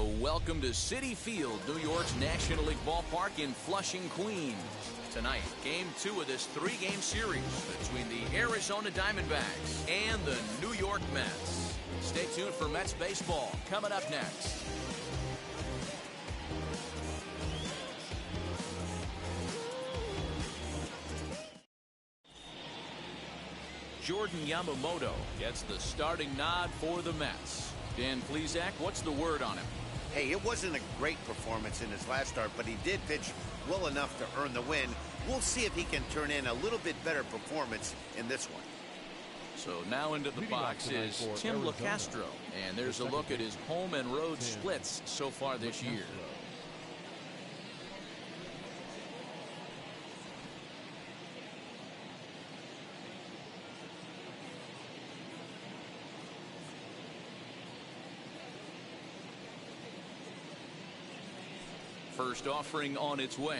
So welcome to Citi Field, New York's National League ballpark in Flushing, Queens. Tonight, Game 2 of this 3-game series between the Arizona Diamondbacks and the New York Mets. Stay tuned for Mets baseball coming up next. Jordan Yamamoto gets the starting nod for the Mets. Dan Plesac, what's the word on him? Hey, it wasn't a great performance in his last start, but he did pitch well enough to earn the win. We'll see if he can turn in a little bit better performance in this one. So now into the box is Tim LaCastro, and there's a look at his home and road splits so far this year. First offering on its way.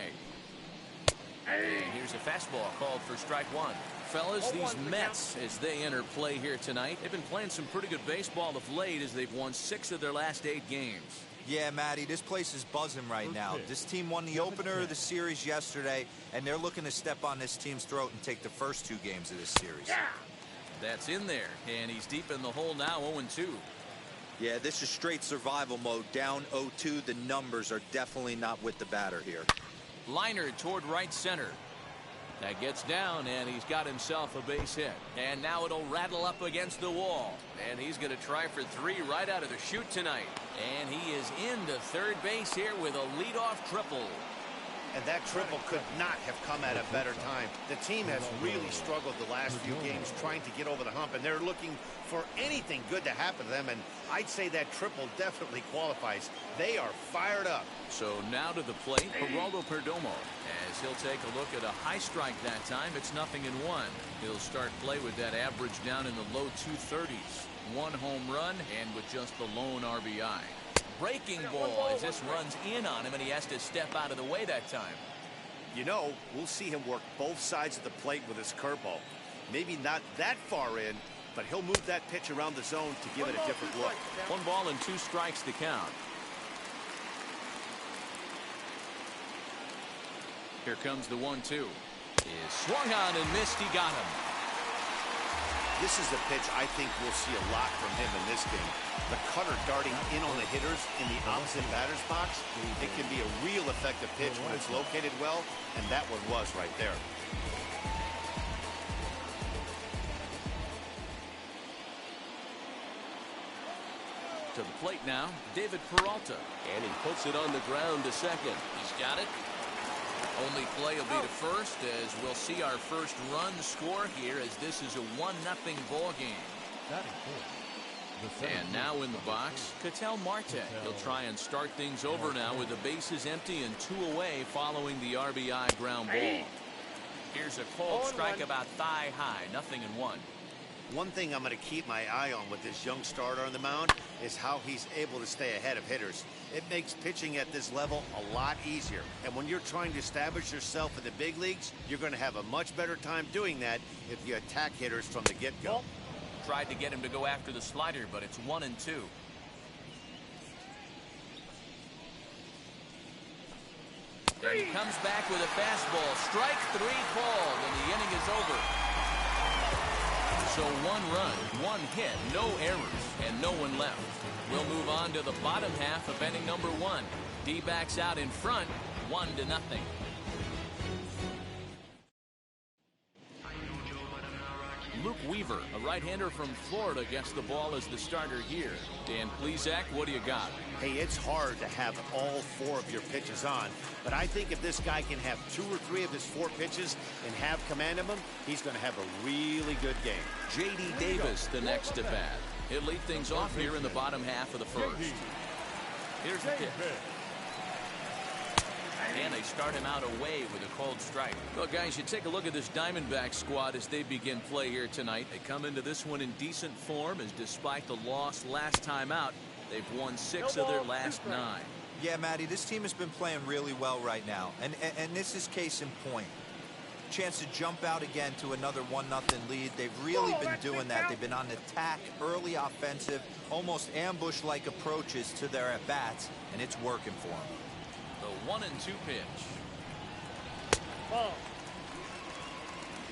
And here's a fastball called for strike one. Fellas, these Mets, as they enter play here tonight, they've been playing some pretty good baseball of late as they've won 6 of their last 8 games. Yeah, Matty, this place is buzzing right now. This team won the opener of the series yesterday, and they're looking to step on this team's throat and take the first 2 games of this series. Yeah. That's in there, and he's deep in the hole now, 0-2. Yeah, this is straight survival mode. Down 0-2, the numbers are definitely not with the batter here. Liner toward right center. That gets down, and he's got himself a base hit. And now it'll rattle up against the wall. And he's going to try for 3 right out of the chute tonight. And he is into third base here with a leadoff triple. And that triple could not have come at a better time. The team has really struggled the last few games trying to get over the hump, and they're looking for anything good to happen to them, and I'd say that triple definitely qualifies. They are fired up. So now to the plate, Geraldo Perdomo, as he'll take a look at a high strike that time. It's 0-1. He'll start play with that average down in the low 230s. 1 home run, and with just the lone RBI. Breaking ball as this runs in on him, and he has to step out of the way that time. You know, we'll see him work both sides of the plate with his curveball. Maybe not that far in, but he'll move that pitch around the zone to give it a different look. 1 ball and 2 strikes to count. Here comes the 1-2. Is swung on and missed. He got him. This is the pitch I think we'll see a lot from him in this game. The cutter darting in on the hitters in the opposite batter's box. It can be a real effective pitch when it's located well, and that one was right there. To the plate now, David Peralta. And he puts it on the ground to second. He's got it. Only play will be to first, as we'll see our first run score here, as this is a 1-0 ball game. And now in the box, Ketel Marte. He'll try and start things over now with the bases empty and 2 away following the RBI ground ball. Here's a cold strike about thigh high, 0-1. One thing I'm going to keep my eye on with this young starter on the mound is how he's able to stay ahead of hitters. It makes pitching at this level a lot easier. And when you're trying to establish yourself in the big leagues, you're going to have a much better time doing that if you attack hitters from the get-go. Tried to get him to go after the slider, but it's 1-2. And he comes back with a fastball. Strike 3 called, and the inning is over. So 1 run, 1 hit, no errors, and no one left. We'll move on to the bottom half of inning number 1. D-backs out in front, 1-0. Luke Weaver, a right-hander from Florida, gets the ball as the starter here. Dan Plesac, what do you got? Hey, it's hard to have all 4 of your pitches on, but I think if this guy can have 2 or 3 of his 4 pitches and have command of them, he's going to have a really good game. J.D. Davis, the next to bat. He'll lead things off here in the bottom half of the first. Here's the pitch. And they start him out away with a cold strike. Well, guys, you take a look at this Diamondback squad as they begin play here tonight. They come into this one in decent form, as despite the loss last time out, they've won 6 of their last 9. Yeah, Matty, this team has been playing really well right now. And this is case in point. Chance to jump out again to another 1-0 lead. They've really been doing that. They've been on attack, early offensive, almost ambush-like approaches to their at-bats, and it's working for them. The 1-2 pitch. Ball.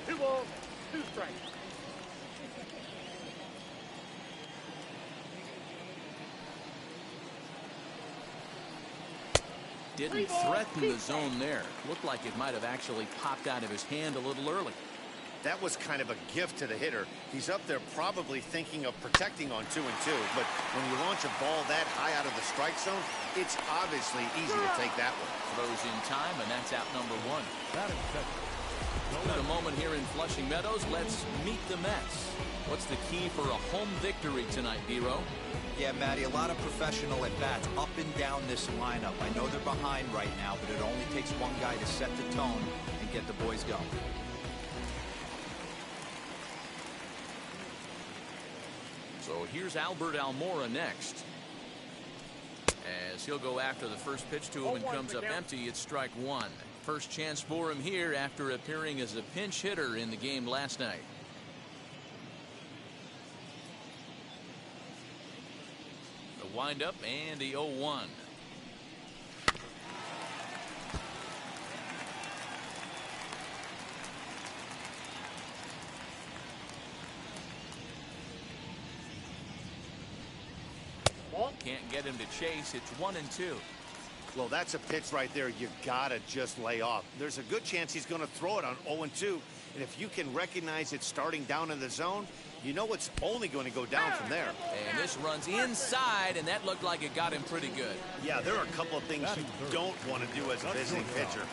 2 balls, 2 strikes. Didn't threaten the zone there. Looked like it might have actually popped out of his hand a little early. That was kind of a gift to the hitter. He's up there probably thinking of protecting on 2-2, but when you launch a ball that high out of the strike zone, it's obviously easy to take that one. Throws in time, and that's out number 1. At the moment here in Flushing Meadows, let's meet the Mets. What's the key for a home victory tonight, D-Row? Yeah, Matty, a lot of professional at-bats up and down this lineup. I know they're behind right now, but it only takes one guy to set the tone and get the boys going. So here's Albert Almora next. As he'll go after the first pitch to him and comes up empty, it's strike 1. First chance for him here after appearing as a pinch hitter in the game last night. The windup and the 0-1. Can't get him to chase. It's 1-2. Well, that's a pitch right there you gotta just lay off. There's a good chance he's going to throw it on 0-2, and if you can recognize it starting down in the zone, you know it's only going to go down from there. And this runs inside, and that looked like it got him pretty good. Yeah, there are a couple of things you don't want to do as a visiting pitcher.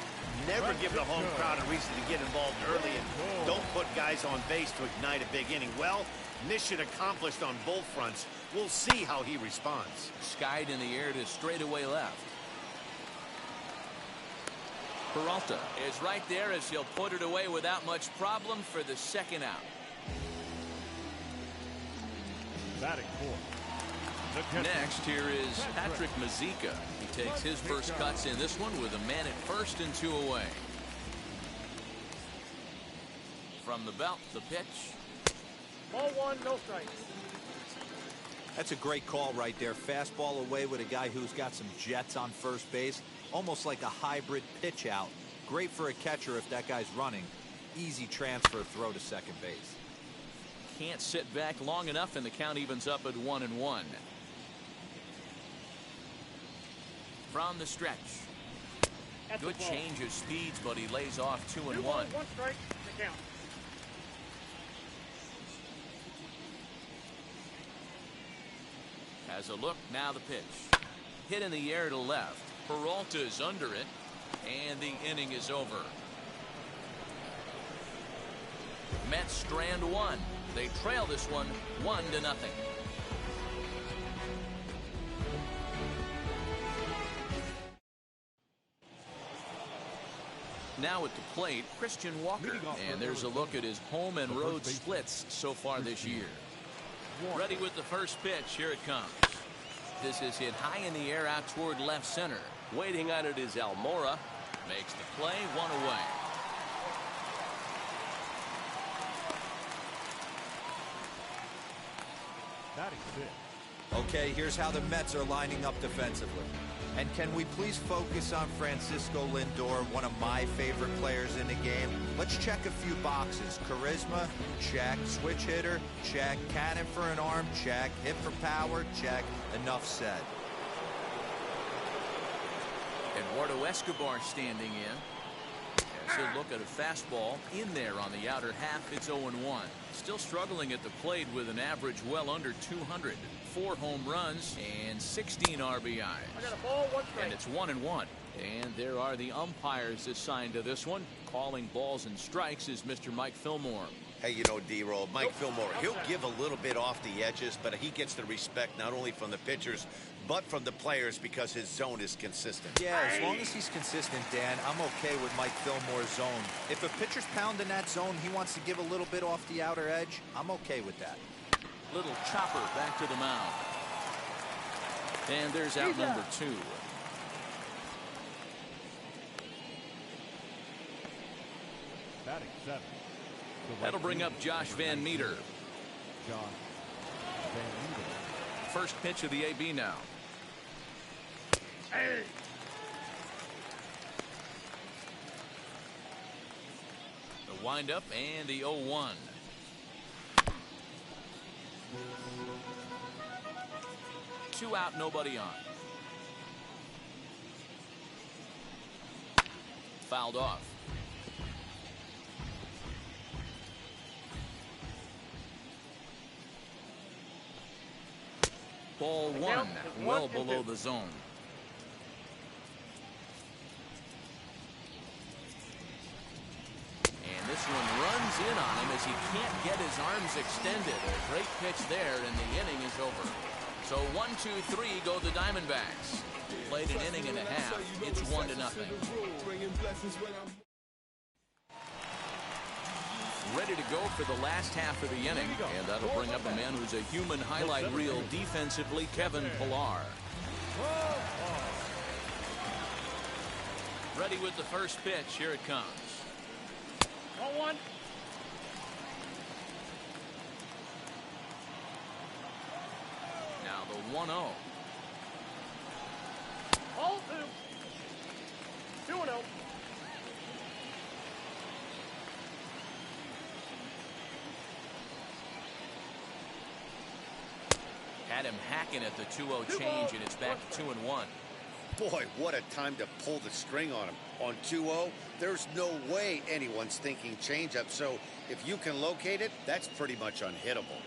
Never give the home crowd a reason to get involved early, and don't put guys on base to ignite a big inning. Well, mission accomplished on both fronts. We'll see how he responds. Skied in the air to straightaway left. Peralta is right there as he'll put it away without much problem for the second out. Batting fourth. Next, here is Patrick Mazeika. He takes his first cuts in this one with a man at first and 2 away. From the belt, the pitch. Ball 1, no strikes. That's a great call right there. Fastball away with a guy who's got some jets on first base. Almost like a hybrid pitch out. Great for a catcher if that guy's running. Easy transfer throw to second base. Can't sit back long enough, and the count evens up at 1-1. From the stretch. Good change of speeds, but he lays off 2-1. 1 strike to count. Has a look, now the pitch. Hit in the air to left. Peralta's under it, and the inning is over. Mets strand 1. They trail this one 1-0. Now at the plate, Christian Walker, and there's a look at his home and road splits so far this year. Ready with the first pitch. Here it comes. This is hit high in the air out toward left center. Waiting on it is Almora. Makes the play, 1 away. Okay, here's how the Mets are lining up defensively. And can we please focus on Francisco Lindor, one of my favorite players in the game? Let's check a few boxes. Charisma, check. Switch hitter, check. Cannon for an arm, check. Hit for power, check. Enough said. Eduardo Escobar standing in. As he'll look at a fastball in there on the outer half. It's 0-1. Still struggling at the plate with an average well under 200. 4 home runs and 16 RBIs. I got a ball, 1 strike. And it's 1-1. And there are the umpires assigned to this one. Calling balls and strikes is Mr. Mike Fillmore. Hey, you know, D-Roll, Mike Fillmore, he'll give a little bit off the edges, but he gets the respect not only from the pitchers, but from the players because his zone is consistent. Yeah, as long as he's consistent, Dan, I'm okay with Mike Fillmore's zone. If a pitcher's pounding that zone, he wants to give a little bit off the outer edge, I'm okay with that. Little chopper back to the mound. And there's out number 2. Batting 7. That'll bring up Josh Van Meter. Josh Van Meter. First pitch of the AB now. Hey! The windup and the 0-1. Two out, nobody on. Fouled off. Ball one, well below the zone. And this one runs in on him as he can't get his arms extended. A great pitch there, and the inning is over. So 1-2-3 go the Diamondbacks. Played an inning and a half. It's 1-0. Ready to go for the last half of the inning, and that'll bring up a man who's a human highlight reel defensively, Kevin Pillar. Ready with the first pitch. Here it comes. 1-1. Now the 1-0. Ball 2. 2-0. Had him hacking at the 2-0 change, and it's back to 2-1. Boy, what a time to pull the string on him. On 2-0, there's no way anyone's thinking changeup, so if you can locate it, that's pretty much unhittable.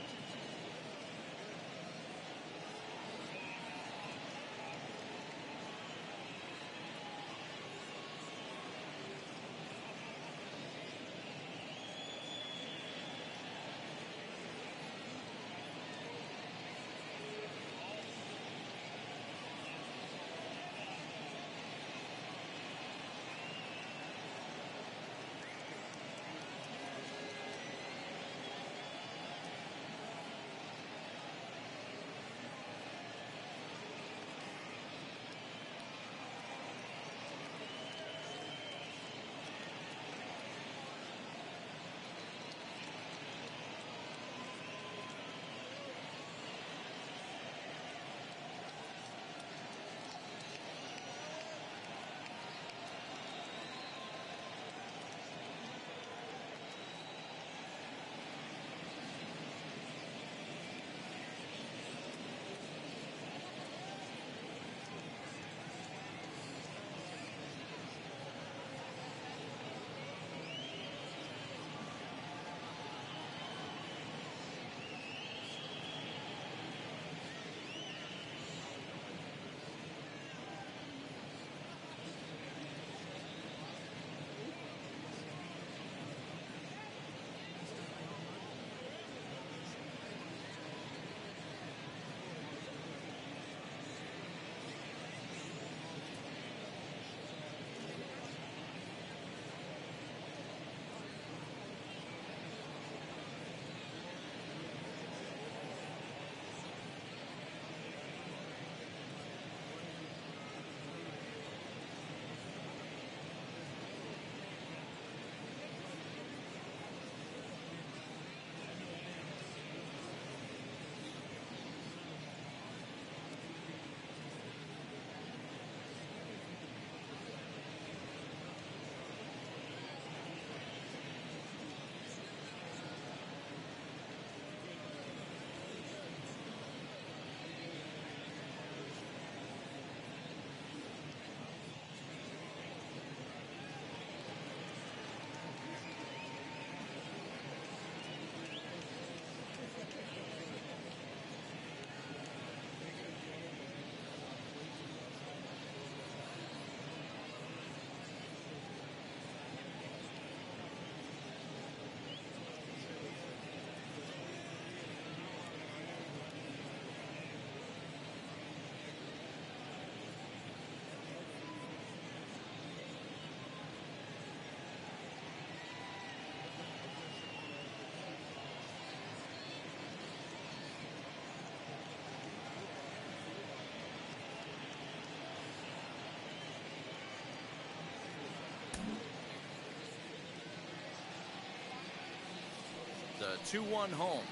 2-1 home.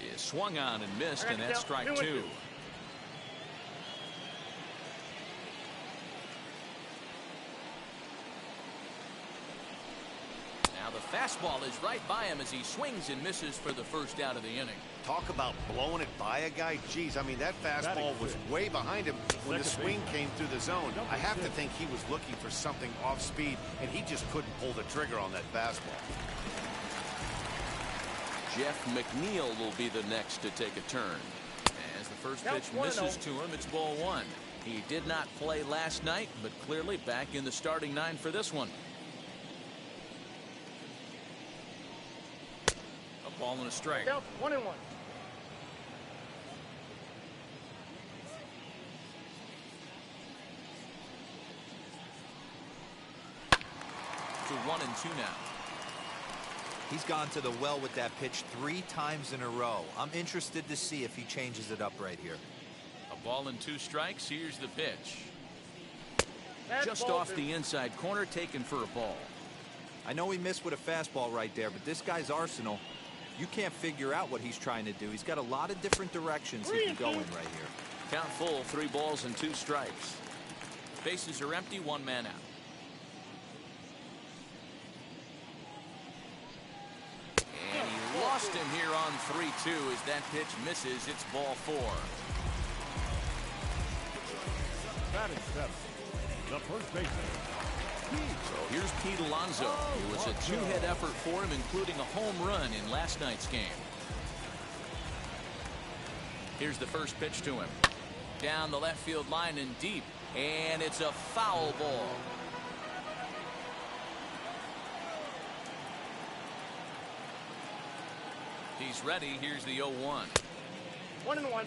He swung on and missed, and that's strike 2. Now the fastball is right by him as he swings and misses for the first out of the inning. Talk about blowing it by a guy. Geez, I mean, that fastball was way behind him when the swing came through the zone. I have to think he was looking for something off speed, and he just couldn't pull the trigger on that fastball. Jeff McNeil will be the next to take a turn. As the first pitch misses to him, it's ball 1. He did not play last night, but clearly back in the starting 9 for this one. A ball and a strike. 1-1. To 1-2 now. He's gone to the well with that pitch 3 times in a row. I'm interested to see if he changes it up right here. A ball and 2 strikes. Here's the pitch. Just off the inside corner, taken for a ball. I know he missed with a fastball right there, but this guy's arsenal, you can't figure out what he's trying to do. He's got a lot of different directions he can go in right here. Count full, 3 balls and 2 strikes. Bases are empty, 1 man out. And he lost him here on 3-2 as that pitch misses. It's ball 4. Batting step. The first baseman. So here's Pete Alonso. It was a 2-hit effort for him, including a home run in last night's game. Here's the first pitch to him. Down the left field line and deep. And it's a foul ball. He's ready. Here's the 0-1. 1-1.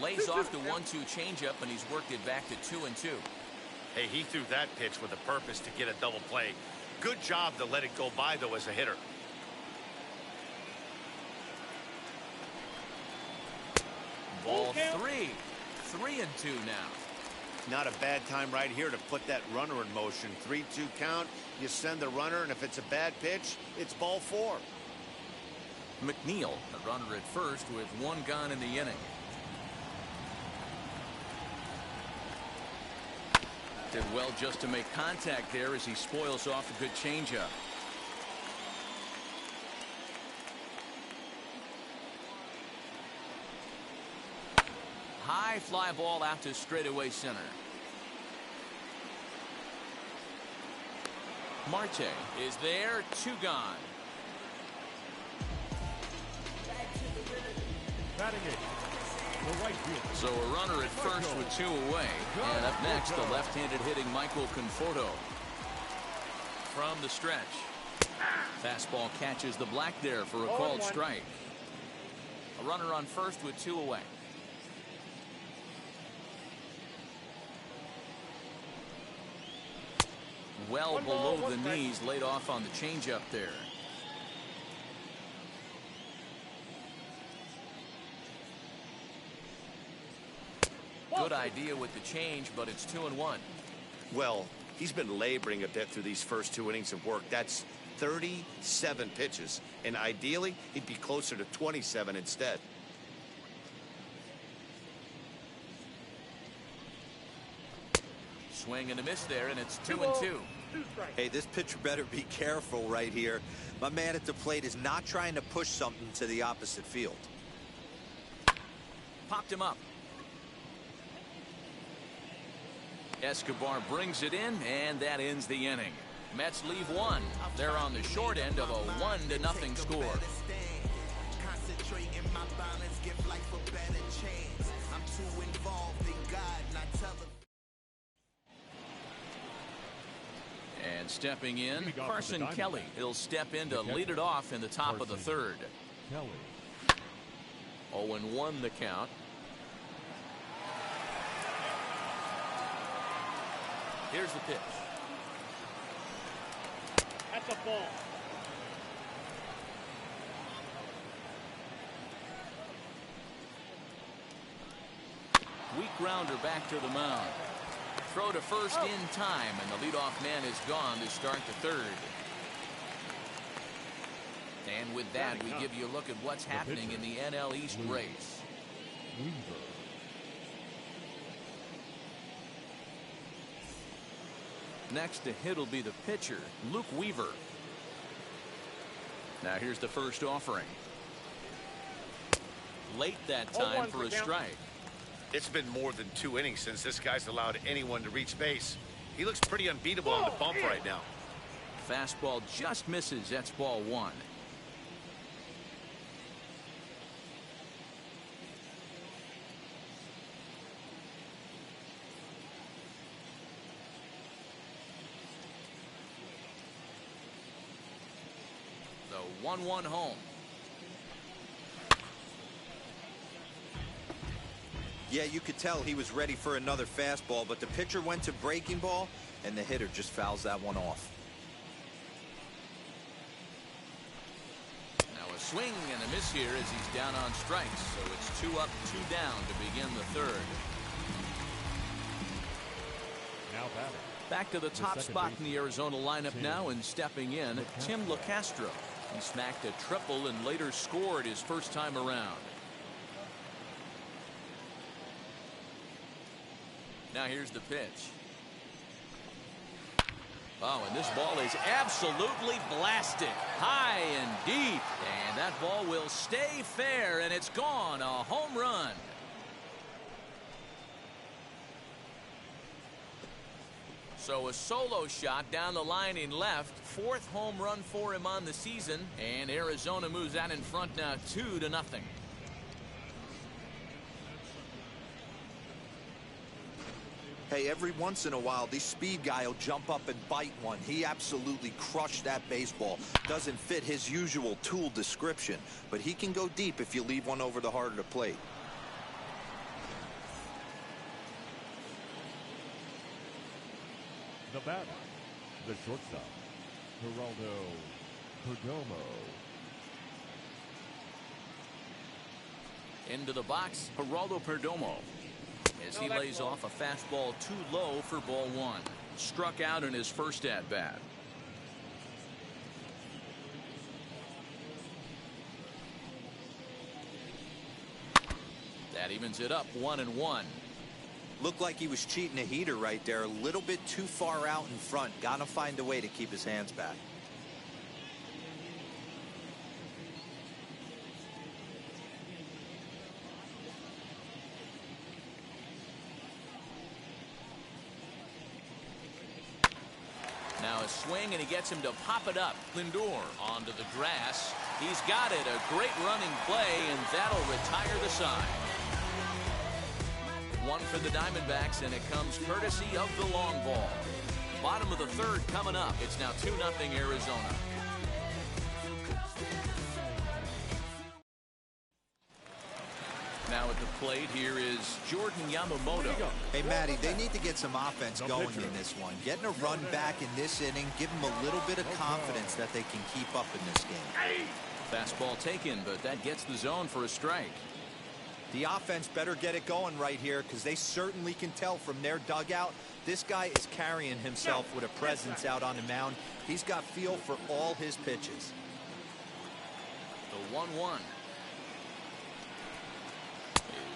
Lays off the 1-2 changeup, and he's worked it back to 2-2. Hey, he threw that pitch with a purpose to get a double play. Good job to let it go by, though, as a hitter. Ball 3. 3-2 now. Not a bad time right here to put that runner in motion. 3-2 count. You send the runner, and if it's a bad pitch, it's ball 4. McNeil, the runner at first, with 1 gone in the inning. Did well just to make contact there as he spoils off a good changeup. High fly ball out to straightaway center. Marte is there, 2 gone. Batting 8. The right fielder. So a runner at first with 2 away. And up next, the left-handed hitting Michael Conforto. From the stretch. Fastball catches the black there for a called strike. A runner on first with 2 away. Well below the knees, laid off on the changeup there. Good idea with the change, but it's 2-1. Well, he's been laboring a bit through these first 2 innings of work. That's 37 pitches, and ideally, he'd be closer to 27 instead. Swing and a miss there, and it's 2-2. Hey, this pitcher better be careful right here. My man at the plate is not trying to push something to the opposite field. Popped him up. Escobar brings it in, and that ends the inning. Mets leave 1. They're on the short end of a 1-0 score. And stepping in, Carson Kelly. He'll step in to lead it off in the top of the third. Kelly. 0-1 the count. Here's the pitch. That's a ball. Weak grounder back to the mound. Throw to first in time, and the leadoff man is gone to start the third. And with that, we give you a look at what's happening in the NL East race. Weaver. Next to hit will be the pitcher, Luke Weaver. Now here's the first offering. Late that time for a strike. It's been more than 2 innings since this guy's allowed anyone to reach base. He looks pretty unbeatable on the bump right now. Fastball just misses. That's ball 1. The 1-1 home. Yeah, you could tell he was ready for another fastball, but the pitcher went to breaking ball, and the hitter just fouls that one off. Now a swing and a miss here as he's down on strikes, so it's 2 up, 2 down to begin the third. Now batting. Back to the top spot in the Arizona lineup now, and stepping in, Tim LeCastro. He smacked a triple and later scored his first time around. Now here's the pitch. Oh, and this ball is absolutely blasted high and deep, and that ball will stay fair, and it's gone. A home run. So a solo shot down the line in left, 4th home run for him on the season, and Arizona moves out in front now 2-0. Hey, every once in a while, this speed guy will jump up and bite one. He absolutely crushed that baseball. Doesn't fit his usual tool description, but he can go deep if you leave one over the heart of the plate. The batter, the shortstop, Geraldo Perdomo. Into the box, Geraldo Perdomo. As he lays off a fastball too low for ball 1. Struck out in his first at-bat. That evens it up 1-1. Looked like he was cheating a heater right there. A little bit too far out in front. Gotta find a way to keep his hands back. Now a swing, and he gets him to pop it up. Lindor onto the grass. He's got it. A great running play, and that'll retire the side. One for the Diamondbacks, and it comes courtesy of the long ball. Bottom of the third coming up. It's now 2-0 Arizona. Now at the plate, here is Jordan Yamamoto. Hey, Matty, they need to get some offense going in this one. Getting a run back in this inning, give them a little bit of confidence that they can keep up in this game. Fastball taken, but that gets the zone for a strike. The offense better get it going right here, because they certainly can tell from their dugout this guy is carrying himself with a presence out on the mound. He's got feel for all his pitches. The 1-1.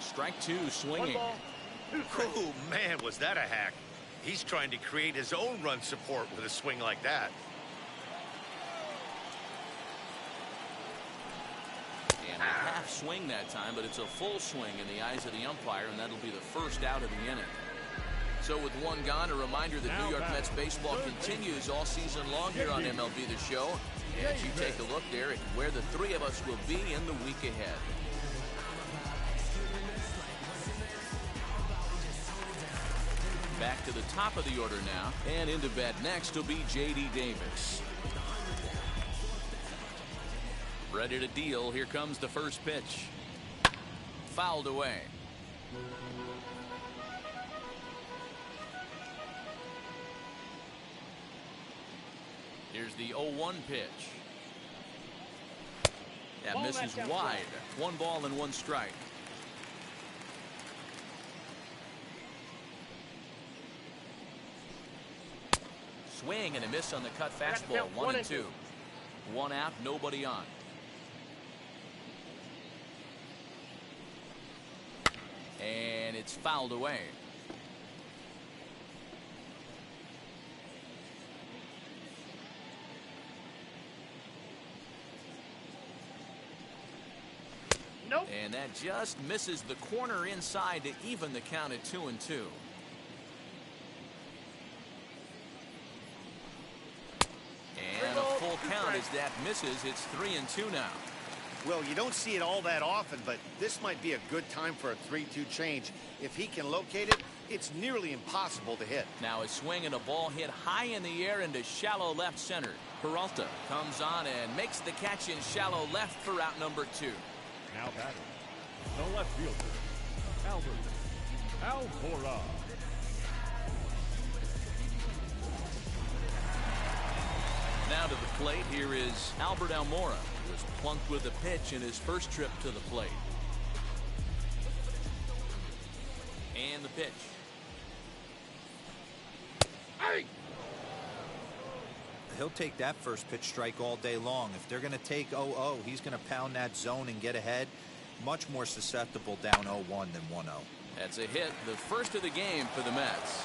Strike 2 swinging. Oh, man, was that a hack. He's trying to create his own run support with a swing like that. And a half swing that time, but it's a full swing in the eyes of the umpire, and that'll be the first out of the inning. So with one gone, a reminder that New York Mets baseball continues all season long here on MLB The Show. As you take a look there at where the three of us will be in the week ahead. Back to the top of the order now, and into bat next will be J.D. Davis. Ready to deal. Here comes the first pitch. Fouled away. Here's the 0-1 pitch. That misses wide. 1 ball and 1 strike. Swing and a miss on the cut fastball. 1-2. 1 out, nobody on. And it's fouled away. Nope. And that just misses the corner inside to even the count at 2-2. And a full count as that misses. It's 3-2 now. Well, you don't see it all that often, but this might be a good time for a 3-2 change. If he can locate it, it's nearly impossible to hit. Now a swing and a ball hit high in the air into shallow left center. Peralta comes on and makes the catch in shallow left for out number 2. Now batting, the left fielder, Almora. Now to the plate, here is Albert Almora, who was plunked with a pitch in his first trip to the plate. And the pitch. Hey! He'll take that first pitch strike all day long. If they're going to take 0-0, he's going to pound that zone and get ahead. Much more susceptible down 0-1 than 1-0. That's a hit, the first of the game for the Mets.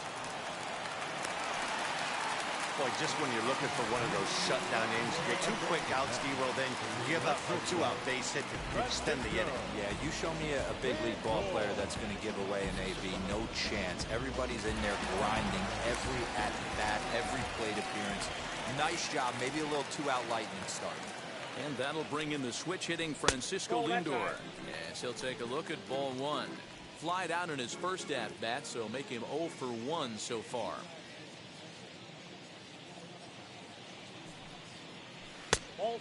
Boy, just when you're looking for one of those shutdown innings, you get 2 quick outs, D-roll, then you give up a 2-out base hit to extend the inning. Yeah, you show me a big league ball player that's going to give away an AB. No chance. Everybody's in there grinding every at-bat, every plate appearance. Nice job. Maybe a little 2-out lightning start. And that'll bring in the switch-hitting Francisco Lindor. Yes, he'll take a look at ball 1. Flied out in his first at-bat, so make him 0 for 1 so far.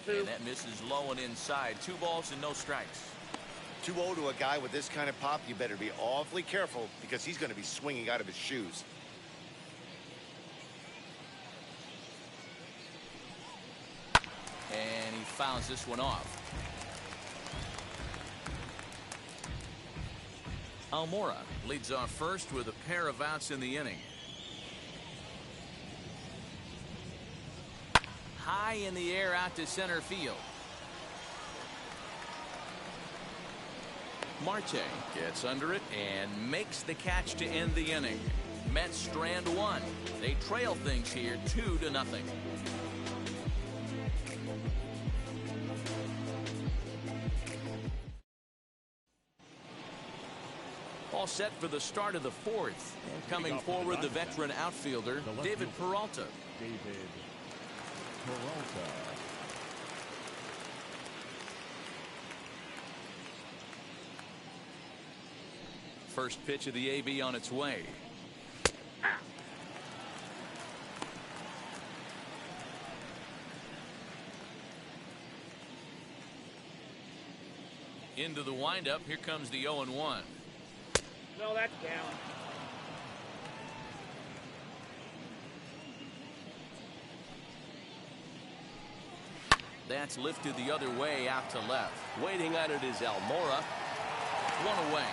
And that misses low and inside. 2 balls and no strikes. 2-0 to a guy with this kind of pop, you better be awfully careful because he's going to be swinging out of his shoes. And he fouls this one off. Almora leads off first with a pair of outs in the inning. High in the air out to center field. Marte gets under it and makes the catch to end the inning. Mets strand 1. They trail things here 2-0. All set for the start of the 4th. And coming forward, the veteran outfielder, David Peralta. Peralta. First pitch of the AB on its way. Into the windup. Here comes the 0-1. No, that's down. That's lifted the other way out to left. Waiting on it is Almora. 1 away.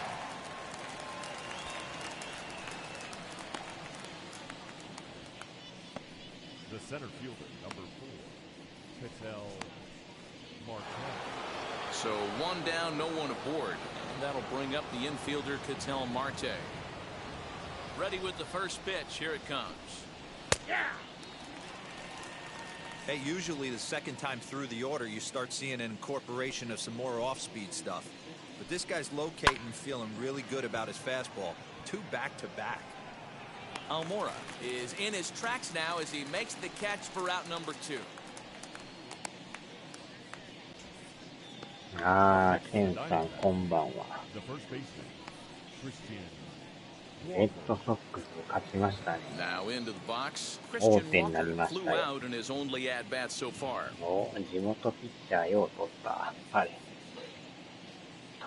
The center fielder, number 4, Ketel Marte. So 1 down, no one aboard. And that'll bring up the infielder, Ketel Marte. Ready with the first pitch. Here it comes. Yeah. Hey, usually the second time through the order, you start seeing an incorporation of some more off-speed stuff. But this guy's locating, feeling really good about his fastball. 2 back-to-back. Almora is in his tracks now as he makes the catch for out number 2. The first baseman, Christian レッドソックス勝ちましたね。 Now into the box. 王 Christian 手になり Walker まし flew たよ。 out in his only at bat so far. お、地元ピッチャーよう取った。あれ。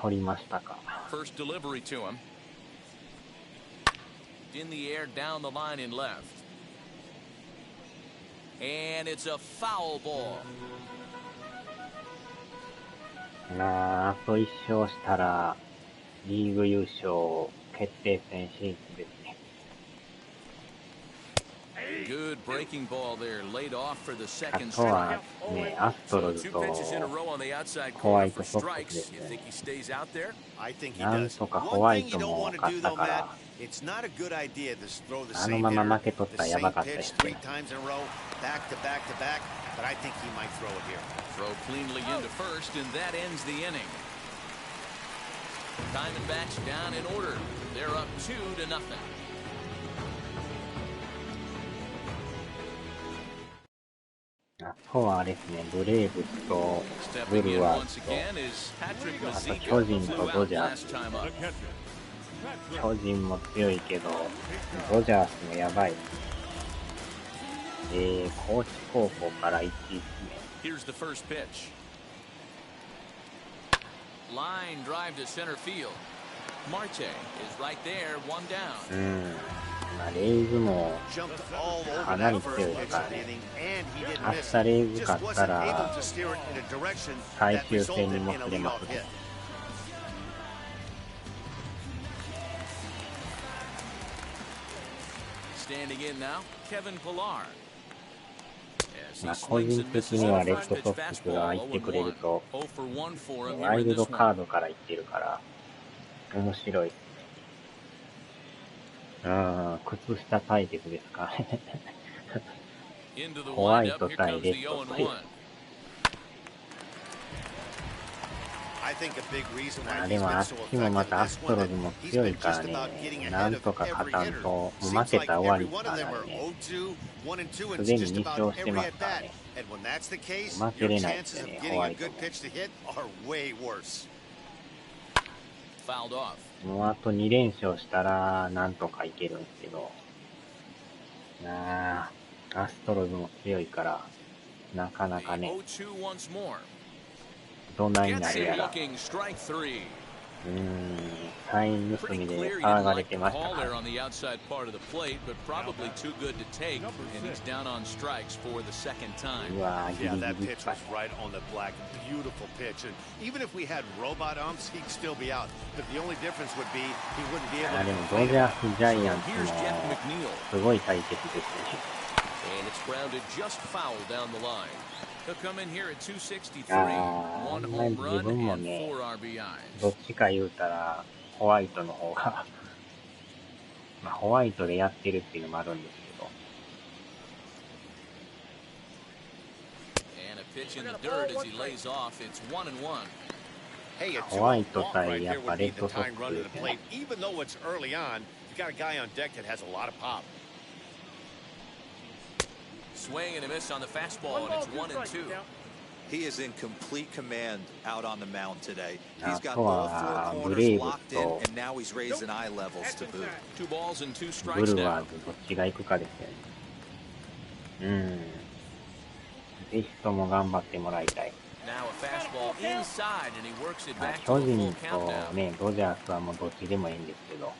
取りましたか。 First delivery to him. In the air down the line in left. And it's a foul ball. あと1勝したらリーグ優勝決定戦進出ですね。 Good breaking ball there, laid off for the あ second と strike. はね、アストロズ Two と pitches in a row on the outside ホワ corner イト for ソックス strikes. です You ね。 think he stays out there? I think he なん does. とか One ホワ thing イ you ト don't も want to 勝 do った though, か Matt, ら、 it's not a good idea to throw the あの same まま hitter, 負け取った the らやば same かったで pitch す three ね。 times in a row, back to back to back, but I think he might throw it here. Throw cleanly into first, and that ends the inning. Diamondbacks down in order. They're up 2-0. あとはあれですね、ブレーブスとブ Stepping ル in ワー once ズと again is Patrick あと Mazeika, 巨 who 人 flew と out ドジャー last ス。 time up. The catcher, Patrick. 巨人も強いけど、ドジャースもやばい。高知高校から1位ですね。 Here's the first pitch. Line drive to center field. Marte is right there, one down. まあ、レイズも Jumped all over かなり that first 強い pitch から of the ね。 inning, and he didn't 明 miss 日レイ it. ズ Just 勝った wasn't ら able to steer it in a direction 最 that 終 resulted 戦に in も a つれま leadoff すね。 hit. Standing in now, Kevin Pillar. As ま he あ、個 swings 人 and 的 misses に on は the レッ first ド pitch ソックスが fastball, 入ってくれる 0-1. と、 0 for 1 for him ワ here イ in ルド this カー one. ドからいってるから、面白い。靴下対決ですかね。 Into the ホワイ windup, ト here 対 comes レ the ッド 0-1. という。I think a big reason あ why で he's もあ been っ so ちもま effective た in ア this スト one ロ that ズも he's 強い been から just ね、 about getting な ahead ん of とか every 勝たん hitter. と、もう負 Seems け like たら終わり every で one す of か them ら are ね。 0-2, 1-2, and すで it's に just 2 about 勝して every ます at から bat. ね。 And when that's the case, 負け your れないで chances す of ね、 getting ホワ a イト good も。 pitch to hit are way worse. Fouled off. もうあと2連勝したら、なんとかいけるんですけど、アストロズも強いから、なかな The かね、 0-2 once more. どないな Gets るや him ら。looking, strike 3. サイン盗 Pretty みで clear he 騒 didn't がれ like て the ました call か there ら。 on the outside part of the plate, but probably too good to take, and he's down on strikes for the second time. うわギ Yeah, リ that ギリいっ pitch ぱい was。right on the black. Beautiful pitch. And even if we had robot umps, he'd still be out. But the only difference would be he wouldn't be able で to も complete ドジャ it. ースジャイアンツ Here's も Jeff McNeil, すごい対決ですね。 and it's grounded just foul down the line. He'll come in here at 263, あ one んまり home 自 run 分も and ね、 4 RBIs. どっちか言うたら、ホワイトの方が、まあホワイトでやってるっていうのもあるんですけど、 And a pitch in the dirt as he lays off. It's 1-1. Hey, a Hawaii two-out walk right対 there would be Red the Sox time run to the ですね。 plate. Even though it's early on, you got a guy on deck that has a lot of pop. Swing and a miss on the fastball, and it's 1-2. He is in complete command out on the mound today. He's あ got と all は four ブレ corners イブ locked ス in, と and now he's raising eye levels to boot. 2 balls and 2ブ strikes ルワ now. ーズどっちが行くかですよね。ぜひとも頑張ってもらいたい。 Now a fastball inside, and he works it まあ back to 巨 a full 人 countdown. とね、ドジャースはもうどっちでもいいんですけど、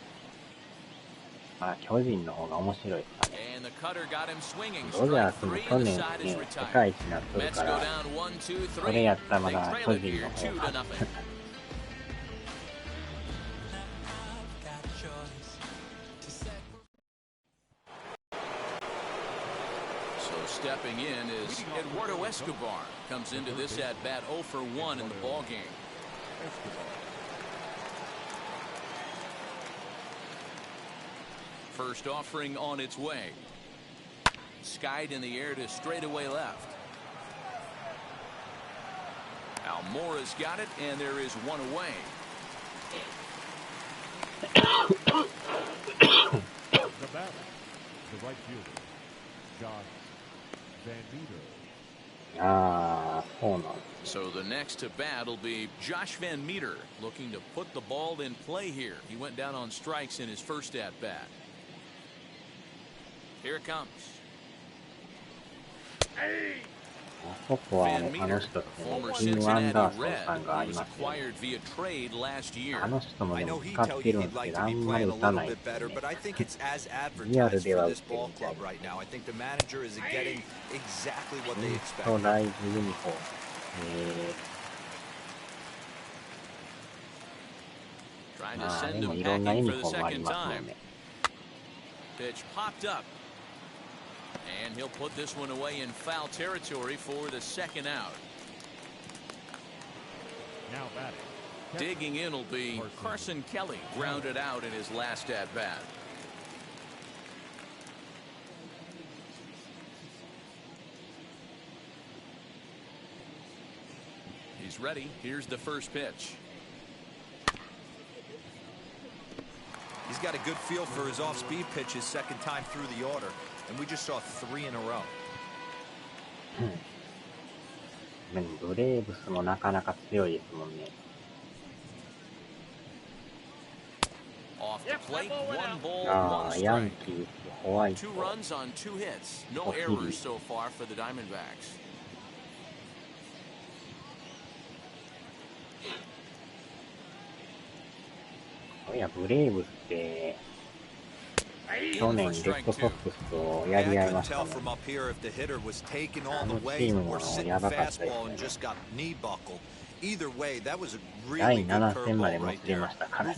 まあ巨人の方が面白いですかね。 And the cutter got him swinging. ドジャー Strike スも 3, 去 and the 年 side ね、 is 世 retired. 界一になっとる Mets か go ら、 down 1, 2, それやったら 3. ま They だ trail 巨 it 人 here の方 2-0. が。So stepping in is Eduardo Escobar. Comes into this at bat 0 for 1 in the ball game. First offering on its way. Skied in the air to straightaway left. Almora's got it, and there is one away. The batter, the right fielder, Josh Van Meter. ああ、そうなんです。 So the next to bat will be Josh Van Meter, looking to put the ball in play here. He went down on strikes in his first at bat. Here it comes. あそこはあの人ですね、キム・アンダーソンさんがいますよね。あの人もでも使ってるんですけど、あんまり打たないですね。リアルでは打ってるみたいです。ライズユニフォーム。まあでもいろんなユニフォームありますもんね。Pitch popped up. And he'll put this one away in foul territory for the second out. Now batting. Digging in will be Carson Kelly, grounded out in his last at bat. He's ready. Here's the first pitch. He's got a good feel for his off-speed pitches second time through the order, and we just saw 3 in a row. でもブレーブスもなかなか強いですもんね。Off the plate, 1 ball, あ 1 あ、ヤン strike. キース、ホワイト、 2 runs on 2 hits. No errors so far for the Diamondbacks. いや、ブレーブスって去年レッドソックスとやり合いましたね。あのチームもやばかったですね。第7戦までもつれましたからね。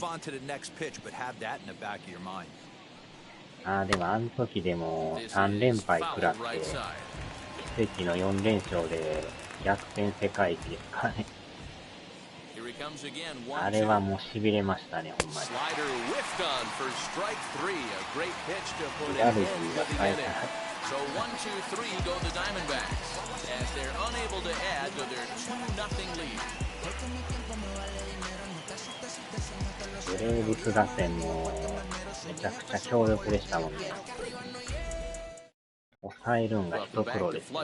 ああ、でもあの時でも3連敗食らって奇跡の4連勝で逆転世界一ですからね。あれはもうしびれましたね、ほんまに。ラルジーが最初。So 1-2-3 go the Diamondbacks as they're unable to add to their 2-0 lead. ブレーブス打線もめちゃくちゃ強力でしたもんね。抑えるんが一苦労ですね。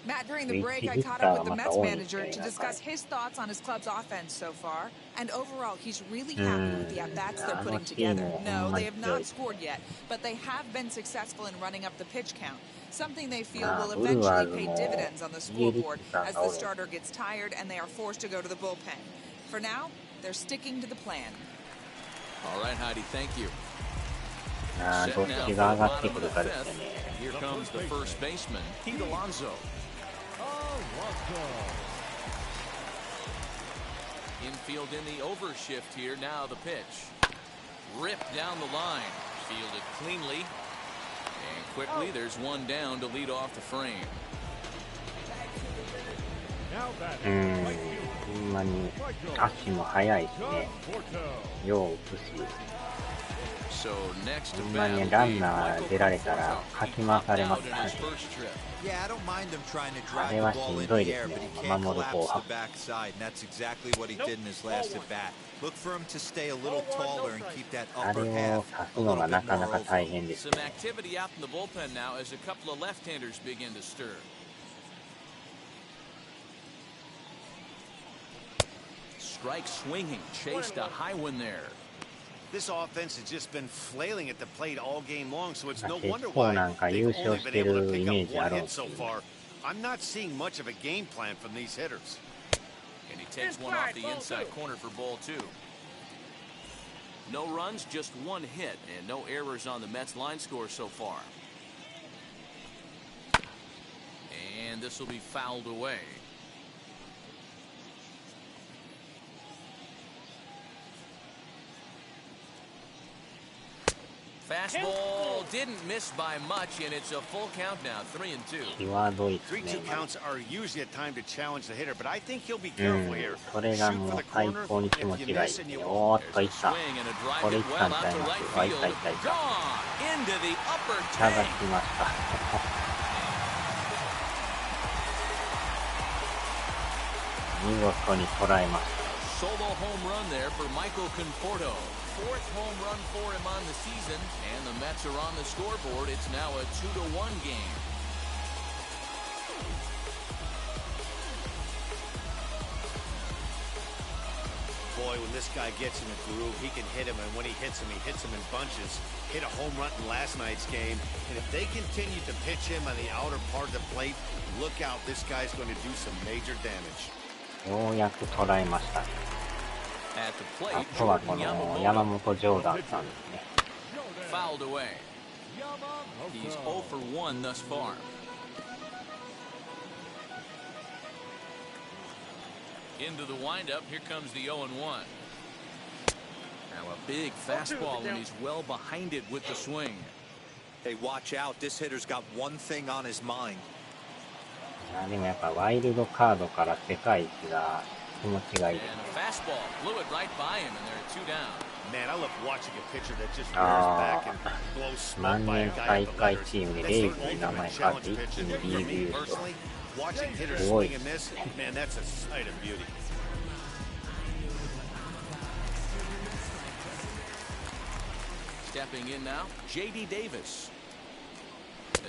Matt, during the break, I caught up with the Mets manager to discuss his thoughts on his club's offense so far. And overall, he's really happy with the at-bats they're putting together. No, they have not scored yet, but they have been successful in running up the pitch count, something they feel will eventually pay dividends on the scoreboard as the starter gets tired and they are forced to go to the bullpen. For now, they're sticking to the plan. All right, Heidi, thank you. どっちが上がってくるかですよね。 Here comes the first baseman, Pete Alonso. Infield in the overshift here. Now the pitch. Ripped down the line. Fielded cleanly. And quickly, there's one down to lead off the frame. ほんまに足も速いしね。よう打つし。ほんまにランナー出られたらかき回されますからね。あれはしんどいですね、守る方は。あれを刺すのがなかなか大変ですね。Strike swinging, chased a high one there. This offense has just been flailing at the plate all game long, so it's no wonder why they've only been able to pick up 1 hit so far. I'm not seeing much of a game plan from these hitters. And he takes one off the inside corner for ball 2. No runs, just 1 hit, and no errors on the Mets line score so far. And this will be fouled away. Fastball didn't miss by much, and it's a full count now, 3-2. 3-2 counts are usually a time to challenge the hitter, but I think he'll be careful here. それがもう最高に気持ちがいいですね。おーっといった。これいったんちゃいます。あ、いったいったいった。いただきました。見事に捉えました。Solo home run there for Michael Conforto. fourth home run for him on the season, and the Mets are on the scoreboard. It's now a 2-1 game. Boy, when this guy gets in a groove, he can hit him, and when he hits him in bunches. Hit a home run in last night's game, and if they continue to pitch him on the outer part of the plate, look out, this guy's going to do some major damage. ようやく捉えましたね。 At the あ plate, とはこの山本ジョーダンさんですね。 fouled away. He's 0 for 1 thus far. Into the windup, here comes the 0-1. Now a big fastball, and he's well behind it with the swing. Hey, watch out. This hitter's got one thing on his mind. でもやっぱワイルドカードから世界一が気持ちがいいです And ね。 a fastball blew it right by him, and there are 2 down. Man, I love watching a pitcher that just rears back and blows smoke 万 by 年 a guy 大 up the 会 gutters. チームで That's レイ the ブに名 ultimate 前変わって challenge 一気に pitcher. リーグ Me 優勝。 personally, watching hitters Boy. swing and miss, man, that's a sight of beauty. Stepping in now, J.D. Davis.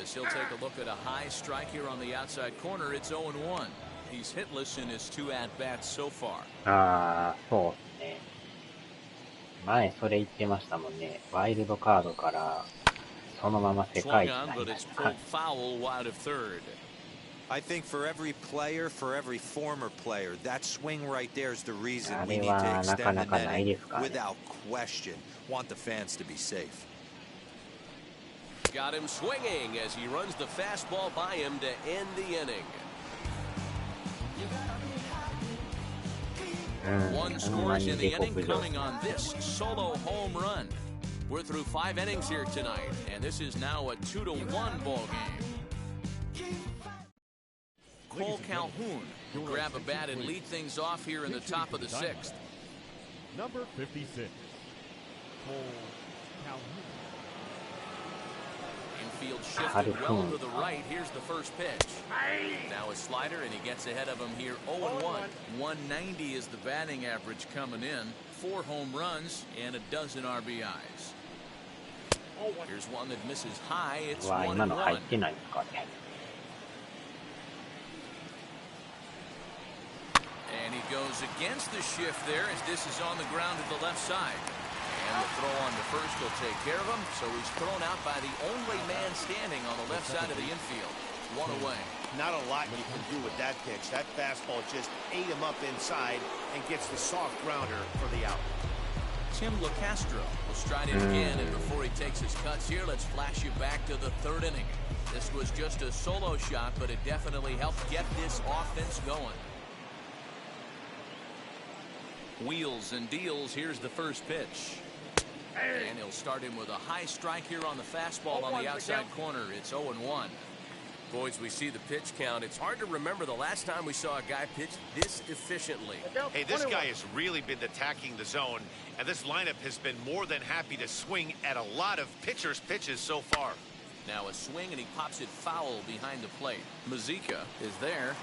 As he'll take a look at a high strike here on the outside corner, it's 0-1. He's hitless in his 2 at-bats so far. ああ、そうですね。前それ言ってましたもんね。ワイルドカードからそのまま世界 Swung 一 on, にな but りま it's した。 pulled foul wide of third. I think for every player, for every former player, that swing right there is the reason we need to あれはなか extend な the かない inning ですからね。 without question. Want the fans to be safe. Got him swinging as he runs the fastball by him to end the inning. 1 scores in the inning coming on this solo home run. We're through 5 innings here tonight, and this is now a 2-1 ball game. Cole Calhoun will grab a bat and lead things off here in the top of the 6th. Number 56, Cole Calhoun. Infield shifted well to the right. Here's the first pitch. Now a slider, and he gets ahead of him here 0-1. 190 is the batting average coming in. 4 home runs and a dozen RBIs. Here's one that misses high. It's うわ、今の入っ 1-1. てないですかね。And he goes against the shift there as this is on the ground to the left side. And the throw on to first will take care of him. So he's thrown out by the only man standing on the left side of the infield. 1 away. Not a lot you can do with that pitch. That fastball just ate him up inside and gets the soft grounder for the out. Tim LaCastro will stride in again, and before he takes his cuts here, let's flash you back to the 3rd inning. This was just a solo shot, but it definitely helped get this offense going. Wheels and deals. Here's the first pitch. And he'll start him with a high strike here on the fastball on the outside corner. It's 0-1. Boys, we see the pitch count. It's hard to remember the last time we saw a guy pitch this efficiently. Hey, this guy has really been attacking the zone, and this lineup has been more than happy to swing at a lot of pitchers' pitches so far. Now a swing, and he pops it foul behind the plate. Mazika is there,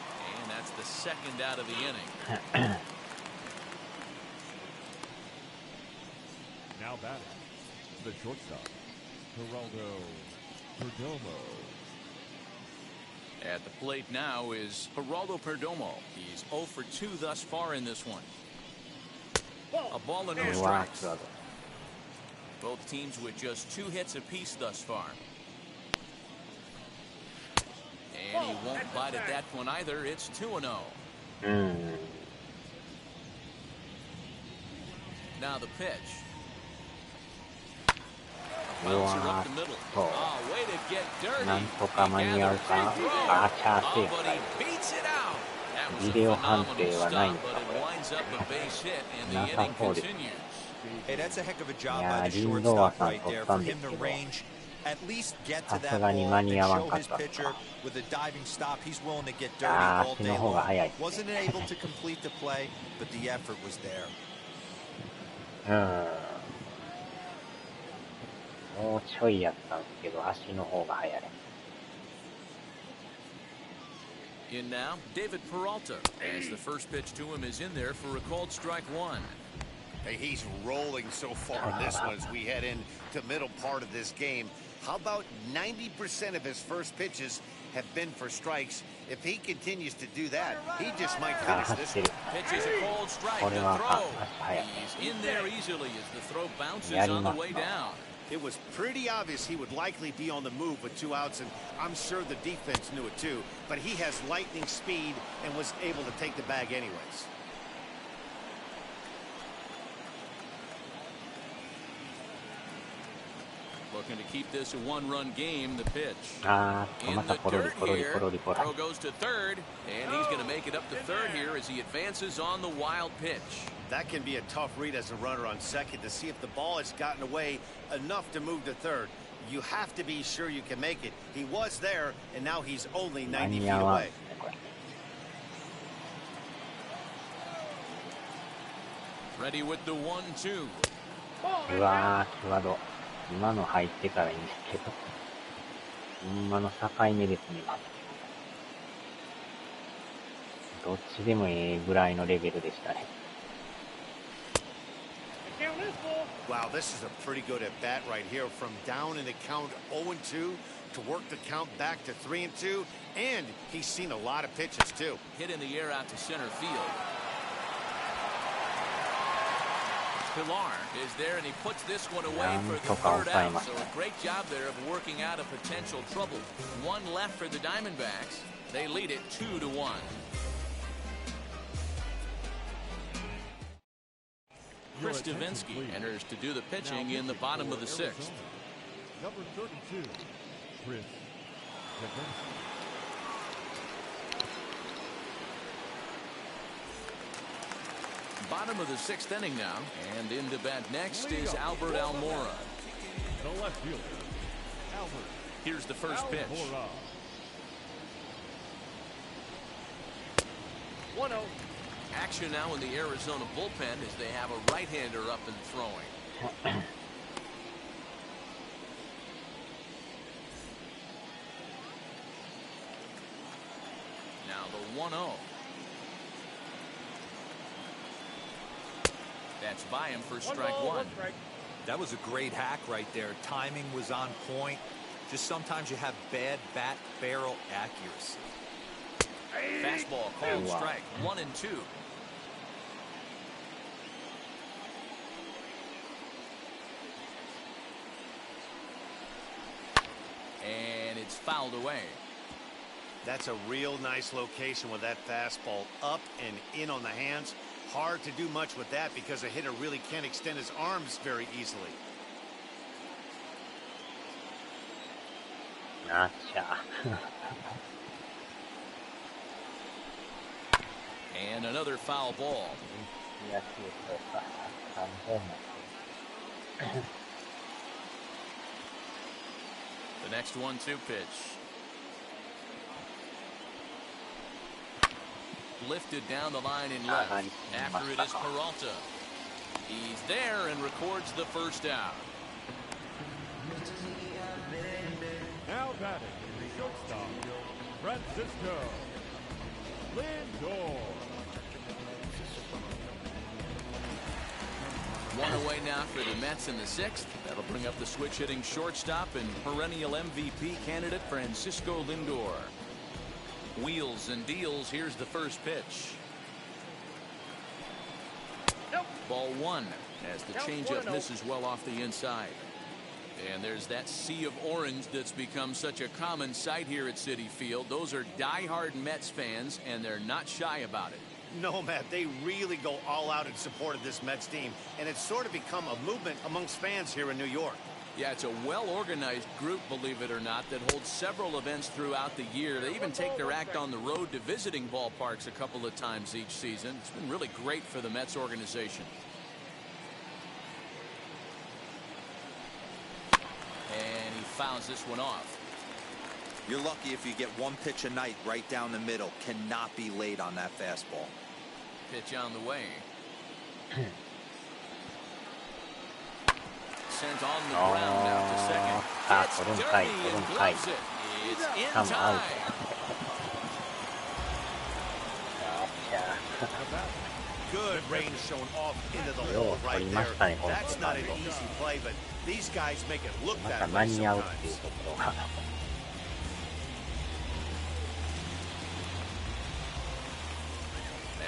and that's the 2nd out of the inning. Now batting, the shortstop, Geraldo Perdomo. At the plate now is Geraldo Perdomo. He's 0 for 2 thus far in this one. A ball and no strikes. Both teams with just 2 hits apiece thus far. And he won't bite at that one either. It's 2-0. Now the pitch. Bouncer up the middle. Oh, way to get dirty. なんとか間に合うか。あー、チャーシュー But he beats it out. That was a ビデオ判 phenomenal 定はないん stop, です but か it これ。 winds up a base hit, and the なさ inning そうです。 continues. Hey, that's a heck of a job Yeah, by the Lindor shortstop さん right 取 there った for んで him すけ to ど、 range, at least get さ to す that がに ball 間 and に合わ show んかっ his たです pitcher か。with a diving stop. He's willing to get dirty あー、 all 足 day の方が long. 早いですね。 Wasn't able to complete the play, but the effort was there. もうちょいやったんですけど、足の方が早い。In now, David Peralta, as the first pitch to him is in there for a called strike 1. Hey, he's rolling so far on this one as we head into the middle part of this game. How about 90% of his first pitches have been for strikes? If he continues to do that, he just might finish this one. Pitches a cold strike to throw. He's in there easily as the throw bounces on the way down. It was pretty obvious he would likely be on the move with 2 outs, and I'm sure the defense knew it too. But he has lightning speed and was able to take the bag anyways. Looking to keep this a 1-run game. The pitch. In the dirt here. Throw goes to third, and he's going to make it up to third here as he advances on the wild pitch. That can be a tough read as a runner on second to see if the ball has gotten away enough to move to third. You have to be sure you can make it. He was there, and now he's only 90 feet away. Ready with the 1-2. うわー、際ど。今の入ってからいいんですけど。ほんまの境目ですね。どっちでもいいぐらいのレベルでしたね。Wow, this is a pretty good at bat right here. From down in the count 0-2 to work the count back to 3-2, and he's seen a lot of pitches too. Hit in the air out to center field. Pilar is there, and he puts this one away for the third out. So a great job there of working out a potential trouble. 1 left for the Diamondbacks. They lead it 2-1. Chris Davinsky enters to do the pitching in the bottom of the 6th. Number 32, Chris Davinsky. Bottom of the 6th inning now, and in to bat next is Albert Almora. The left fielder, Albert. Here's the first pitch. 1-0. Action now in the Arizona bullpen as they have a right-hander up and throwing. Now the 1-0. That's by him for strike 1. That was a great hack right there. Timing was on point. Just sometimes you have bad bat barrel accuracy. Fastball called strike 1-2. And it's fouled away. That's a real nice location with that fastball up and in on the hands. Hard to do much with that because a hitter really can't extend his arms very easily. Gotcha. And another foul ball. The next 1-2 pitch. Lifted down the line in left. After it is Peralta. He's there and records the first out. Now batting, shortstop, Francisco Lindor. 1 away now for the Mets in the 6th. That'll bring up the switch-hitting shortstop and perennial MVP candidate Francisco Lindor. Wheels and deals. Here's the first pitch. Nope. Ball 1 as the changeup misses well off the inside. And there's that sea of orange that's become such a common sight here at Citi Field. Those are diehard Mets fans, and they're not shy about it. No, Matt, they really go all out in support of this Mets team, and it's sort of become a movement amongst fans here in New York. Yeah, it's a well-organized group, believe it or not, that holds several events throughout the year. They even take their act on the road to visiting ballparks a couple of times each season. It's been really great for the Mets organization. And he fouls this one off. You're lucky if you get 1 pitch a night right down the middle. Cannot be late on that fastball. Pitch on the way. Sent on the ground out to second. Gets dirty and gloves it. It's in time. good range shown off into the hole right there. That's not an easy play, but these guys make it look that way sometimes.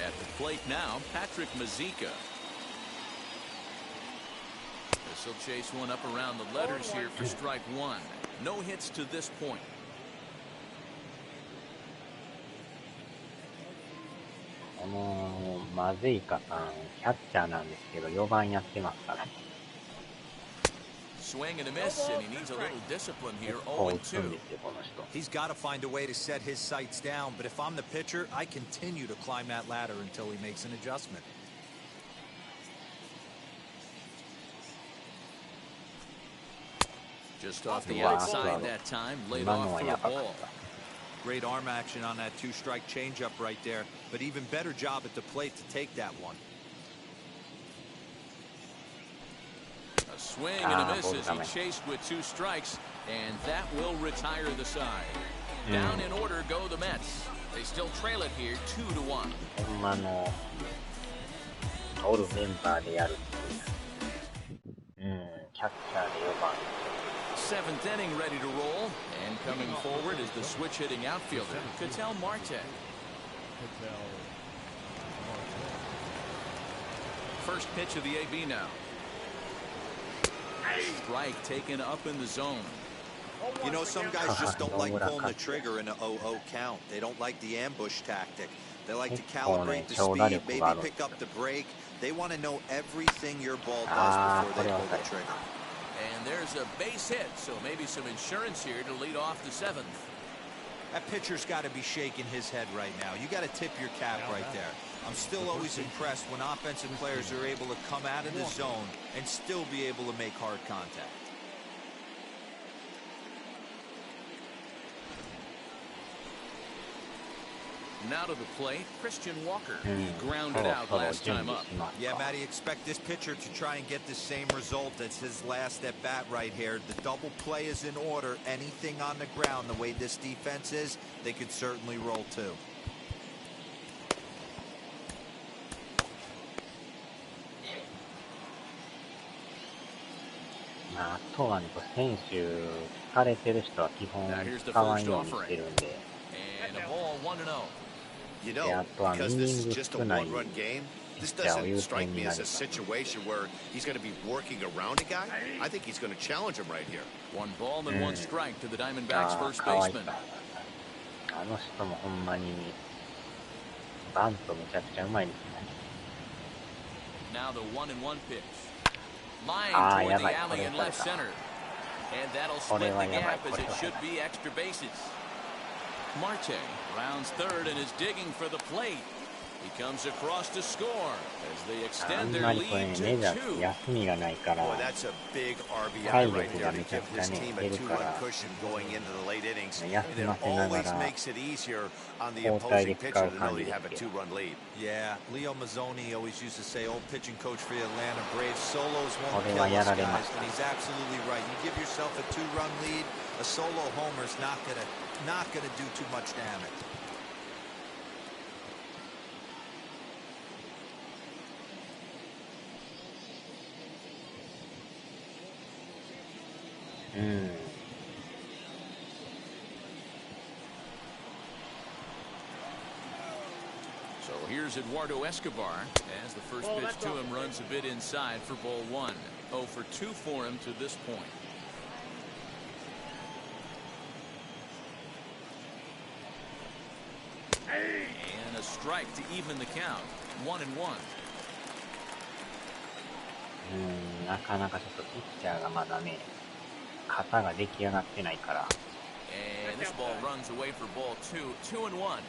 At the plate now, Patrick Mazeika. This will chase one up around the letters here for strike one. No hits to this point. マゼイカさん、キャッチャーなんですけど、4番やってますから。Swing and a miss, and he needs a little discipline here. 0-2. He's got to find a way to set his sights down, but if I'm the pitcher, I continue to climb that ladder until he makes an adjustment. Just off the outside that time, laid off for a ball. Great arm action on that two-strike changeup right there, but even better job at the plate to take that one. A swing and a miss as he chased with 2 strikes, and that will retire the side. Down in order go the Mets. They still trail it here 2-1. おるメンバーでやるっていう。キャッチャーで4番。7th inning ready to roll, and coming forward is the switch-hitting outfielder, Ketel Marte. First pitch of the AB now. Strike taken up in the zone. You know, some guys just don't like pulling the trigger in an 0-0 count. They don't like the ambush tactic. They like to calibrate the speed, maybe pick up the break. They want to know everything your ball does before they pull the trigger. And there's a base hit, so maybe some insurance here to lead off the 7th. That pitcher's got to be shaking his head right now. You got to tip your cap right there. I'm still always impressed when offensive players are able to come out of the zone and still be able to make hard contact. Now to the plate, Christian Walker. He grounded out last time up. Yeah, Matty, expect this pitcher to try and get the same result. That's his last at bat right here. The double play is in order. Anything on the ground, the way this defense is, they could certainly roll too. And a ball 1-0. You know, because this is just a one-run game, this doesn't strike me as a situation where he's going to be working around a guy. I think he's going to challenge him right here. 1 ball and 1 strike to the Diamondbacks first baseman. Now the 1-1 pitch. Line toward the alley in left center. And that'll split the gap as it should be extra bases. Marte rounds third and is digging for the plate. He comes across to score as they extend their lead to 2. Boy, that's a big RBI right there to give his team a 2-run cushion going into the late innings. And it always makes it easier on the opposing pitcher to know they have a 2-run lead. Yeah, Leo Mazzoni always used to say, old pitching coach for the Atlanta Braves, solos won't kill us guys, and he's absolutely right. You give yourself a 2-run lead, a solo homer's not gonna do too much damage. So here's Eduardo Escobar as the first pitch to him runs a bit inside for ball 1. 0 for 2 for him to this point. And a strike to even the count. 1-1. なかなかちょっとピッチャーがまだね、肩が出来上がってないから。And this ball runs away for ball 2. 2-1.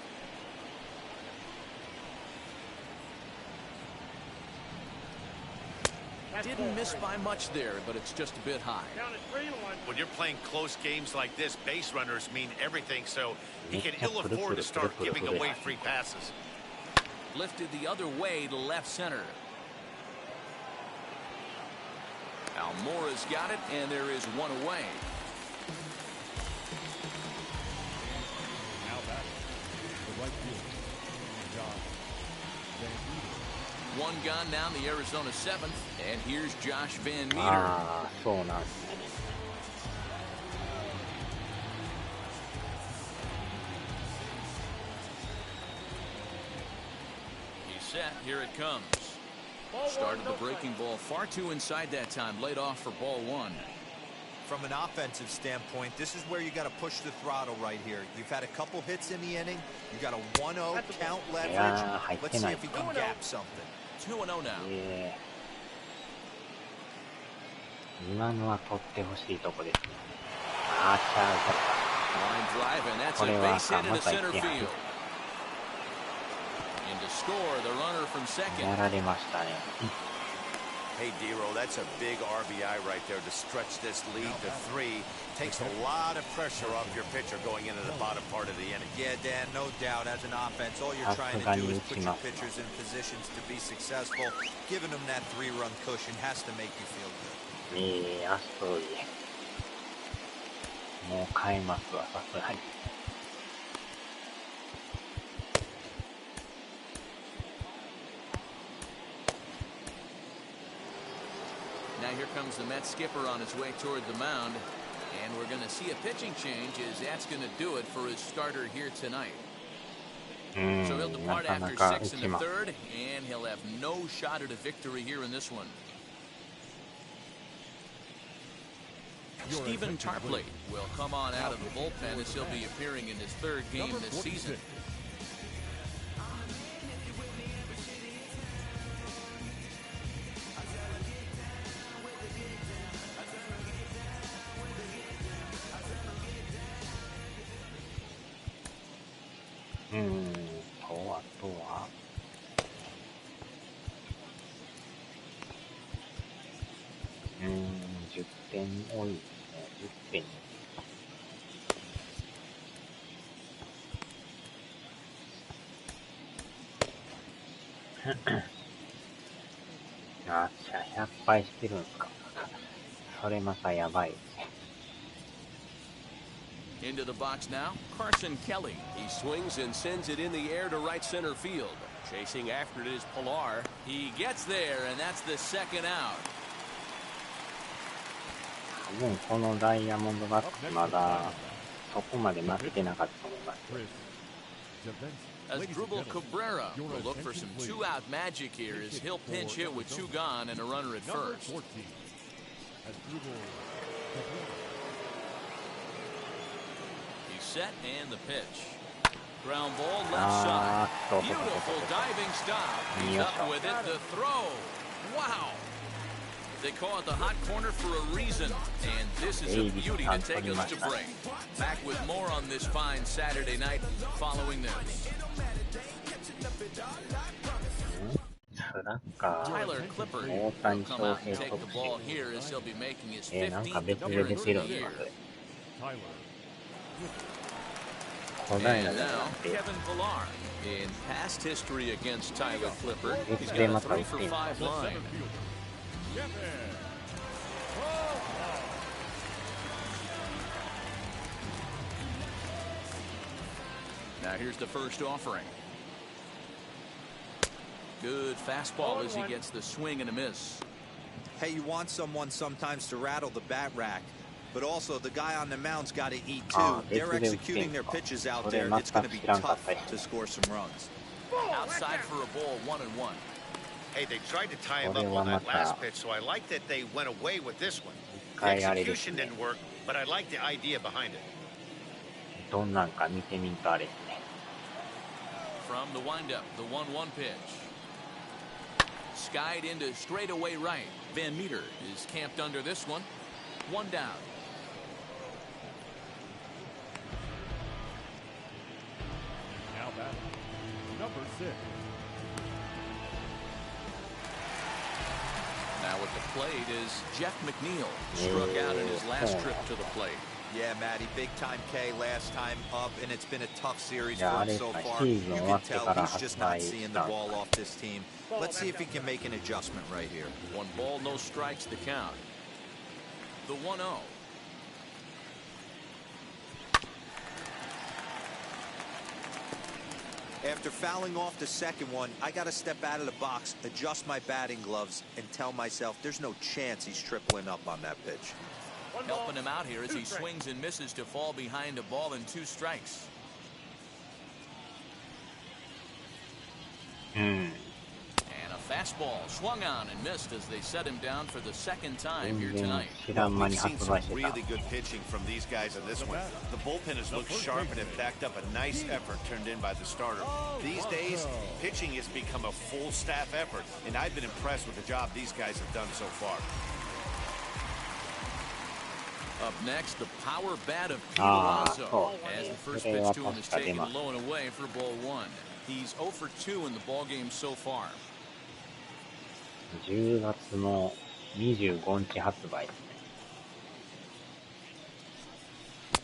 Didn't miss by much there, but it's just a bit high. When you're playing close games like this, base runners mean everything, so he can ill afford to start giving away free passes. Lifted the other way to left center. Almora's got it, and there is one away. One gone down the Arizona 7th, and here's Josh Van Meter. ああ、そうなんですね。He's set. Here it comes. Started the breaking ball far too inside that time. Laid off for ball one. From an offensive standpoint, this is where you got to push the throttle right here. You've had a couple hits in the inning. You got a 1-0 count leverage. Let's see if he can gap something. 2-0 now. 今のは取ってほしいとこですね。あー、チャー、これはまた1点入る。やられましたね。Hey, D-Roll, that's a big RBI right there to stretch this lead to 3. Takes a lot of pressure off your pitcher going into the bottom part of the inning. Yeah, Dan, no doubt. As an offense, all you're trying to do is put your pitchers in positions to be successful. Giving them that 3-run cushion has to make you feel good. アストロイ。もう変えますわ、さすがに。Now here comes the Mets skipper on his way toward the mound, and we're going to see a pitching change as that's going to do it for his starter here tonight. So he'll depart after 6 in the third, and he'll have no shot at a victory here in this one. Stephen Tarpley will come on out of the bullpen as he'll be appearing in his third game this season.あ、100敗してるんですか。それまたやばい。Into the box now, Carson Kelly. He swings and sends it in the air to right center field. Chasing after it is Pilar. He gets there, and that's the second out. 多分このダイヤモンドバックスまだそこまで負けてなかったと思います。As Drupal Cabrera will look for some two-out magic here as he'll pinch hit with 2 gone and a runner at first. He's set and the pitch. Ground ball left side. Beautiful diving stop. He's up with it. The throw. Wow. They call it the hot corner for a reason, and this is a beauty to take us to break. Back with more on this fine Saturday night following this. Tyler Clippard will come out and take the ball here as he'll be making his 15th appearance of the year. And now, Kevin Pilar. In past history against Tyler Clippard, he's got a 3 for 5 line. Now here's the first offering. Good fastball as he gets the swing and a miss. Hey, you want someone sometimes to rattle the bat rack, but also the guy on the mound's got to eat too. They're executing their pitches out there. It's going to be tough to score some runs. Outside for a ball, 1-1. Hey, they tried to tie him up on that last pitch, so I like that they went away with this one. The execution didn't work, but I like the idea behind it. どんなんか見てみんとあれですね。From the windup, the 1-1 pitch. Skied into straightaway right. Van Meter is camped under this one. 1 down. Now batting, number 6. Now at the plate is Jeff McNeil. Struck out in his last trip to the plate. Yeah, Matty, big time K last time up, and it's been a tough series for him so far. You can tell he's just not seeing the ball off this team. Let's see if he can make an adjustment right here. 1 ball, no strikes to count. The 1-0. After fouling off the second one, I got to step out of the box, adjust my batting gloves, and tell myself there's no chance he's tripling up on that pitch. Helping him out here as he swings and misses to fall behind a ball and 2 strikes. And a fastball swung on and missed as they set him down for the second time here tonight. We've seen some really good pitching from these guys in this one. The bullpen has looked sharp and have backed up a nice effort turned in by the starter. These days, pitching has become a full staff effort, and I've been impressed with the job these guys have done so far. Up next, the power bat of Pete Alonso as the first pitch to him is taken low and away for ball 1. He's 0 for 2 in the ball game so far. 10月の25日発売です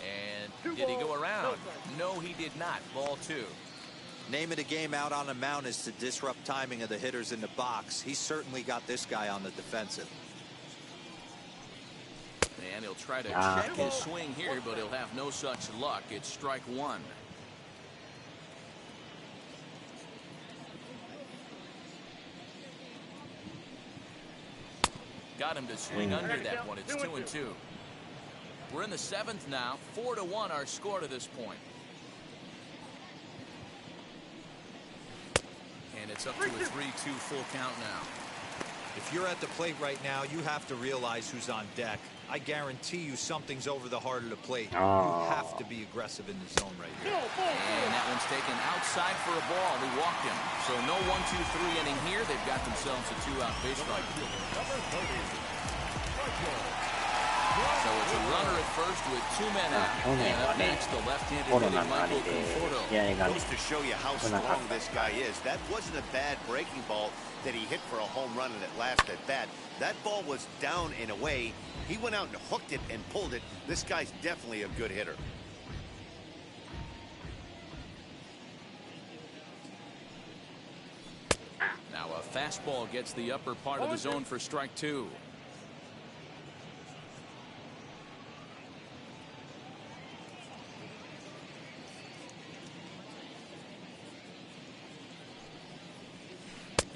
ね。And did he go around? No, he did not. Ball 2. Name of the game out on the mound is to disrupt timing of the hitters in the box. He certainly got this guy on the defensive. And he'll try to check his swing here, but he'll have no such luck. It's strike 1. Got him to swing under that one. It's 2-2. We're in the 7th now. 4-1 our score to this point. And it's up to a 3-2 full count now. If you're at the plate right now, you have to realize who's on deck. I guarantee you something's over the heart of the plate. You have to be aggressive in the zone right here. And that one's taken outside for a ball. He walked him. So no 1-2-3 inning here. They've got themselves a 2-out base runner. So it's a runner at first with 2 men out. And up next, the left-handed hitting Michael Conforto. Goes to show you how strong this guy is. That wasn't a bad breaking ball that he hit for a home run in that last at bat. That ball was down and away. He went out and hooked it and pulled it. This guy's definitely a good hitter. Now a fastball gets the upper part of the zone for strike 2.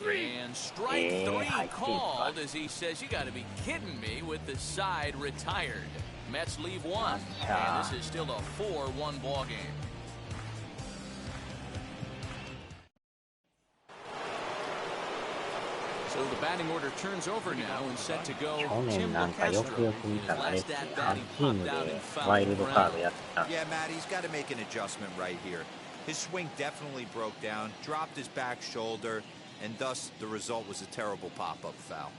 And strike 3 called as he says, you got to be kidding me, with the side retired. Mets leave 1, and this is still a 4-1 ball game. So the batting order turns over now and set to go. Tim Locastro, his last at bat, he popped out and fouled around. Yeah, Matt, he's got to make an adjustment right here. His swing definitely broke down, dropped his back shoulder, and thus the result was a terrible pop-up foul.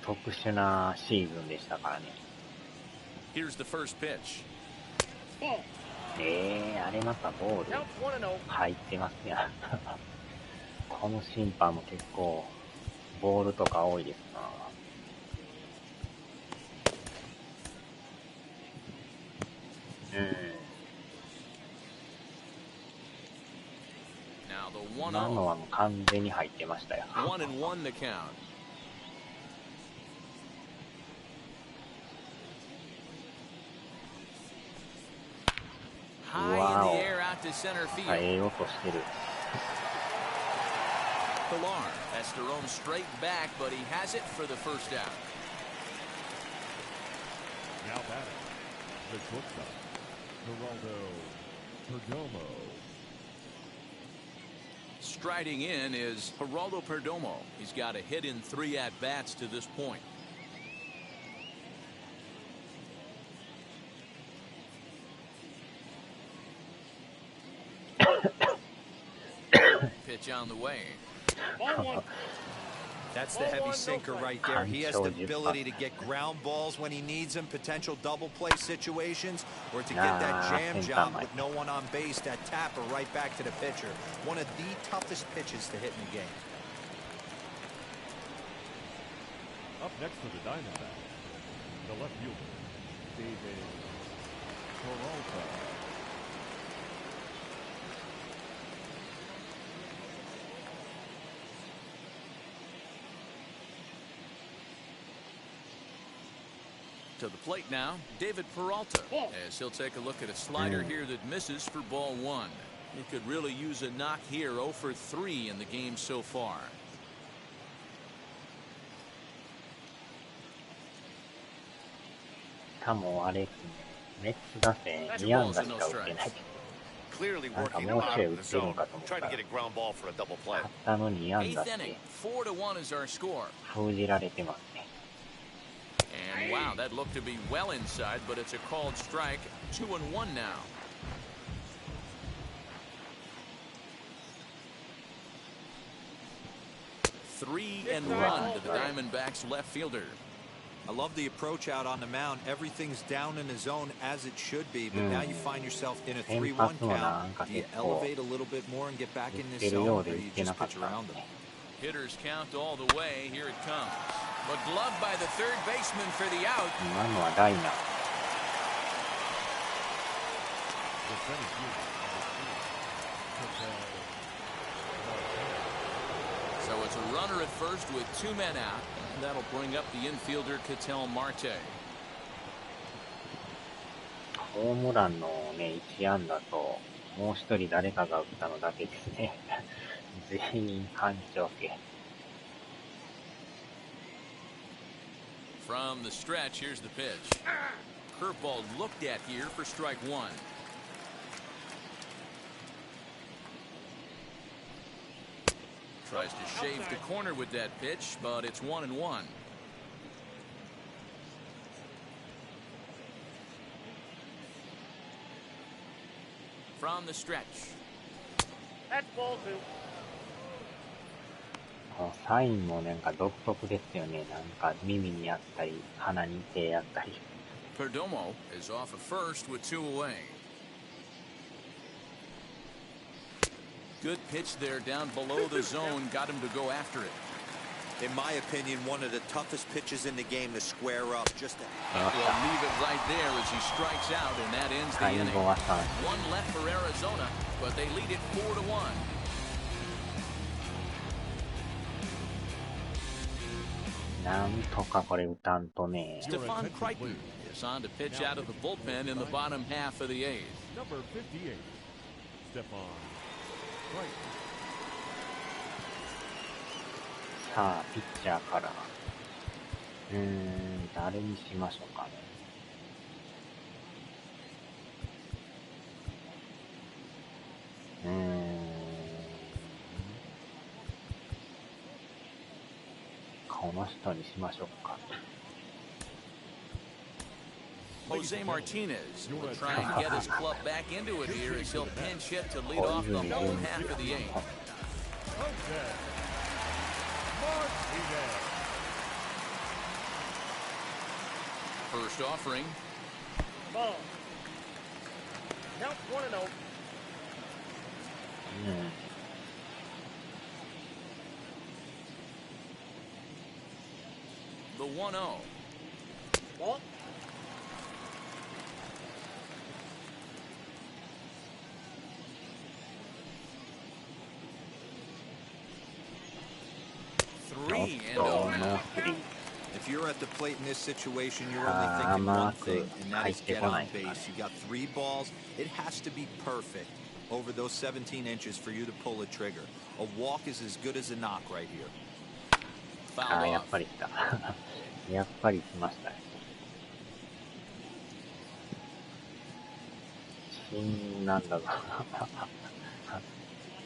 特殊なシーズンでしたからね。Here's the first pitch. あれまたボール入ってますね。この審判も結構ボールとか多いですな。今のはもう完全に入ってましたよ。1-1 the count. High in the air out to center field. Pilar has to roam straight back, but he has it for the first out. Now batting, the shortstop, Geraldo Perdomo. Striding in is Geraldo Perdomo. He's got a hit in 3 at-bats to this point. Pitch on the way. That's the heavy sinker right there. He has the ability to get ground balls when he needs them, potential double play situations, or to get that jam job with no one on base, that tapper right back to the pitcher. One of the toughest pitches to hit in the game. Up next for the Diamondbacks, the left fielder, David Peralta. To the plate now, David Peralta, as he'll take a look at a slider here that misses for ball 1. He could really use a knock here. 0 for 3 in the game so far. かもあれですね、メッツ打線2安打しか打ってない。Clearly なんか working も him う out ちょい of 打 the ってるん zone, かと思った trying to ら、 get a ground ball for a double play. たったの2安打 Eighth し inning. て 4 to 1 is our score. 封じられてますね。And wow, that looked to be well inside, but it's a called strike. 2-1 now. Three and one to the Diamondbacks left fielder. I love the approach out on the mound. Everything's down in the zone as it should be, but now you find yourself in a 3-1 count. Do you elevate a little bit more and get back in this zone, or do you just pitch around them? Hitters count all the way. Here it comes. But gloved by the third baseman for the out. 今のはダイナ。So it's a runner at first with 2 men out. And that'll bring up the infielder Ketel Marte. ホームランのね、1安打と、もう一人誰かが打ったのだけですね。全員班長系。From the stretch, here's the pitch. Curveball looked at here for strike 1. Tries to shave the corner with that pitch, but it's 1-1. From the stretch. That's ball 2. このサインもなんか独特ですよね。なんか耳にあったり、鼻に手あったり。Perdomo is off at first with 2 away. Good pitch there down below the zone. Got him to go after it. In my opinion, one of the toughest pitches in the game to square up. Just to... We'll leave it right there as he strikes out, and that ends the inning. One left for Arizona, but they lead it 4-1. Stefan Crichton is on to pitch out of the bullpen in the bottom half of the 8th. Number 58, Stefan Crichton. さあ、ピッチャーから。誰にしましょうかね。この人にしましょうか。Jose Martinez will try and get his club back into it here as he'll pinch hit to lead off the home half of the 8th. First offering. Ball. Count 1-0. The 1-0. Ball. If you're at the plate in this situation, you're only thinking one thing, and that is get on base. You got 3 balls. It has to be perfect over those 17 inches for you to pull the trigger. A walk is as good as a knock right here. やっぱり来た。やっぱり来ましたね。なんだろう。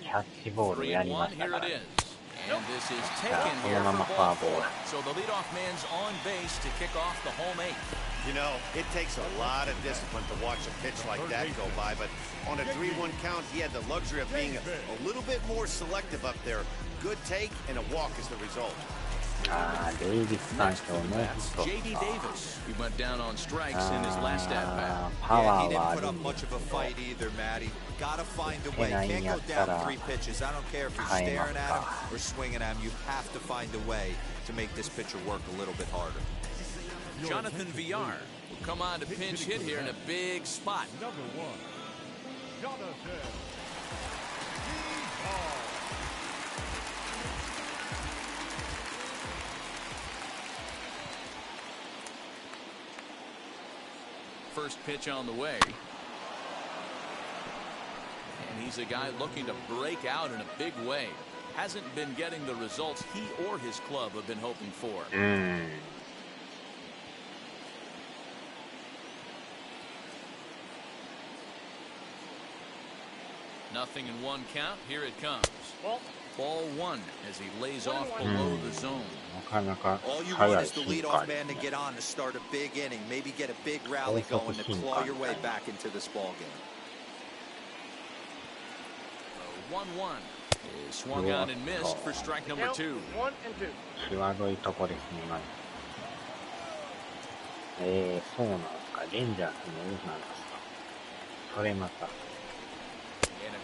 キャッチボールやりましたから。And this is taken here for ball 4. So the leadoff man's on base to kick off the home 8th. You know, it takes a lot of discipline to watch a pitch like that go by, but on a 3-1 count, he had the luxury of being a little bit more selective up there. Good take, and a walk is the result. Next for the bats, J.D. Davis. He went down on strikes in his last at-bat. Yeah, he didn't put up much of a fight either, Matty. Gotta find a way. Can't go down 3 pitches. I don't care if you're staring at him or swinging at him. You have to find a way to make this pitcher work a little bit harder. Jonathan Villar will come on to pinch hit here in a big spot. Number 1, Jonathan Villar. First pitch on the way. And he's He's a guy looking to break out in a big way. Hasn't been getting the results he or his club have been hoping for. Nothing in one count. Here it comes. Ball one as he lays off below the zone. All you want is the leadoff man to get on to start a big inning, maybe get a big rally going to claw your way back into this ball game. 1-1 is swung on and missed for strike number 2. 際どいとこですね、今。そうなんですか。レンジャーズのなんですか。それまた。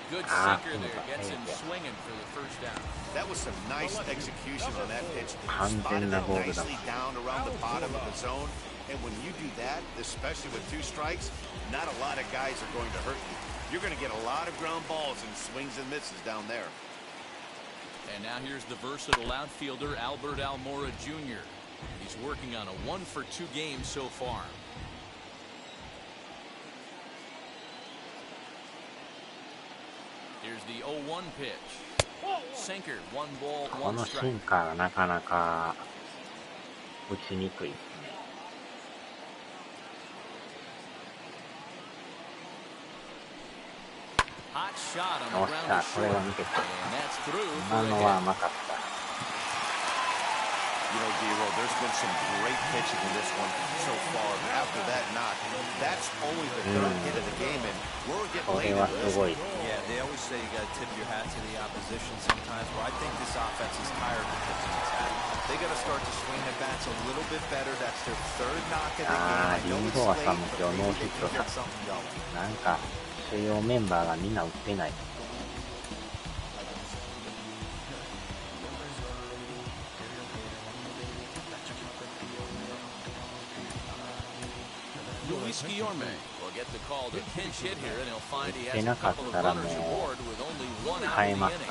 Good sinker there, gets him swinging for the first out. That was some nice execution on that pitch. Spotted it nicely down around the bottom of the zone. And when you do that, especially with 2 strikes, not a lot of guys are going to hurt you. You're going to get a lot of ground balls and swings and misses down there. And now here's the versatile outfielder, Albert Almora Jr. He's working on a 1-for-2 game so far. Here's the 0-1 pitch. Sinker, 1 ball, 1 strike. このシンカーがなかなか打ちにくいですね。Hot shot on お the っし ground ゃ、 to これ short. は抜けた。 And that's through 今 for a のは hit. 甘かった。You know, D-Roll, there's been some great pitching in this one so far. After that knock, that's only the 3rd hit of the game, and we're getting こ late れは into す this ご one. い。 Yeah, they always say you got to tip your hat to the opposition sometimes, but I think this offense is tired of tipping its hat. They got to start to swing the bats a little bit better. That's their 3rd knock of the game. I know it's late, but maybe they can get something going. なんか主要メンバーがみんな打ってない。Luis Guillorme will get the call to pinch hit here, and he'll find he has a couple of runners aboard with only 1 out in the inning.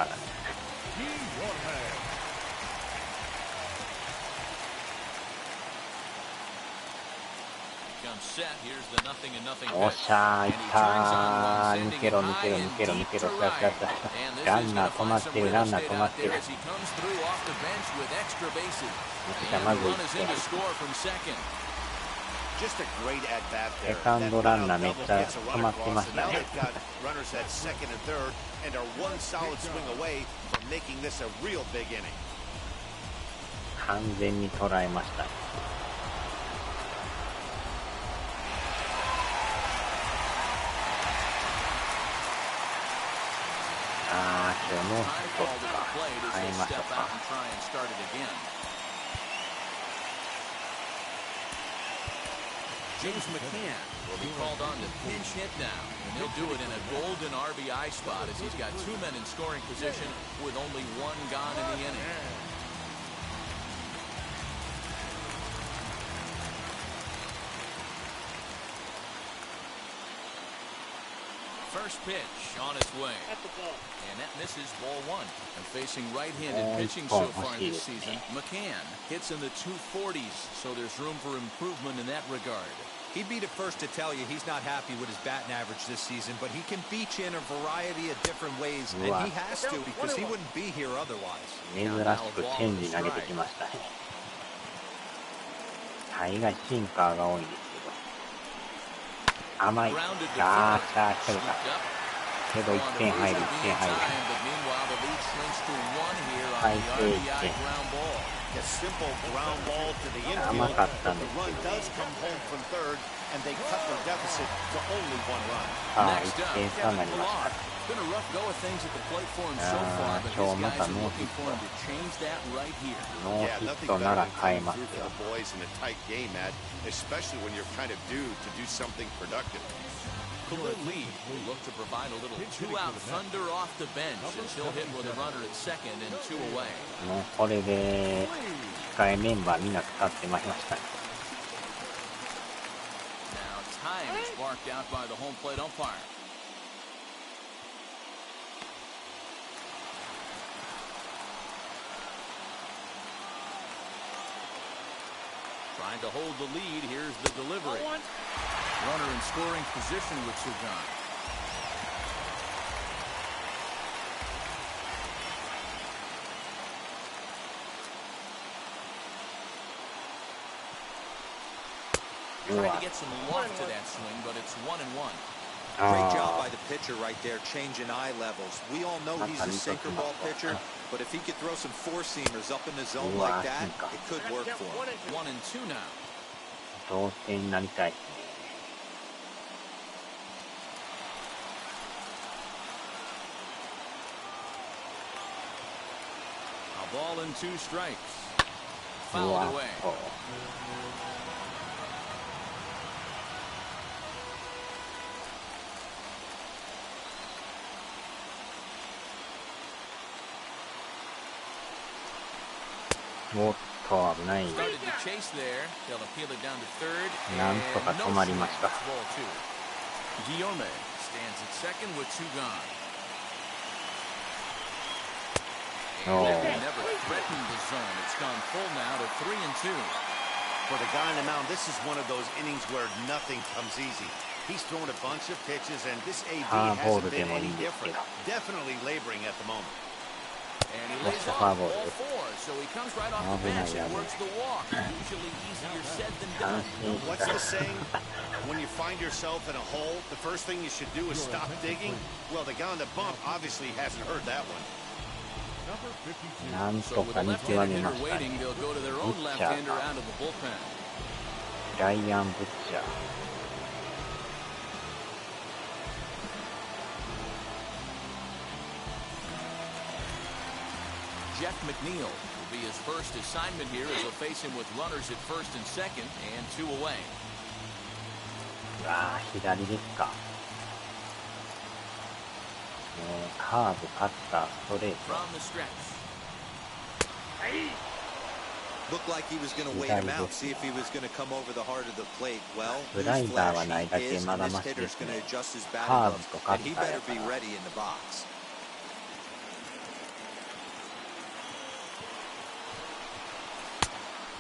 Comes set. Here's the 0-0 おっ pitch. しゃー、い And っ he た turns on ー。 one, 抜け sending ろ it 抜けろ high 抜 and けろ deep 抜け to ろ。さ right. ささ。 And this ラ is ンナ going ー to 止ま find っ some てる、 real ランナー estate 止まっ out てる。 there as he comes through off the bench with extra bases. めっちゃ And ま the ずいっ run is て。 in to score from second. Just a great at-bat there. セカンドランナーめっちゃ That double gets a 止 runner まってま across, し and た now ね。 they've got runners at second and third and are one solid swing away from making this a real big inning. 完全に捉えましたね。あー、今日ノーヒットか。変えましょうか。James McCann will be called on to pinch hit now, and he'll do it in a golden RBI spot as he's got 2 men in scoring position with only 1 gone in the inning. First pitch on its way. And that misses ball 1. And facing right-handed pitching so far this season, McCann hits in the 240s, so there's room for improvement in that regard. He'd be the first to tell you he's not happy with his batting average this season, but he can beat you in a variety of different ways, and he has to because he wouldn't be here otherwise. 珍しくチェンジ投げてきましたね。大概シンカーが多いんですけど。甘い。あー、来るか。けど1点入る、1点入る。最低1点。A simple ground ball to the 甘 infield. かったん The です run けど does come home from third, and they cut their deficit to only 1 run. さあ、1点差になりました。 Been a rough go of things at the plate for him so far, but his guys are looking for him to change that right here. ノー Yeah, ヒッ nothing ト better なら than 変え coming ます through よ for the boys in a tight game, Matt, especially when you're kind of due to do something productive. Khalil Lee will look to provide a little 2-out thunder off the bench as he'll hit with a runner at second and 2 away. もうこれで控えメンバーみんな使ってまいりましたね。 Now time is marked out by the home plate umpire. Trying to hold the lead. Here's the delivery. Runner in scoring position with Sugan. trying to get some loft to that swing, but it's 1-1. Great job by the pitcher right there, changing eye levels. We all know he's a sinker ball pitcher, but if he could throw some four-seamers up in the zone like that, it could work for him. 1-2 now. 同点になりたい。A ball and 2 strikes. Fouled away. おっと危ない。 Started to chase there. They'll appeal it down to third. なんとか止まりました。 Ball 2. Guillaume stands at second with 2 gone. Oh. They never threatened the zone. It's gone full now to 3-2. For the guy on the mound, this is one of those innings where nothing comes easy. He's thrown a bunch of pitches, and this AB hasn't been any different. Definitely laboring at the moment. And he lays off all 4, so he comes right off the bench and works the walk. Usually easier said than done. What's the saying? When you find yourself in a hole, the first thing you should do is stop digging. Well, the guy on the bump obviously hasn't heard that one. なんと So with か a 見極め left-handed ま hitter したね。 waiting, they'll go to their own left-hander out of the bullpen. ライアン・ブッチャー。Jeff McNeil will be his first assignment here as he'll face him with runners at first and second and 2 away. うわー、左ですか。カーブ、カッター、ストレート。 From the stretch. Looked like he was going to wait him out, see if he was going to come over the heart of the plate. Well, スライダーはないだ he け is, ま and だ this マシで hitter's す going to ね。 adjust his batting カーブ gloves, とカ and ッ he ター better やか be ら。 ready in the box.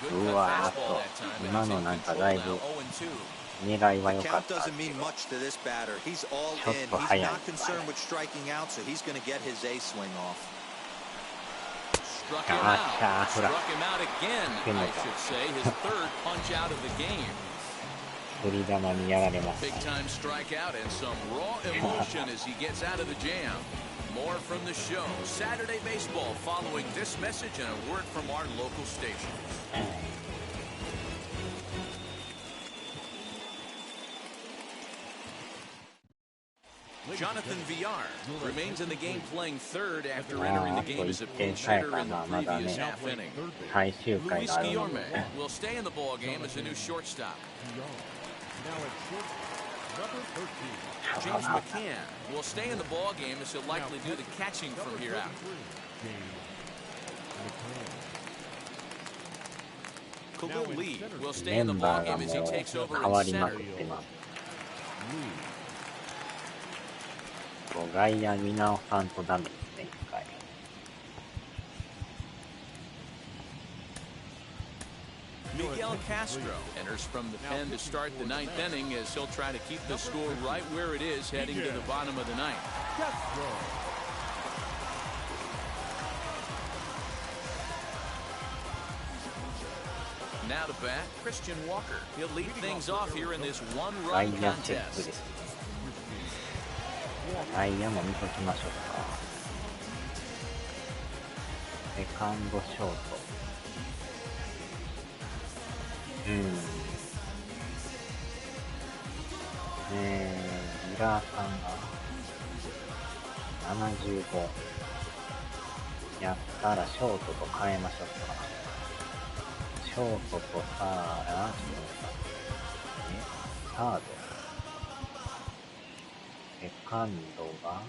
Good う cut わー fastball っと that time, and 今 he's の in なんか control だい now, ぶ 0-2. 狙いは The 良か count った。 doesn't mean much to this batter. He's all in. He's not concerned with striking out, so he's going to get his A swing off. Struck him out. Struck him out again, I should say. His third punch out of the game. 振り球にやられまし Big た。 time strikeout and some raw emotion as he gets out of the jam. More from the show. Saturday Baseball following this message and a word from our local stations. Jonathan Villar remains in the game playing third after entering the game as a pinch hitter in the previous half inning. 最終回 Luis があるの Guillaume で。 will stay in the ball game as a new shortstop. Now at short, number 13. James McCann will stay in the ball game as he'll likely do the catching from here out. Khalil Lee will stay メ in the ン ball バーが game も as he う takes over 変わ in りまく center. ってます。外野見直さんとダメですね、一回。Miguel Castro enters from the pen to start the 9th inning as he'll try to keep the score right where it is heading to the bottom of the 9th. Now to bat, Christian Walker. He'll lead things off here in this 外 one-run 野チェックで contest. す。外野も見ときましょうか。セカンド、ショート。ギラーさんが75。やったらショートと変えましょうか。ショートとサード。セカンドが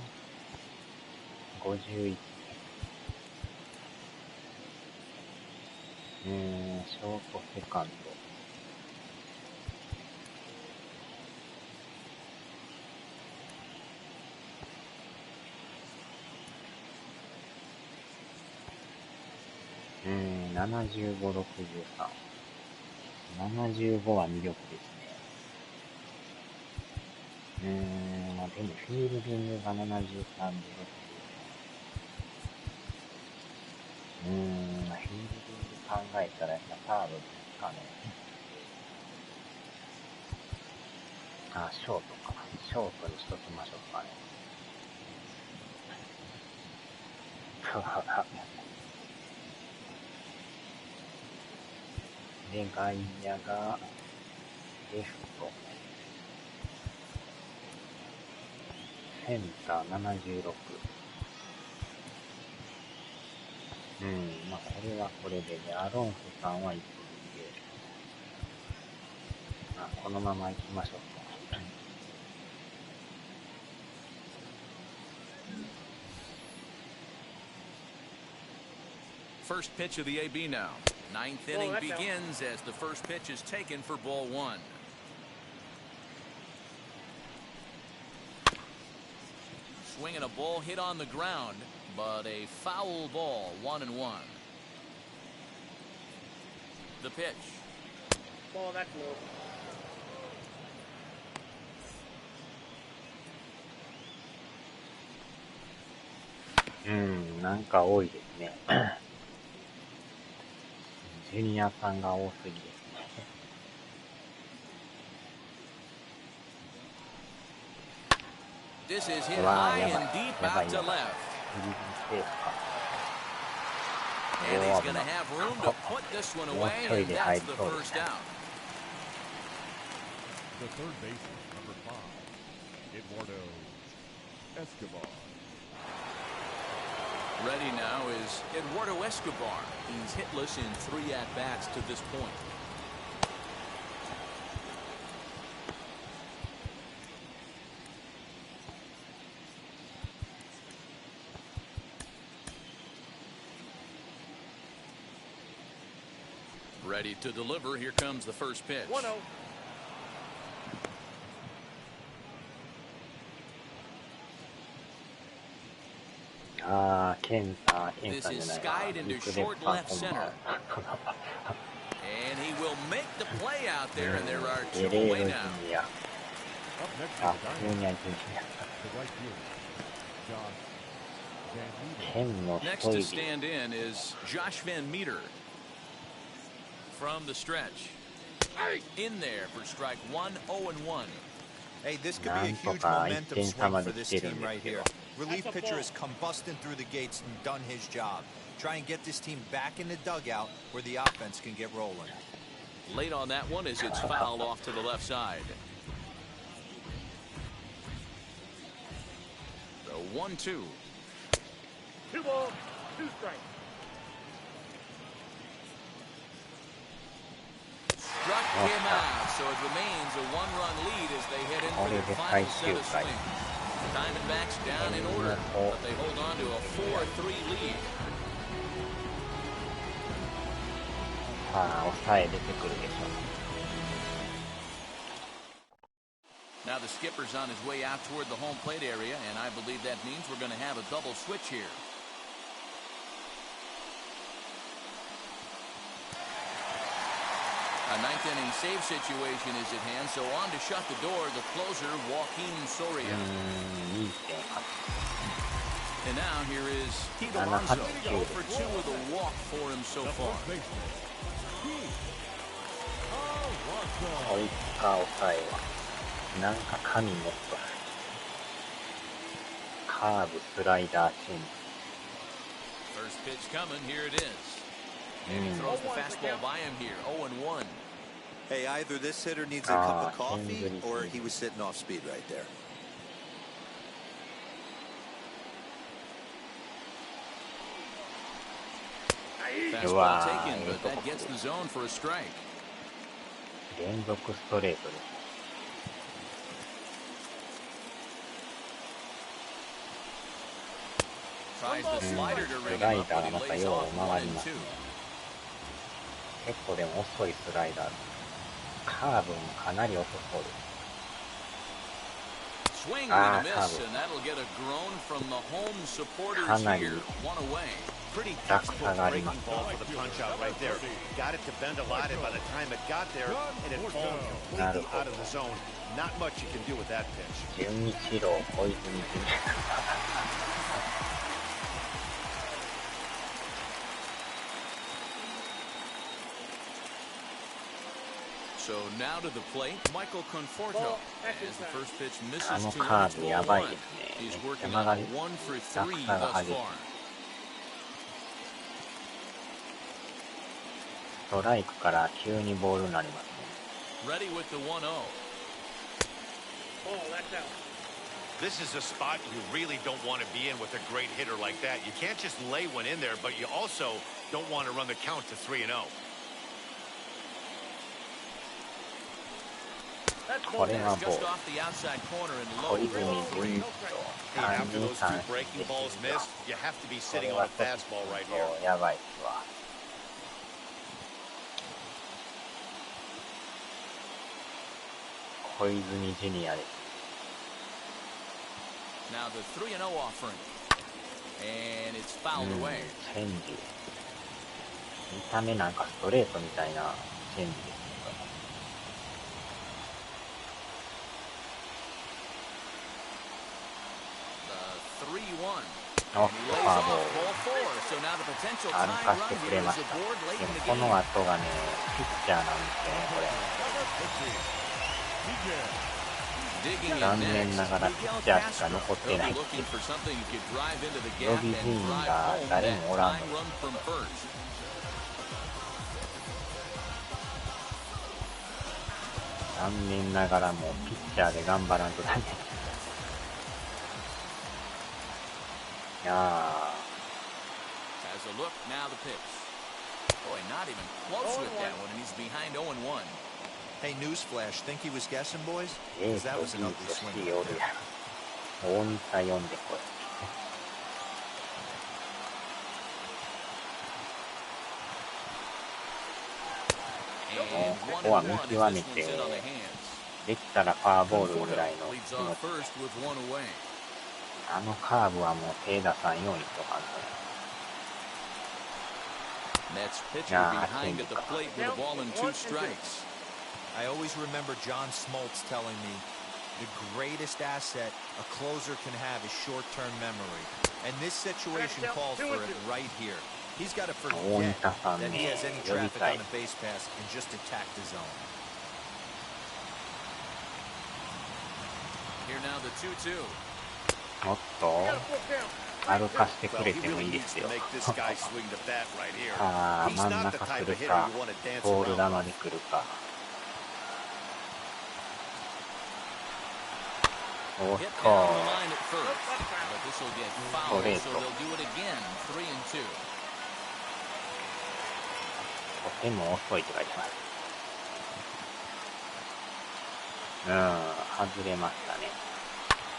51。ショートセカンド。75、63。75は魅力ですね。まあでもフィールディングが73で60。フィールディング考えたらやっぱサードですかね。あ、ショートか。ショートにしときましょうかね。で、外野がレフト。センター76。まあこれはこれでね、アロンソさんは1分で、このまま行きましょうか。First pitch of the AB now. Ninth inning begins as the first pitch is taken for ball one. Swinging a ball hit on the ground, but a foul ball, 1-1. The pitch. Ball, that's low. なんか多いですね。ジュニアさんが多すぎですね。This is hit high and deep out to left. And he's going to have room to put this one away, and that's the first out. The third baseman, number 5, Eduardo Escobar. Ready now is Eduardo Escobar. He's hitless in 3 at-bats to this point. Ready to deliver. Here comes the first pitch. 1-0. This is skied into short left center. And he will make the play out there, and there are 2 away now. Up next is the right fielder, Josh Van Meter. Next to stand in is Josh Van Meter. From the stretch. In there for strike 1, 0-1. Hey, this could be a huge momentum swing for this team right here. Relief pitcher has come busting through the gates and done his job. Try and get this team back in the dugout where the offense can get rolling. Late on that one as it's fouled off to the left side. The 1-2. 2 balls, 2 strikes. Struck him out, so it remains a 1-run lead as they head into the final set of swings. Diamondbacks down in order, but they hold on to a 4-3 lead. Now the skipper's on his way out toward the home plate area, and I believe that means we're going to have a double switch here. A 9th inning save situation is at hand, so on to shut the door, the closer, Joaquin Soria. And now here is Pete Alonso, 0 for 2 with a walk for him so far. First pitch coming, here it is. And he throws the fastball by him here, 0-1. Hey, either this hitter needs a cup of coffee or he was sitting off speed right there. Fastball taken, but that gets the zone for a strike. Tries the slider to ring him up, but he lays off 1 and 2. 結構でも遅いスライダー。カーブもかなり遅そうです。 Swing and a miss, and that'll get a groan from the home supporters here. 1 away. Pretty textbook breaking ball for the punch out right there. Got it to bend a lot, and by the time it got there, it had fallen completely out of the zone. Not much you can do with that pitch. 純一郎、小泉純。So now to the plate, Michael Conforto. As the first pitch misses あの to カ him, ー it's ブ ball やばい one. ですね。 He's めっちゃ working 曲が on り a 1 for 落 3 差が thus 激しい。 far. ストライクから急にボールになりますね。 Ready with the 1-0. Ball, that's out. This is a spot you really don't want to be in with a great hitter like that. You can't just lay one in there, but you also don't want to run the count to 3-0. これはボー Just ル。 off the outside corner and 小 low 泉 for 純 3. 一 Hey, 3 after 2 those 3 two breaking balls missed, you have to be こ sitting れ on は a ちょっ fastball right here. とやばいっすわ。小泉ジュニアです。 Now the 3-0 offering. And it's fouled away. チェンジ。見た目なんかストレートみたいなチェンジですね。The 3-1. おっ And と he フ lays ァー off ボー ball ル。 4. So now the potential 歩 tying かせ run てく here れ is ました。 aboard late で in も the こ game. の後がね、ピッチャーなんですよね、これ。 Digging in 残念 next. ながらピッチャーしか残ってない。 He'll be looking for something he could drive into the 予 gap 備 and 陣 drive が home 誰 that もおらん tying の run from first. 残念ながらもうピッチャーで頑張らんとダメ。いや Has a look, now the pitch. Boy, not even close with that one, and he's behind 0-1. Hey, newsflash, think he was guessing, boys? ー、Because that was an ugly と swing. しておるやろ。大仁田読んでこい。And ここは 1-1 見 as 極 this め one's て、 in on the hands. できたらファーボールぐらいの Leads 気 off 持ち。 first with one away. あのカーブはもう手出さんようにしとかんと。 Mets pitcher Yeah, I behind think- at the plate with a ball and 2 strikes. I always remember John Smoltz telling me the greatest asset a closer can have is short-term memory. And this situation calls for it right here. He's got to forget that he has any traffic on the base pass and just attack the zone. Here now the 2-2. もっと歩かしてくれてもいいですよ。ああ、真ん中来るか、ボール球で来るか。おっ Hit と、 down the line at first. But this will get fouled, Correcto. so they'll do it again. 3-2. とても遅いって書いてます。外れましたね。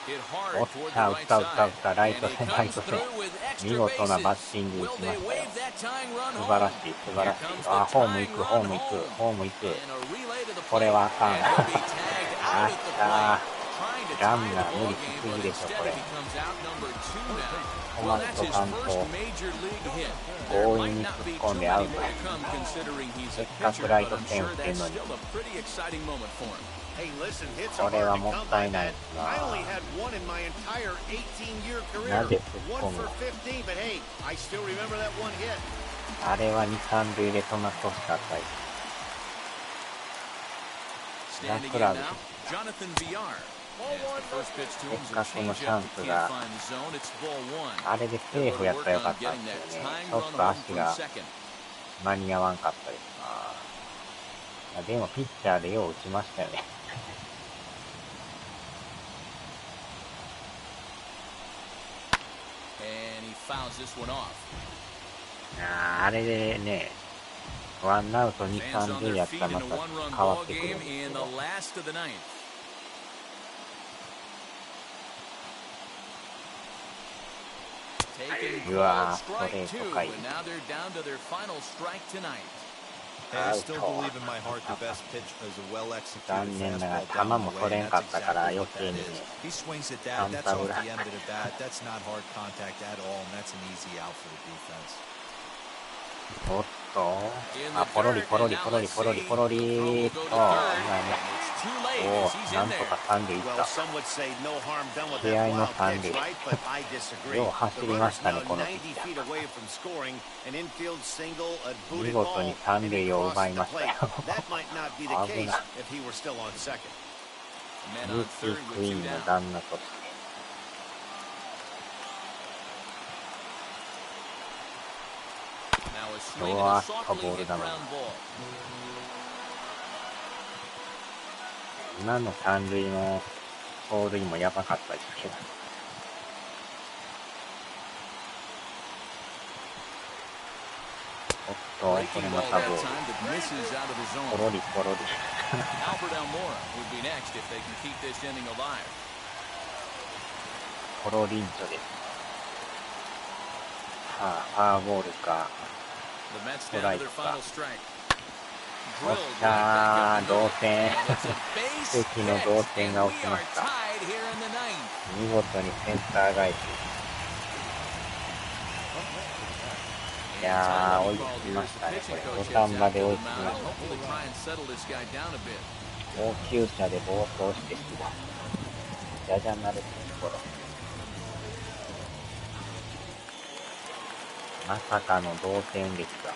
Hit お hard っ toward た、 the 打 right った、打った、打っ side. た、ライ And ト he 線、ライ comes ト線。 through with extra 見事なバッ bases. ティング打 Will ちま they したよ。 wave that tying run 素晴ら home? しい、素晴らしい Here。comes あ、 the ホーム行 tying く、ホー run ム行く、 home. ホーム行く。 And a relay to the これ plate. はあかん。 And he'll be tagged out at the あ plate. Trying to ラ tie ン the ナー無 ball 理し game, す but ぎでしょ、こ instead れ。 he comes out number 2 now. 止 Well, まっ that's と his かん first と、 major league hit. 強 There 引 might に not 突 be っ込ん too でアウ many ト。 more to come considering he's せ a っか pitcher, くライ but ト I'm 線打 sure ってん that's のに。 still a pretty exciting moment for him. Hey, listen, hits こ are れは hard も to っ come た by, いない man. です I な。 only had one in my entire 18-year な career. ぜ突っ込 One む for 15, but hey, I still remember that one hit. あれは2、3塁で止まってほしかったです。 Standing in now, Jonathan VR. As the first pitch to him is a changeup. He can't find the zone. It's ball 1. あれでセーフやったらよかったんですよね。ちょっと足が間に合わんかったですな。でもピッチャーでよう打ちましたよね。And he fouls this one off. あれでね、ワンアウト2、 Fans 3 on 塁 their やった feet ら in ま a た one-run 変わ ball ってくるん game ですけ in ど。 the last of the ninth. Taken うわ called ー、ストレ strike ー 2, トかい。 and now they're down to their final strike tonight. Hey, I still believe in my heart the best pitch is a well-executed 残念ながら fastball 球 down も the 取 way, れ and んか that's ったから exactly 余 what 計 that にね、 is. He swings at that, that's 3 off ぐら the い。 end of the bat, that's not hard contact at all, and that's an easy out for the defense. おっと、あ、ポロリポロリポロリポロリポロリーと、今ね、おお、なんとか三塁いった。試合の三塁。よう走りましたね、このピッチャー。見事に三塁を奪いましたよ。危ない。ルーキークイーンの旦那として。うわーっとボールだな。今の三塁の盗塁もやばかったですけど。おっと、これまたボール。ポロリポロリ。ポロリンチョです。さあ、ファーボールか。ストライクか。おっしゃー、同点。奇跡の同点が起きました。見事にセンター返し。いやー、追いつきましたね、これ。土壇場で追いつきました。高級車で暴走してきた。じゃじゃなるところ。まさかの同点劇が。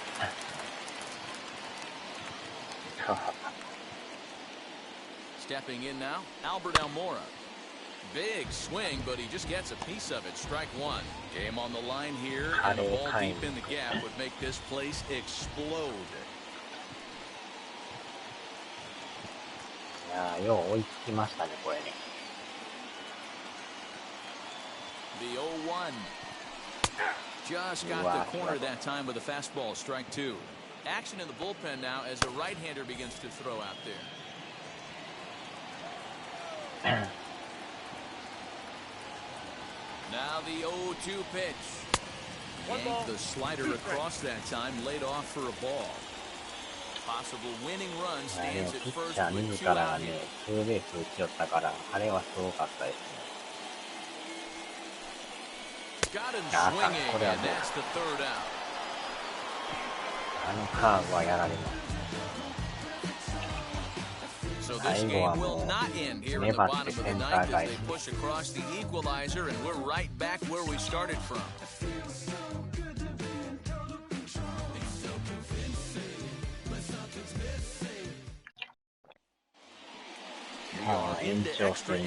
Stepping in now, Albert Almora. Big swing, but he just gets a piece of it. Strike one. Game on the line here, and the ball deep in the gap would make this place explode. いやー、よう追いつきましたね、これね。The 0-1. Just got the corner that time with a fastball, strike two. Action in the bullpen now as a right-hander begins to throw out there. Now the 0-2 pitch. Yanked the slider across that time, laid off for a ball. Possible winning run stands at first with 2 out here. ツーベース打ち寄ったから、あれはすごかったですね。Got him swinging, and that's the third out. あのカーブはやられます。So this game will not end here in the bottom of the ninth as they push across the equalizer, and we're right back where we started from. 延長戦に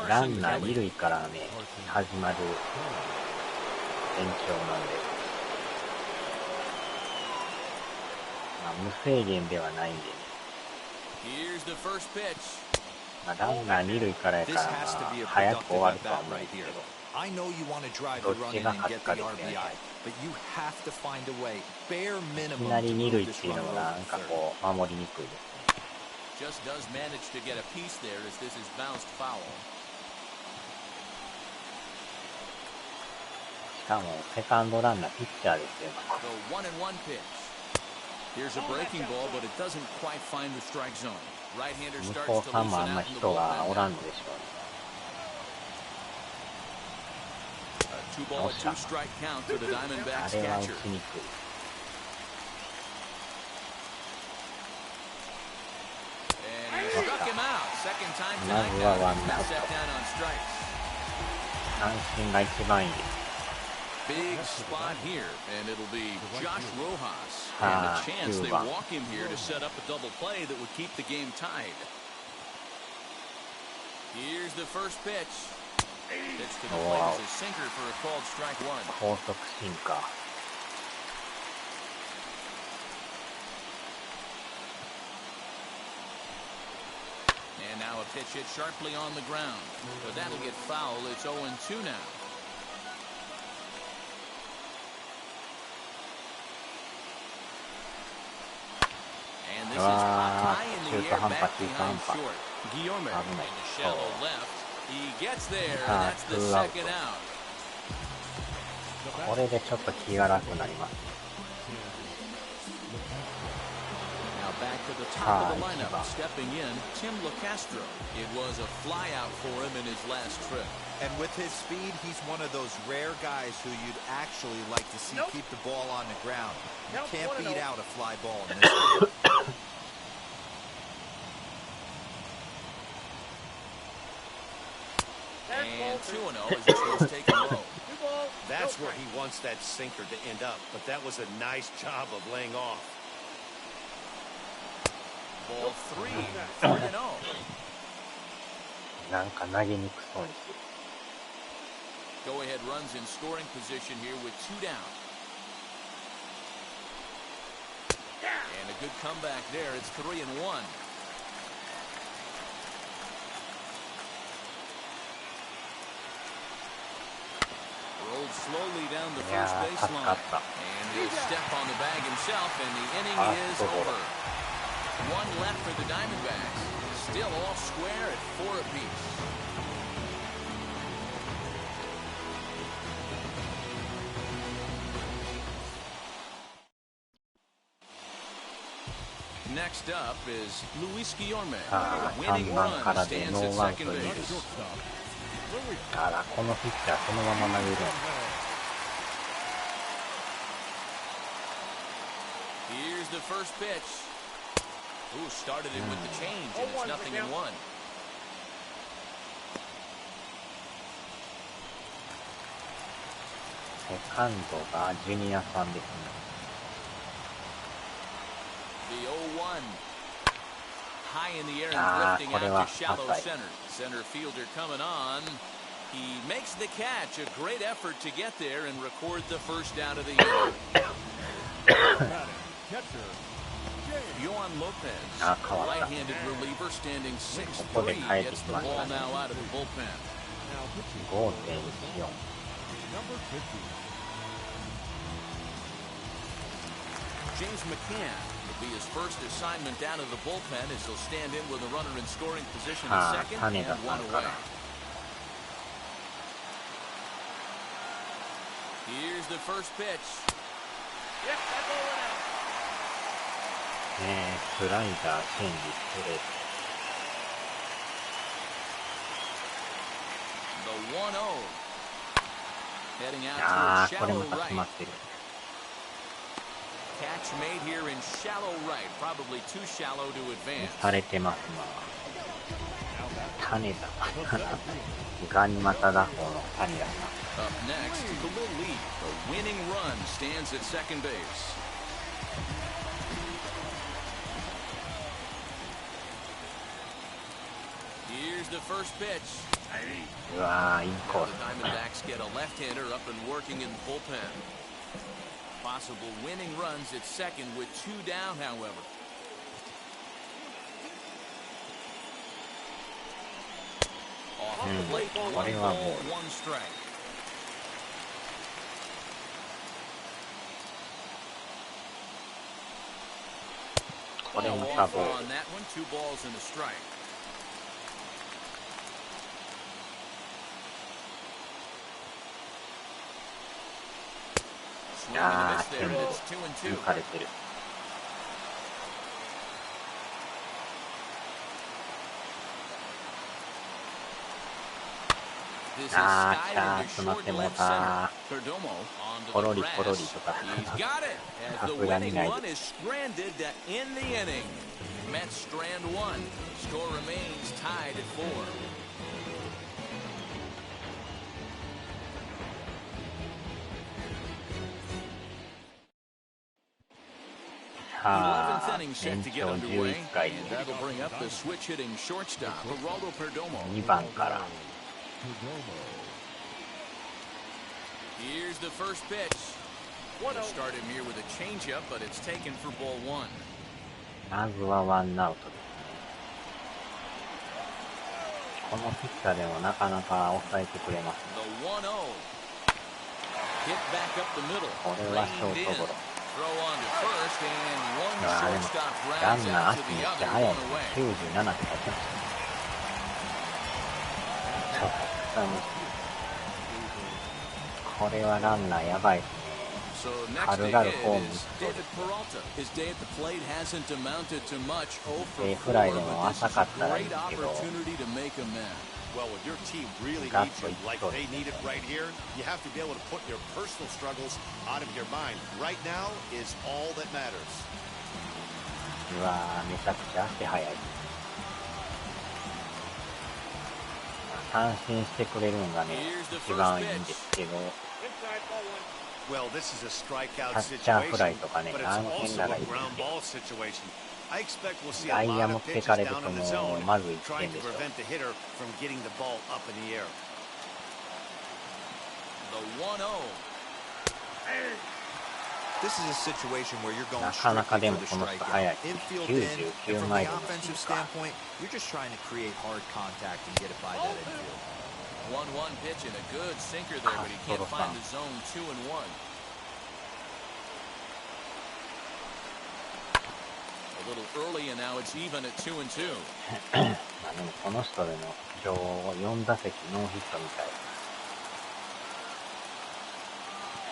ランナー2塁からね始まる延長なんで、まあ、無制限ではないんでね、まあ、ランナー2塁からやから、まあ、早く終わるとは思うんですけど、どっちが勝つかですよね。いきなり2塁っていうのもなんかこう守りにくいですね。Just does manage to get a piece there as this is bounced foul. しかもセカンドランナーピッチャーですよ。 The 1-1 pitch. Here's a breaking ball, but it doesn't quite find the strike zone. Right-hander starts to loosen out in the bullpen. A 2-ball, 2-strike count to the Diamondbacks catcher. Struck him out. Second time tonight. Set down on strikes. 三振が一番いいです。 Big spot here, and it'll be Josh Rojas. And a chance they walk him here to set up a double play that would keep the game tied. Here's the first pitch. Pitch to the plate is a sinker for a called strike one. 高速シンカー。And now a pitch hit sharply on the ground. But that'll get foul. It's 0-2 now. And this is high in the air back behind short. Guillaume in the shallow left. He gets there, and that's the second out. これでちょっと気が楽になります。 Back to the top of the lineup, stepping in, Tim LeCastro. It was a flyout for him in his last trip. And with his speed, he's one of those rare guys who you'd actually like to see keep the ball on the ground. You can't beat out a fly ball in this game. And 2-0 as this one's taken low. That's where he wants that sinker to end up, but that was a nice job of laying off. Ball 3-0. なんか投げにくそうにする。Go ahead runs in scoring position here with 2 down. And a good comeback there. It's 3-1. Rolled slowly down the first baseline. And he'll step on the bag himself, and the inning is over. One left for the Diamondbacks. Still all square at 4 apiece. Next up is Luis Guillorme. Winning run stands at second base. あら、このピッチャーそのまま投げる。Here's the first pitch. Ooh, started it with the change, and it's 0-1. セカンドがジュニアさんですね。The 0-1. High in the air and drifting out to shallow center. Center fielder coming on. He makes the catch. A great effort to get there and record the first out of the inning. Yohan Lopez, right-handed reliever, standing 6'3", gets the ball now out of the bullpen. 5.14。James McCann will be his first assignment down to the bullpen as he'll stand in with a runner in scoring position at second and 1 away. Here's the first pitch. Yep, that ball went out. スライダー、チェンジ、ストレート。The 1-0. Heading out to これ shallow また right. 詰まってる。Catch made here in shallow right, probably too shallow to advance. されてますな。種田。ガニ股打法の種田さん。Up next, Khalil Lee. A winning run stands at second base. Here's the first pitch. うわー、インコー The ス。 Diamondbacks get a left-hander up and working in the bullpen. Possible winning runs at second with 2 down, however. Off the plate, 1 ball, 1 strike. Ball off on that one, 2 balls and a strike. Swing and a miss there, and it's 2-2. 抜かれてる。This is チャ skied ー into 詰まって short もう left た。 center. Perdomo onto ポロ the リポロリ grass. とか。 He's got it as さ the すがに winning ない run で is す。 stranded to end the inning. Mets strand 1. Score remains tied at 4. Inning set to get underway, and that'll bring up the switch-hitting shortstop, Geraldo Perdomo. 2番から。 Here's the first pitch. We'll start him here with a changeup, but it's taken for ball 1. まずはワンアウトですね。このピッチャーでもなかなか抑えてくれますね。 The 1-0. Hit back up the middle. これはショートゴロ。 Throw on to first, and one あでも shortstop ラ rounds ンナー out 足 to め the っちゃ other, 速い 1 ね。 away. 97って書いてました。さすがに。これはランナーやばいですね。 So next 軽 to 々 hit ホーム is そうで David す。 Peralta. His day at the plate hasn't amounted to much. 0 for 4, フライでも but this 浅 is か a ったらいい great けど。 opportunity to make amends. Well, when your team really needs you like they need it right here, you have to be able to put your personal struggles out of your mind. Right now is all that matters. うわー、めちゃくちゃ足速い。三振してくれるのがね、一番いいんですけど、キャッチャーフライとかね、あの辺ならいいんですけど、外野持ってかれるともうまず1点でしょ。This is a situation where you're going なかなかでもこの人速い。99マイルのシーンか。You're just trying to create hard contact and get it by that infield. 1-1 pitch and a good sinker there, but he can't find the zone 2-1. A little early and now it's even at 2-2. まあでもこの人での今日4打席ノーヒットみたい。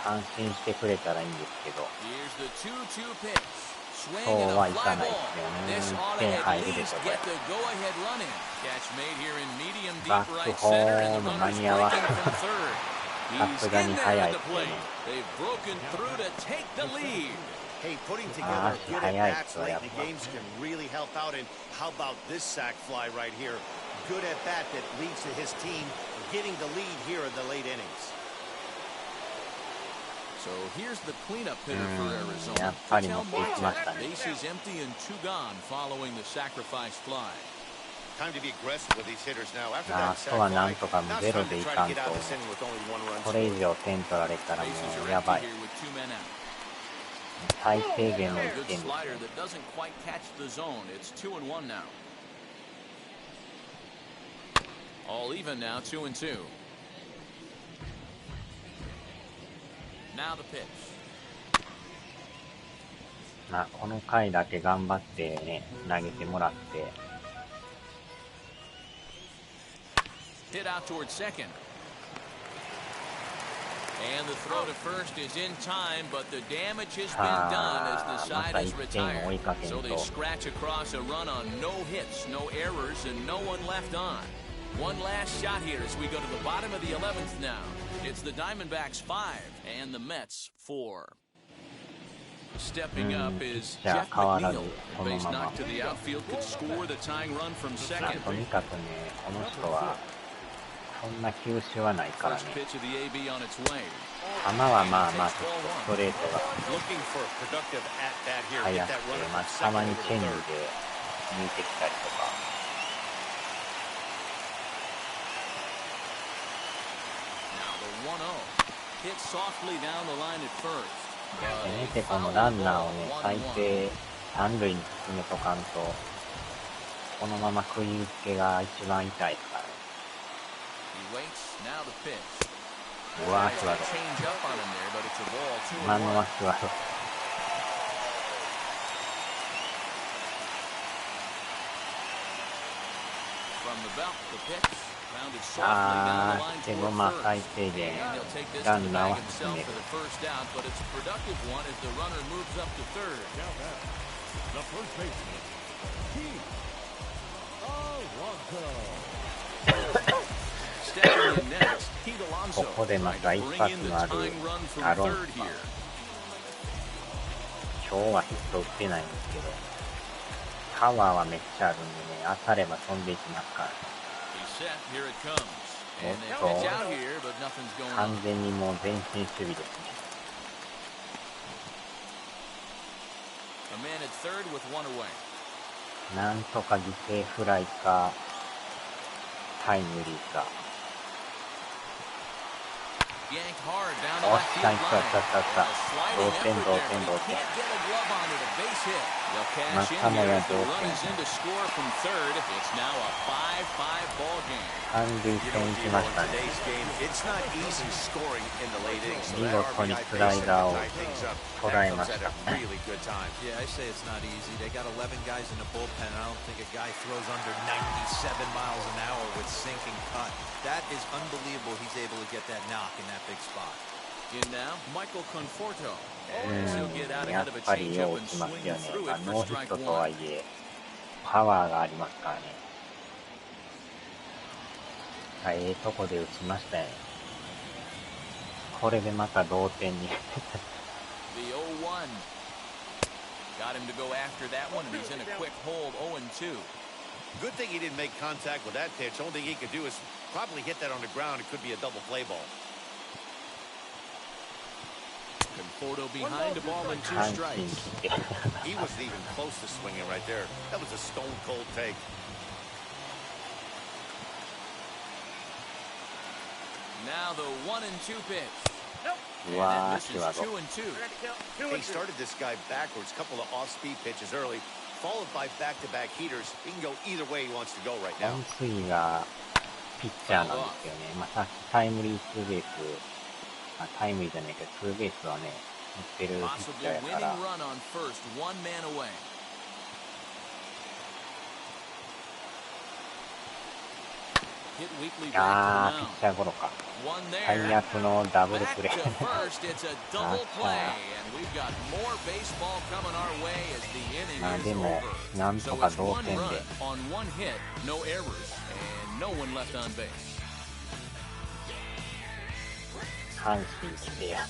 安心してくれたらいいんですけど、そうはいかないですよね。1点入るでしょこれ。バックホーム間に合わせさすがに速いですよね。Hey, putting together good at-bats late in the games can really help out. And how about this sac fly right here? Good at-bat that leads to his team getting the lead here in the late innings. So here's the cleanup hitter for Arizona. やっぱり持っていきましたね。 Bases empty and 2 gone following the sacrifice fly. Time to be aggressive with these hitters now. After あ that とはなんとかもゼロでいかんと、これ以上点取られたらもうやばい。最低限の1点ですね。All even now, 2-2. Now the pitch. まあこの回だけ頑張ってね、投げてもらって。Hit out towards second. And the throw to first is in time, but the damage has been done as the side is retired. So they scratch across a run on no hits, no errors, and no one left on. One last shot here as we go to the bottom of the 11th now. It's the Diamondbacks 5 and the Mets 4. Stepping up is Jeff McNeil. Base knock to the outfield could score the tying run from second. とにかくね、この人はそんな球種はないからね。球はまあまあちょっとストレートが速くて、まあたまにチェンジで抜いてきたりとか。せめてこのランナーをね、最低三塁に進めとかんと、このまま食いつけが一番痛いからね。うわー、スワロー。今のはスワロー。あー、でもまあ最低限ランナーは進める。ここでまた一発のあるアロンス。今日はヒット打ってないんですけど、パワーはめっちゃあるんでね、当たれば飛んでいきますから。おっと、完全にもう前進守備ですね。なんとか犠牲フライかタイムリーか。おっしゃい、来た。同点。またもや同点。三塁線行きましたね。見事にスライダーを捉えました。やっぱりよう打ちますよね。ノーヒットとはいえパワーがありますからね。ええとこで打ちましたよね。これでまた同点に。The 0-1. Got him to go after that one, and he's in a quick hold, 0-2. Good thing he didn't make contact with that pitch. Only thing he could do is probably hit that on the ground. It could be a double play ball. Conforto behind, a ball and 2 strikes. He wasn't even close to swinging right there. That was a stone cold take. Now the 1-2 pitch. Nope. And that misses 2-2. He started this guy backwards, a couple of off-speed pitches early, followed by back-to-back heaters. He can go either way he wants to go right now. 本水がピッチャーなんですよね。まあ、さっきタイムリーツーベース、タイムリーじゃないけど、ツーベースはね、打ってるピッチャーやから。あー、ピッチャーゴロか。最悪のダブルプレー。まあでも、なんとか同点で。阪神来てや。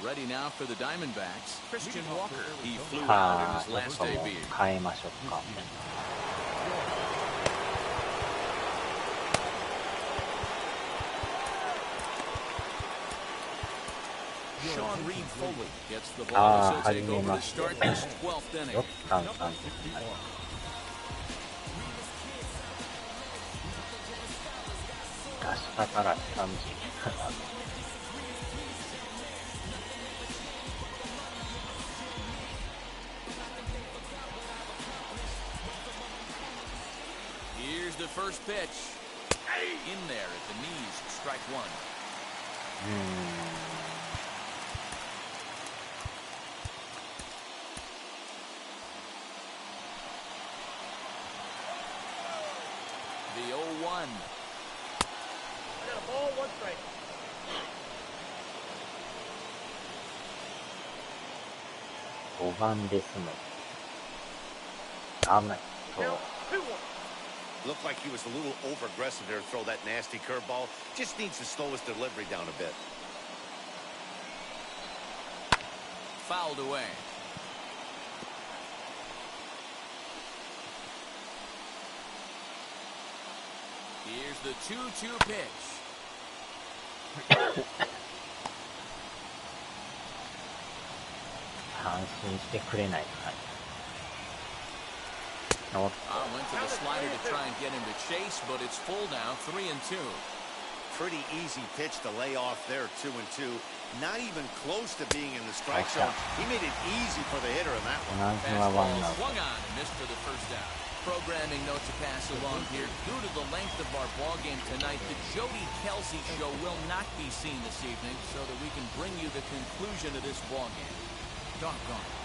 Ready now for the Diamondbacks. Christian Walker. He flew out in his last debut. 変えましょうか。Sean Reed Foley gets the ball as he'll take over to start this 12th inning. よく簡単に。出したから感じ。Here's the first pitch. In there at the knees, strike 1. The 0-1. I got a ball, 1 strike. 5番ですね。危ない。そう。Looked like he was a little over-aggressive there to throw that nasty curveball. Just needs to slow his delivery down a bit. Fouled away. Here's the 2-2 pitch. 安心してくれない。Went to the slider to try and get him to chase, but it's full now, 3-2. Pretty easy pitch to lay off there, 2-2. Not even close to being in the strike zone. He made it easy for the hitter in that one. Fastball swung on and missed for the first out. Programming note to pass along here. Due to the length of our ball game tonight, the Jody Kelsey show will not be seen this evening, so that we can bring you the conclusion of this ball game. Doggone.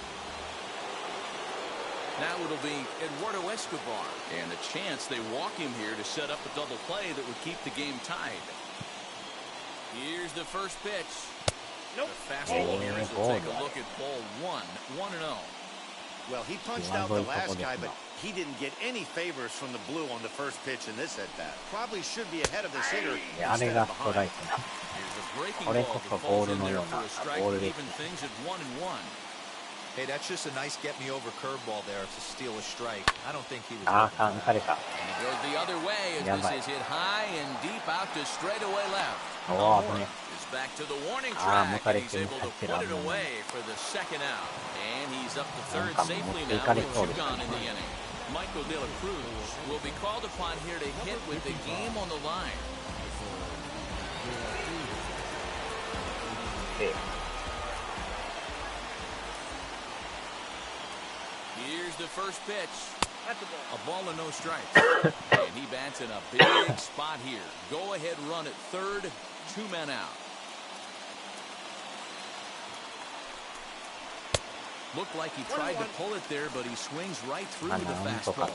Now it'll be Eduardo Escobar, and a chance they walk him here to set up a double play that would keep the game tied. Here's the first pitch. Nope. The fastball here as we'll take a look at ball 1-0. Well, he punched out the last guy, but he didn't get any favors from the blue on the first pitch in this at-bat. Probably should be ahead of this hitter instead of behind. Here's a breaking ball that falls in there for a strike to even things at 1-1. Hey, that's just a nice get-me-over curveball there to steal a strike. I don't think he was. And he goes the other way as this is hit high and deep out to straightaway left. Is back to the warning track. And he's able to put it away for the second out. And he's up to third safely now with 2 gone in the inning. Michael De La Cruz will be called upon here to hit with the game on the line. Here's the first pitch. That's a ball and no strikes. And he bats in a big spot here. Go ahead run at third. 2 men out. Looked like he tried to pull it there, but he swings right through the fastball.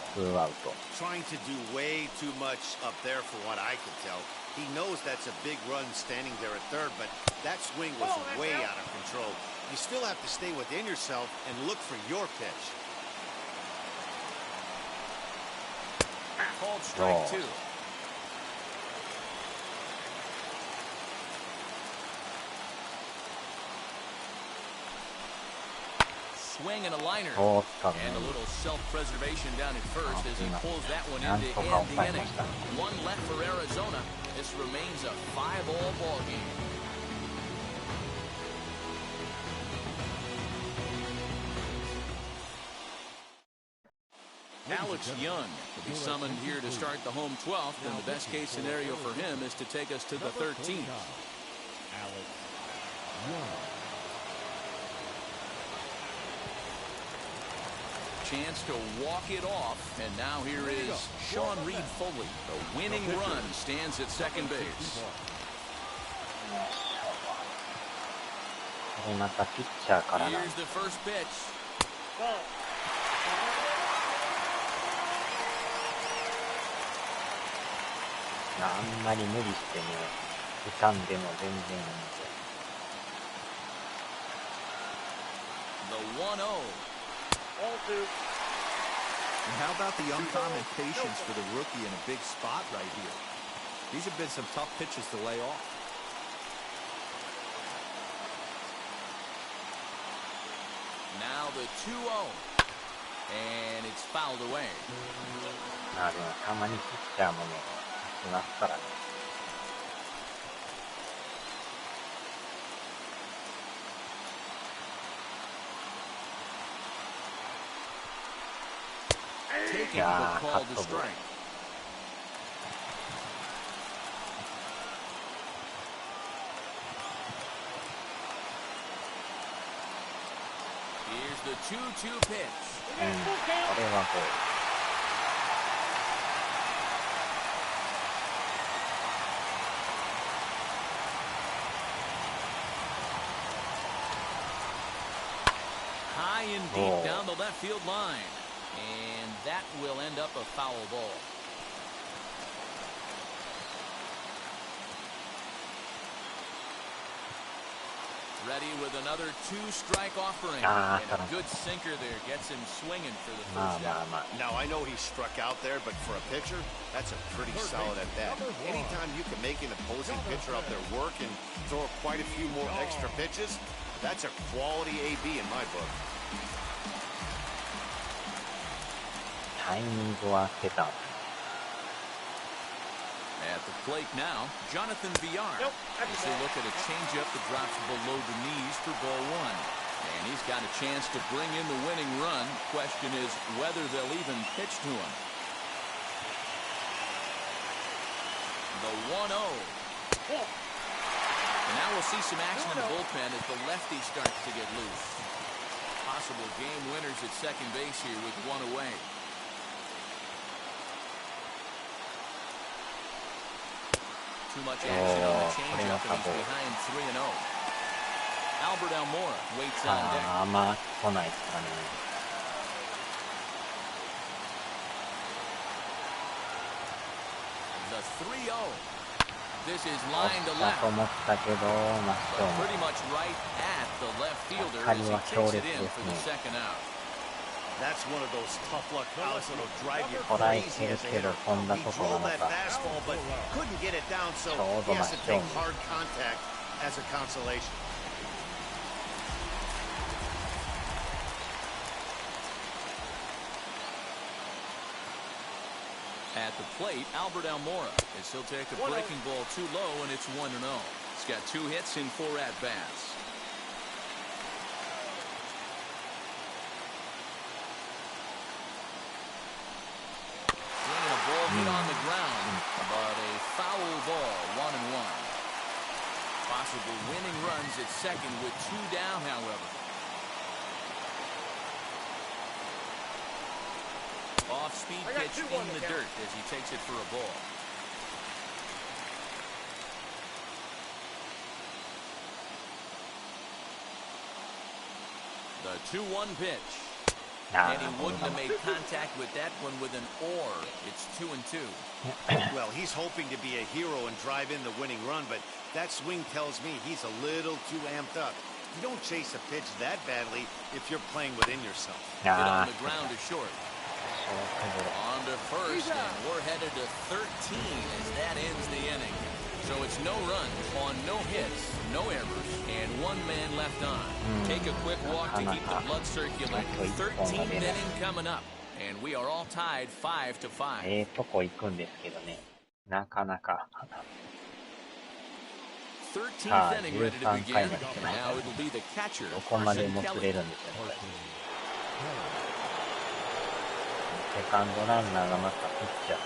Trying to do way too much up there for what I could tell. He knows that's a big run standing there at third, but that swing was way out of control. You still have to stay within yourself and look for your pitch. Called strike two. Swing and a liner. And a little self-preservation down at first as he pulls that one in to end the inning. One left for Arizona. This remains a 5-all ball game. Alex Young will be summoned here to start the home 12th, and the best case scenario for him is to take us to the 13th. Alex Young. Chance to walk it off, and now here is Sean Reed Foley. The winning run stands at second base. Here's the first pitch. Ball. あんまり無理してね、打たんでも全然いいんで。The 1-0. Ball two. And how about the uncommon patience for the rookie in a big spot right here? These have been some tough pitches to lay off. Now the 2-0. And it's fouled away. まあでもたまにピッチャーもね、いますからね。いやー、カットボール。Here's the 2-2 pitch. これはボール。High and deep down the left field line. And that will end up a foul ball. Ready with another two-strike offering. And a good sinker there gets him swinging for the first out. Now, I know he struck out there, but for a pitcher, that's a pretty solid at bat. Anytime you can make an opposing pitcher out there work and throw quite a few more extra pitches, that's a quality AB in my book. タイミングは出た。At the plate now, Jonathan Villar. As they look at a changeup that drops below the knees for ball one. And he's got a chance to bring in the winning run. Question is whether they'll even pitch to him. The 1-0. And now we'll see some action in the bullpen as the lefty starts to get loose. Possible game winners at second base here with one away. Too much action on the changeup, and he's behind 3-0. Albert Almora waits on deck. あんま来ないですかね。The 3-0. This is line to left. と思ったけど、真正面。 Pretty much right at the left fielder as he takes it in for the second out. That's one of those tough luck outs that'll drive you 捉え crazy てる as a けど hitter. 飛んだ He ところ drilled な that のか。 fastball, but couldn't get it down, so ちょう he ど has 真 to 正 take 面。 hard contact as a consolation. At the plate, Albert Almora as he'll take a breaking ball too low, and it's 1-0. He's got 2 hits in 4 at-bats. Swinging a ball hit on the ground, but a foul ball, 1-1. Possible winning runs at second with 2 down, however. Off-speed pitch in the dirt as he takes it for a ball. The 2-1 pitch. And he wouldn't have made contact with that one with an or. It's 2-2. Well, he's hoping to be a hero and drive in the winning run, but that swing tells me he's a little too amped up. You don't chase a pitch that badly if you're playing within yourself. Hit on the ground to short. On to first, and we're headed to 13 as that ends the inning. So it's no runs on no hits, no errors, and one man left on. Take a quick walk to keep the blood circulating. 13th inning coming up, and we are all tied 5-5. とこ行くんですけどね。なかなか。13th inning ready to begin. Now it'll be the catcher. どこまでもつれるんですよね。セカンドランナーがまたピッチャー。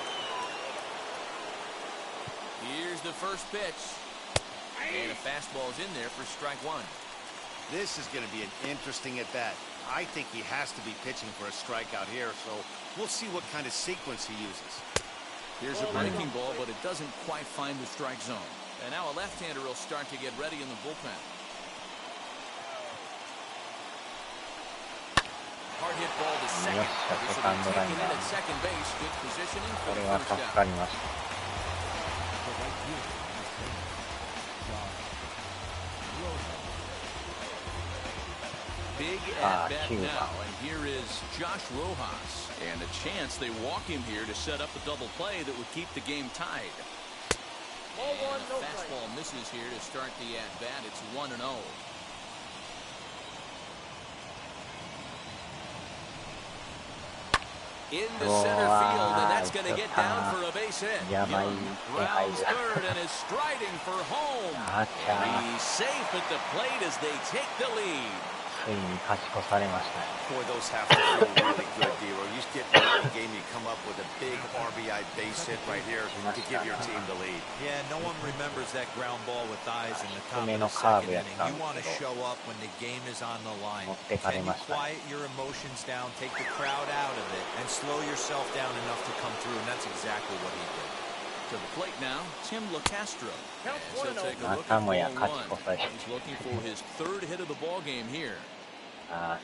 Here's the first pitch. And a fastball is in there for strike one. This is going to be an interesting at bat. I think he has to be pitching for a strikeout here, so we'll see what kind of sequence he uses. Here's a breaking ball, but it doesn't quite find the strike zone. And now a left-hander will start to get ready in the bullpen. Hard hit ball to second. This will be taken in at second base. Good positioning for the first out. Big at bat now, and here is Josh Rojas. And a chance they walk him here to set up a double play that would keep the game tied. And a fastball misses here to start the at-bat. It's 1-0. Into center field, and that's going to get down for a base hit. Young rounds third and is striding for home. And he's safe at the plate as they take the lead. ついに勝ち越されましたね。 Boy, those have to feel really good, D-Row. You get in the game, you come up with a big RBI base hit right here to give your team the lead. Yeah, no one remembers that ground ball with eyes in the top of the second inning. You want to show up when the game is on the line. Can you quiet your emotions down, take the crowd out of it, and slow yourself down enough to come through, and that's exactly what he did. To the plate now, Tim LaCastro. He'll take a look at ball one. He's looking for his third hit of the ball game here.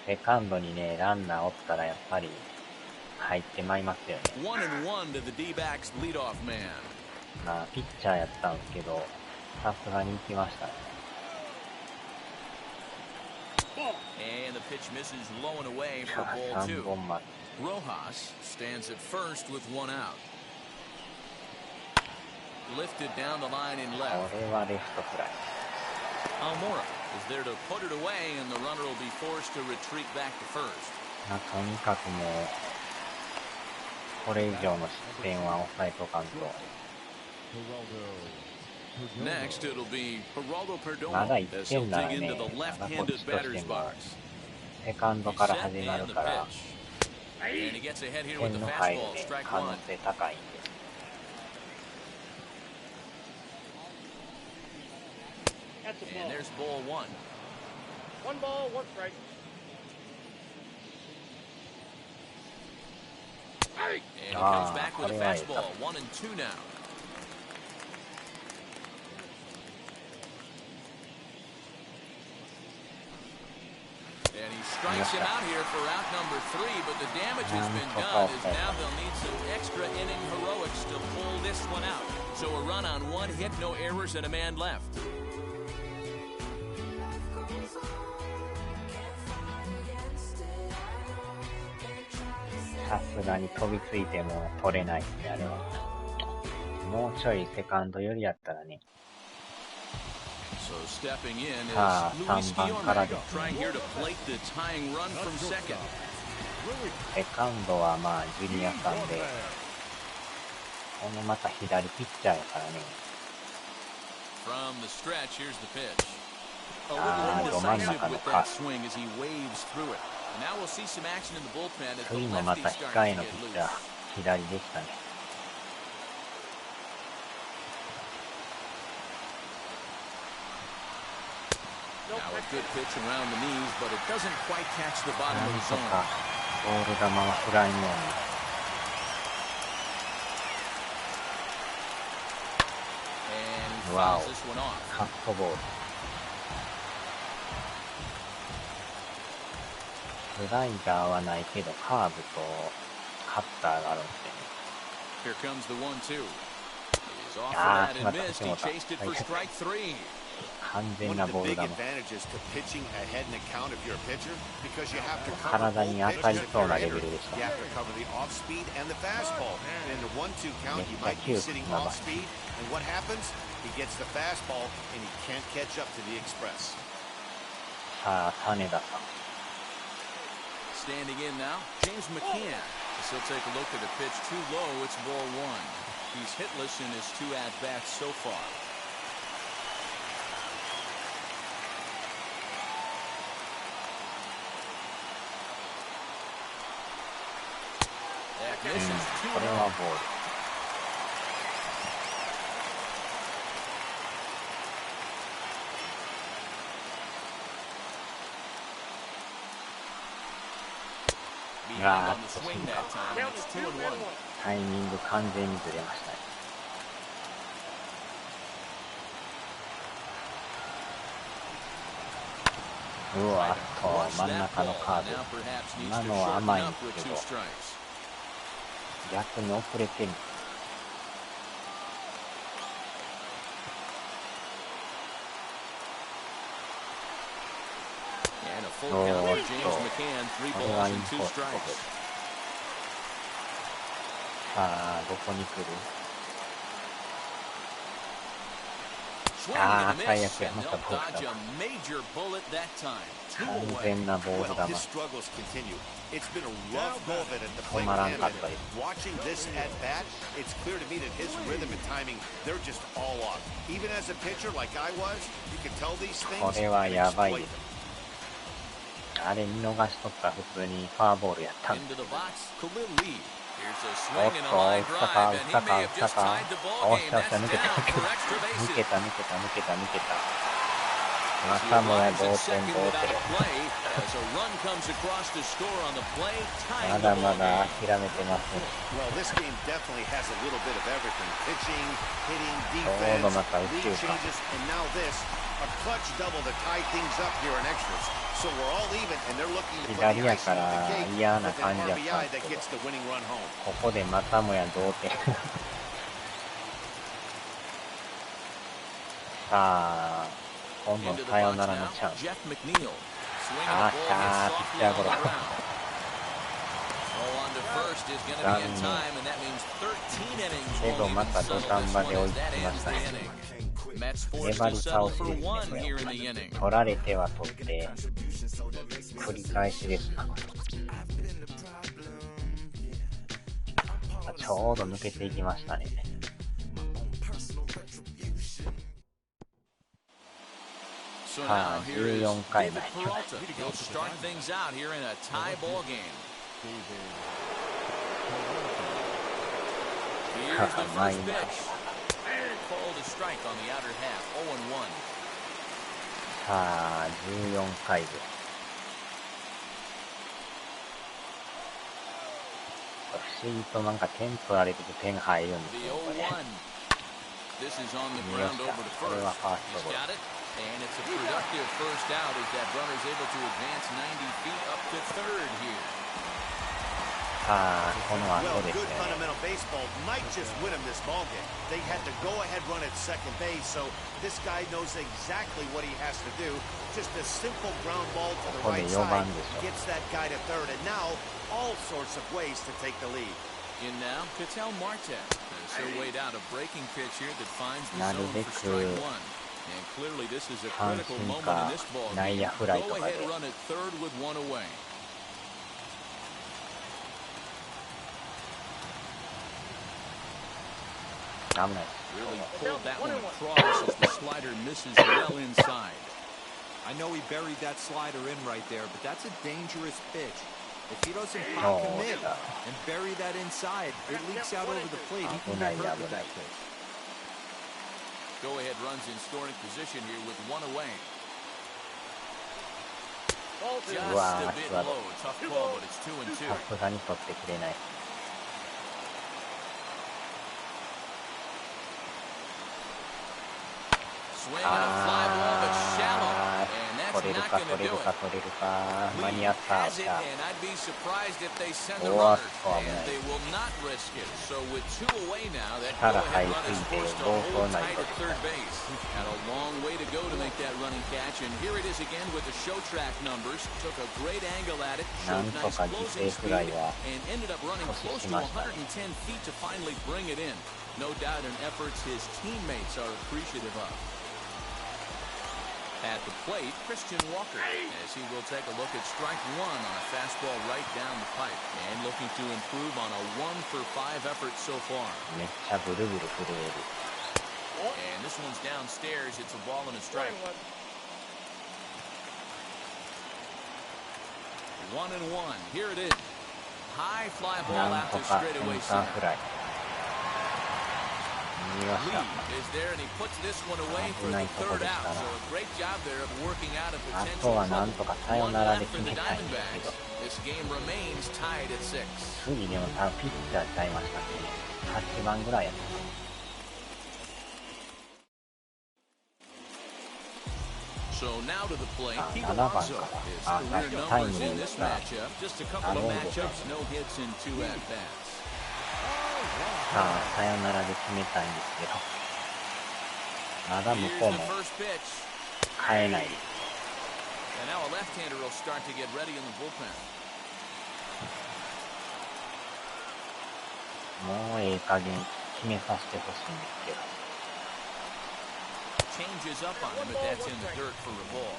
セカンドにね、ランナーおったらやっぱり入ってまいますよね。1-1 to the D-backs leadoff man. まあピッチャーやったんですけど、さすがに行きましたね。And the pitch misses low and away for ball two. Rojas stands at first with one out. Lifted down the line in left. これはレフトフライ。Almora is there to put it away, and the runner will be forced to retreat back to first. とにかくもうこれ以上の失点は抑えとかんと。Next, it'll be Geraldo まだ Perdomo 1 as he'll 点なら dig ね、 into the まだこっ left-handed ちとして batter's も box. セカンドから始ま Set る and か the ら pitch. And he gets ahead here with 点 the の入る fastball, ね strike 可能 one. 性高いんで。And there's ball one. 1 ball, 1 strike. And he comes back with a fastball. 1-2 now. And he strikes him out here for out number 3, but the damage has been done as now they'll need some extra inning heroics to pull this one out. So a run on 1 hit, no errors, and a man left. さすがに飛びついても取れないんで、あれは。もうちょいセカンドよりやったらね。So stepping in is さあ、 Luis 3番からで Guillorme す trying ね。 here to plate the tying run from second. セカンドはまあジュニアさんで、このまた左ピッチャーやからね。From the stretch, here's the pitch. A little indecisive with that swing as he waves through it. And now we'll see some action in the bullpen as the 次もま lefty た starts 控え to の get ピッチャ loose. ー、左でしたね。Now a good pitch around the knees, but it doesn't quite catch the bottom な of ん the と zone. かボール球はフライのように。And he Wow. fouls this one off. カットボール。スライダーはないけど、カーブとカッターがあるんですよね。 Here comes the 1-2. He's off for Ah, that and missed. He chased it for strike 3. 完全なボールだもん。体に当たりそうなレベルでした。めっちゃ窮屈な場所。さあ、種田さん。Standing in now, James McCann. He'll take a look at a pitch too low. It's ball one. He's hitless in his 2 at-bats so far. That misses これはボール。あーっとタイミング完全にずれましたね。うわっと真ん中のカーブ。今のは甘いんですけど逆に遅れてる。おーっとこれはインコース。さあどこに来る。ああ最悪や。またボールだ。完全なボール球。止まらんかったです。これはやばいです。あれ見逃しとったら普通にフォアボールやったんです。おっと、打ったか。おっしゃ、抜けた。またもや同点。まだまだ諦めてません。ちょうどまた宇宙か。左やから嫌な感じやったんですけど、ここでまたもや同点。さあ今度サヨナラのチャンス。ピッチャーゴロ。けどまた土壇場で追いつきましたね。粘り倒しですね。取られては取って繰り返しですな。ちょうど抜けていきましたね。さあ14回目。まあいいな。さあ14回です。不思議となんか点取られてて点入るんですよこれ。よっしゃ、これはファーストゴロ。さあこの後ですね。ここで4番でしょ。なるべく三振か内野フライとかで。危ない。I know he buried that slider in right there, but that's a dangerous pitch. If he doesn't commit and bury that inside, it leaks out over the plate. He can get hurt with that pitch. Go ahead runs in scoring position here with one away. Just a bit low. Tough call, but it's 2-2. さすがに取ってくれない。取れるか。looking to do it. 間に合った。 Has it, and I'd be surprised if they send the 終わっ runners, た and ね。 they will not risk it. So with 2 away now, that 力 go-ahead 入り run す is ぎて forced to 暴 hold 走なり tight と at し third base. Had a long way to go to make that running catch, and here it is again with the show track numbers. Took a great angle at it, な showed んと nice か犠 closing 牲フライ speed, は and ended up running 阻止 close し to ましたね。 110 feet to finally bring it in. No doubt in efforts his teammates are appreciative of. At the plate, Christian Walker, as he will take a look at strike 1 on a fastball right down the pipe, and looking to improve on a 1-for-5 effort so far. めっちゃブルブル震える。 And this one's downstairs. It's a ball and a strike. 1-1. Here it is. High fly な ball んと after かセン straightaway ター center. フライ。見まし Lee た。 is there, and he puts this one away for the third out. So a great job there of working out a あ potential とはなん trouble. とかサヨ One ナラで left 決 for the めたいんですけ Diamondbacks. ど、 This game remains tied at 6. 次でも多分ピッチャーちゃいましたね。8番ぐらいやったかな。So now to the plate, あ、 Pete 7番 Alonso. か His ら。あ、 career タイ numbers ムリー in 打っ this た。 matchup. Just a couple of matchups, no hits in 2 at-bats. さあ、サヨナラで決めたいんですけど、まだ向 Here's こう the も first pitch. 変えないです。 And now a left-hander will start to get ready in the bullpen. もうええ加減決めさせてほしいんですけど。 Changes up on him, but that's in the dirt for a ball.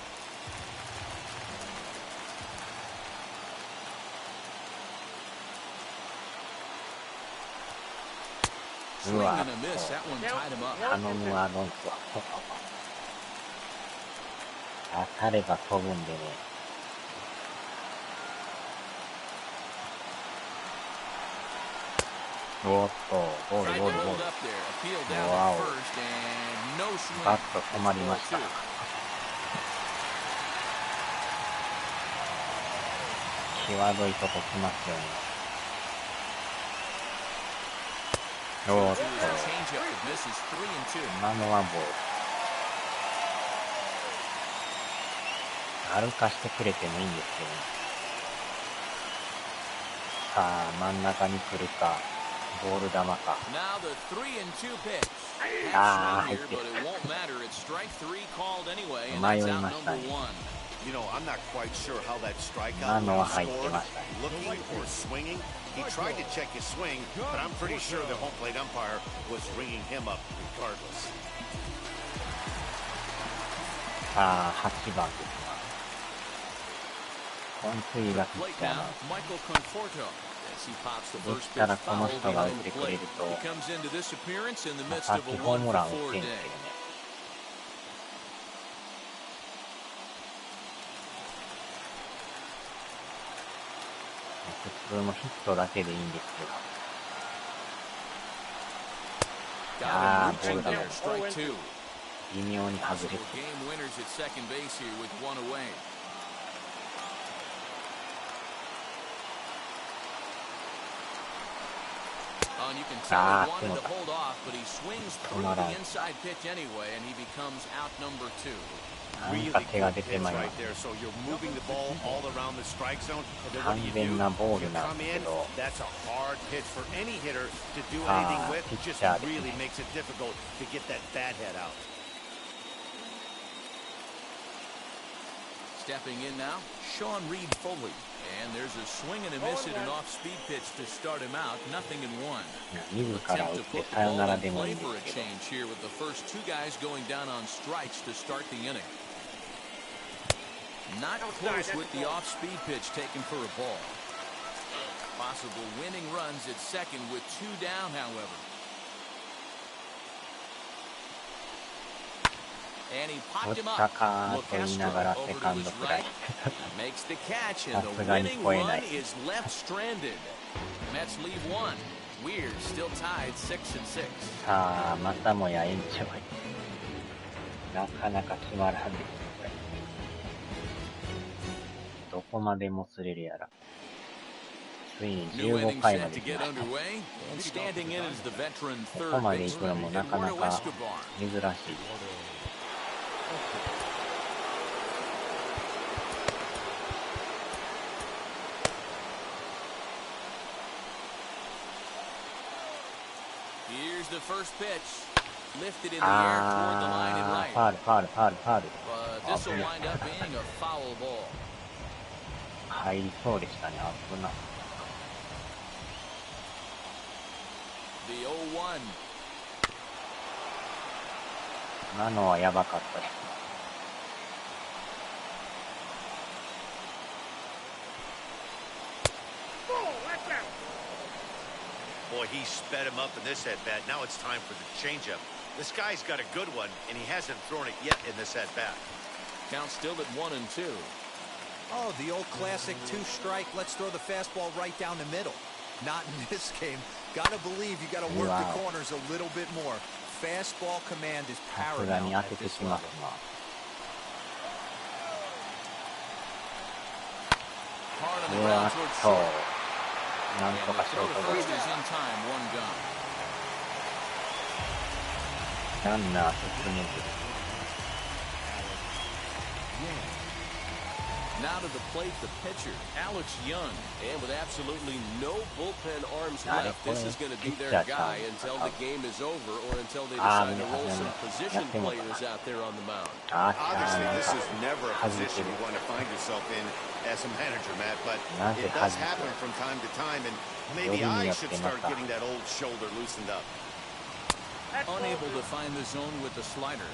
Swing and a miss. That one tied him up. 頼むアロンソ。当たれば飛ぶんでね。おっと、ボール Tried ボ to ールボー hold ル。 up there. Appeal down Wow. at first, and no swing. バット止まりました。 際どいとこ来ますよね。おっと、 Here's a changeup that misses 3-2. 今のはボール。歩かしてくれてもいいんですけどね。さあ、真ん中に来るか、ボール球か。 Now the 3-2 pitch. ああ、 Half 入っ swing て here, る。 but it won't matter. It's strike 3 called anyway, and 迷 that's い out ました number ね。 1. You know, I'm not quite sure how that strikeout 今のは was 入って scored. ましたね。 Looking or swinging, he tried to check his swing, but I'm pretty sure the home plate umpire was ringing him up regardless. さあ、8番ですが。今次がピッ Plate チャー now, の。 Michael Conforto. As he pops the で first き pitch たらこ foul の人が打っ behind て the くれ plate. ると、 He comes into this appearance in the midst さっ of き a ホームラン打 1-for-4 ってんです day. けどね。普通のヒットだけでいいんですけど。 Got ああ、 him ボール reaching だもん。 there, strike 2. 微妙に外れ Possible て。 game winners at second base here with one away. Oh, and you can tell he wanted to hold off, but he swings through the inside pitch anyway, and he becomes out number 2. なんか手が出てまいりま Right す。 there, so you're moving the ball all around the strike zone, and then 完 what do you 全 do? なボー You ルなん come ですけ in, ど、 that's a hard pitch for any hitter to do Ah, anything with. pitch Just shot. really makes it difficult to get that bat head out. Stepping in now, Sean Reed Foley. And there's a swing and a miss at an off-speed pitch to start him out. Nothing in 1. 自ら打 Attempt っ to て put the サヨ ball ナラ in でもいい play んで for a すけど、 change here with the first 2 guys going down on strikes to start the inning. Not close with the off-speed pitch taken for a ball. Possible winning runs at second with 2 down, however. And he 取 popped っ him た up. かと言いながら Locastro セ over カ to ンド his フライ。 right. Makes the catch, and the さすがに winning 超えない。 run is left stranded. Mets leave 1. We're still tied 6-6. さあ、またもや延長。なかなか決まらんですね、これ。どこまでもつれるやら。ついに New 15 inning 回ま set で to 来 get ました。 underway, and standing in is the veteran ここ third まで行くの baseman もなかな Eduardo か Escobar. 珍しい。the first pitch. Lifted in the air toward the line and right. ファール。But this will wind up being a foul ball. 入りそうでしたね、危ない。The 0-1. 今のはやばかったです。Boy, he sped him up in this at-bat. Now it's time for the changeup. This guy's got a good one, and he hasn't thrown it yet in this at-bat. Count still at 1-2. Oh, the old classic two-strike. Let's throw the fastball right down the middle. Not in this game. Gotta believe you gotta work the corners a little bit more. Fastball command is paramount at this level. Hard on the ground towards short. なんとかショートゴロ。ランナー進めず。Now to the plate, the pitcher, Alex Young. And with absolutely no bullpen arms left, this is going to be their guy until the game is over or until they decide to roll some position players out there on the mound. Obviously, this is never a position you want to find yourself in as a manager, Matt, but it does happen from time to time, and maybe I should start getting that old shoulder loosened up. Unable to find the zone with the slider.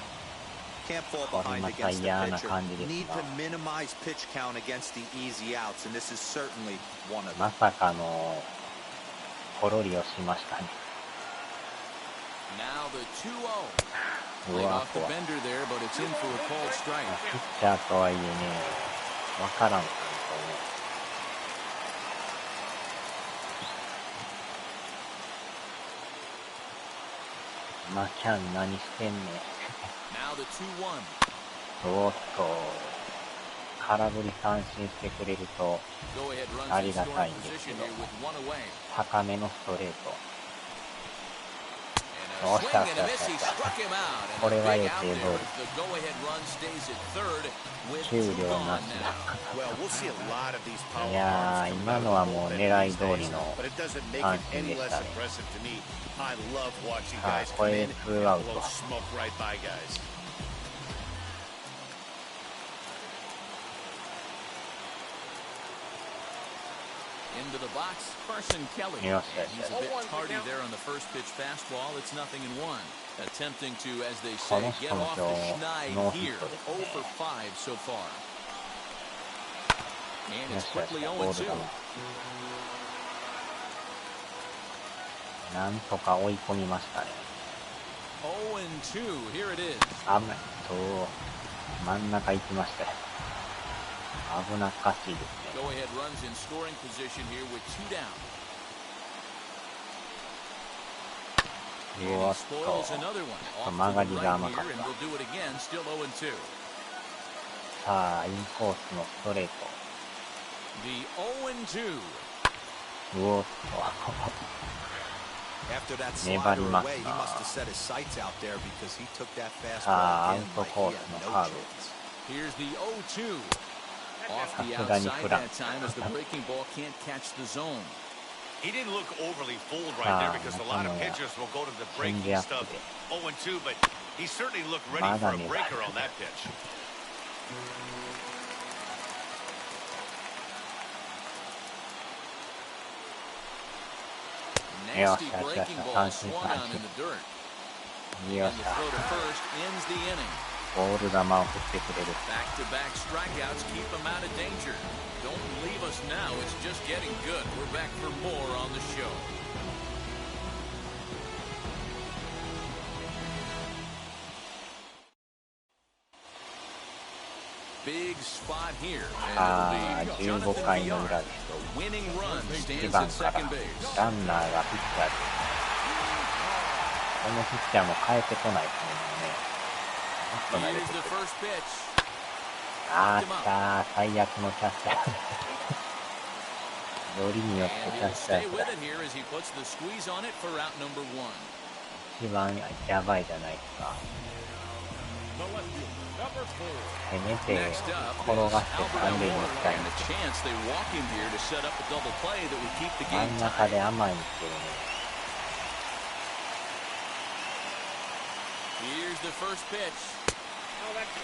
Can't fall behind against the pitcher. Need to minimize pitch count against the easy outs, and this is certainly one of them. まさかのコロリをしましたね。Now the 2-0. Laid off the bender there, but it's in for a called strike. ピッチャーとはいえね、わからん。まあ、キャン何してんねん。おっと、空振り三振してくれるとありがたいんですけど、高めのストレート。おっしゃ。これは予定通り。給料なしだ。いやー、今のはもう狙い通りの三振でしたね。はい、これで2アウト。Into the box, Carson Kelly. He's a bit tardy there on the first pitch fastball. It's 0-1. Attempting to, as they say, get off the schneid here. 0 for 5 so far. And it's quickly 0-2. なんとか追い込みましたね。0-2. Here it is. 真ん中行きましたよ。危なっかしいですね。Go ahead runs in scoring position here with 2 down. うわっと、曲がりが甘かった。さあ、インコースのストレート。うおっと。粘りますな。さあ、アウトコースのカーブ。さすがにフラン。He didn't look overly fooled right there because a lot of pitchers will go to the breaking stuff 0-2, but he certainly looked ready for a breaker on that pitch. Nasty breaking ball swung on in the dirt. And the throw to first ends the inning. ボール球を振ってくれる。Back-to-back strikeouts keep him out of danger. Don't leave us now. It's just getting good. We're back for more on the show. Big spot here. 15回の裏です。1番からランナーがピッチャーです。このピッチャーも変えてこないですね。あったー、最悪のキャッチャー。よりによってキャッチャーだ。一番やばいじゃないですか。せめて転がして三塁に行きたいんですけど、真ん中で甘いんですけどね。Here's the first pitch. Oh, that's good.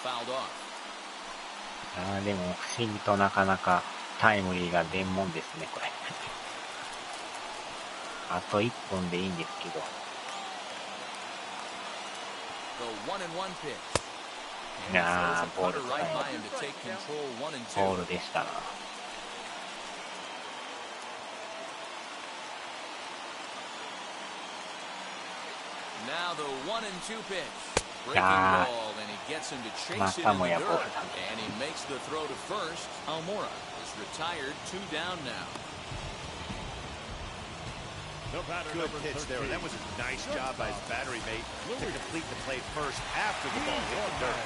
Fouled off. あーでも不思議となかなかタイムリーが出んもんですねこれ。あと1本でいいんですけど。The 1-1 pitch. いやーボールright by him to take control 1-2. ボールでしたな。Now the 1-2 pitch. Breaking ball, and he gets him to chase it in the dirt, and he makes the throw to first. Almora is retired, 2 down now. Good pitch there, and that was a nice job by his battery mate to complete the play first after the ball hit the dirt.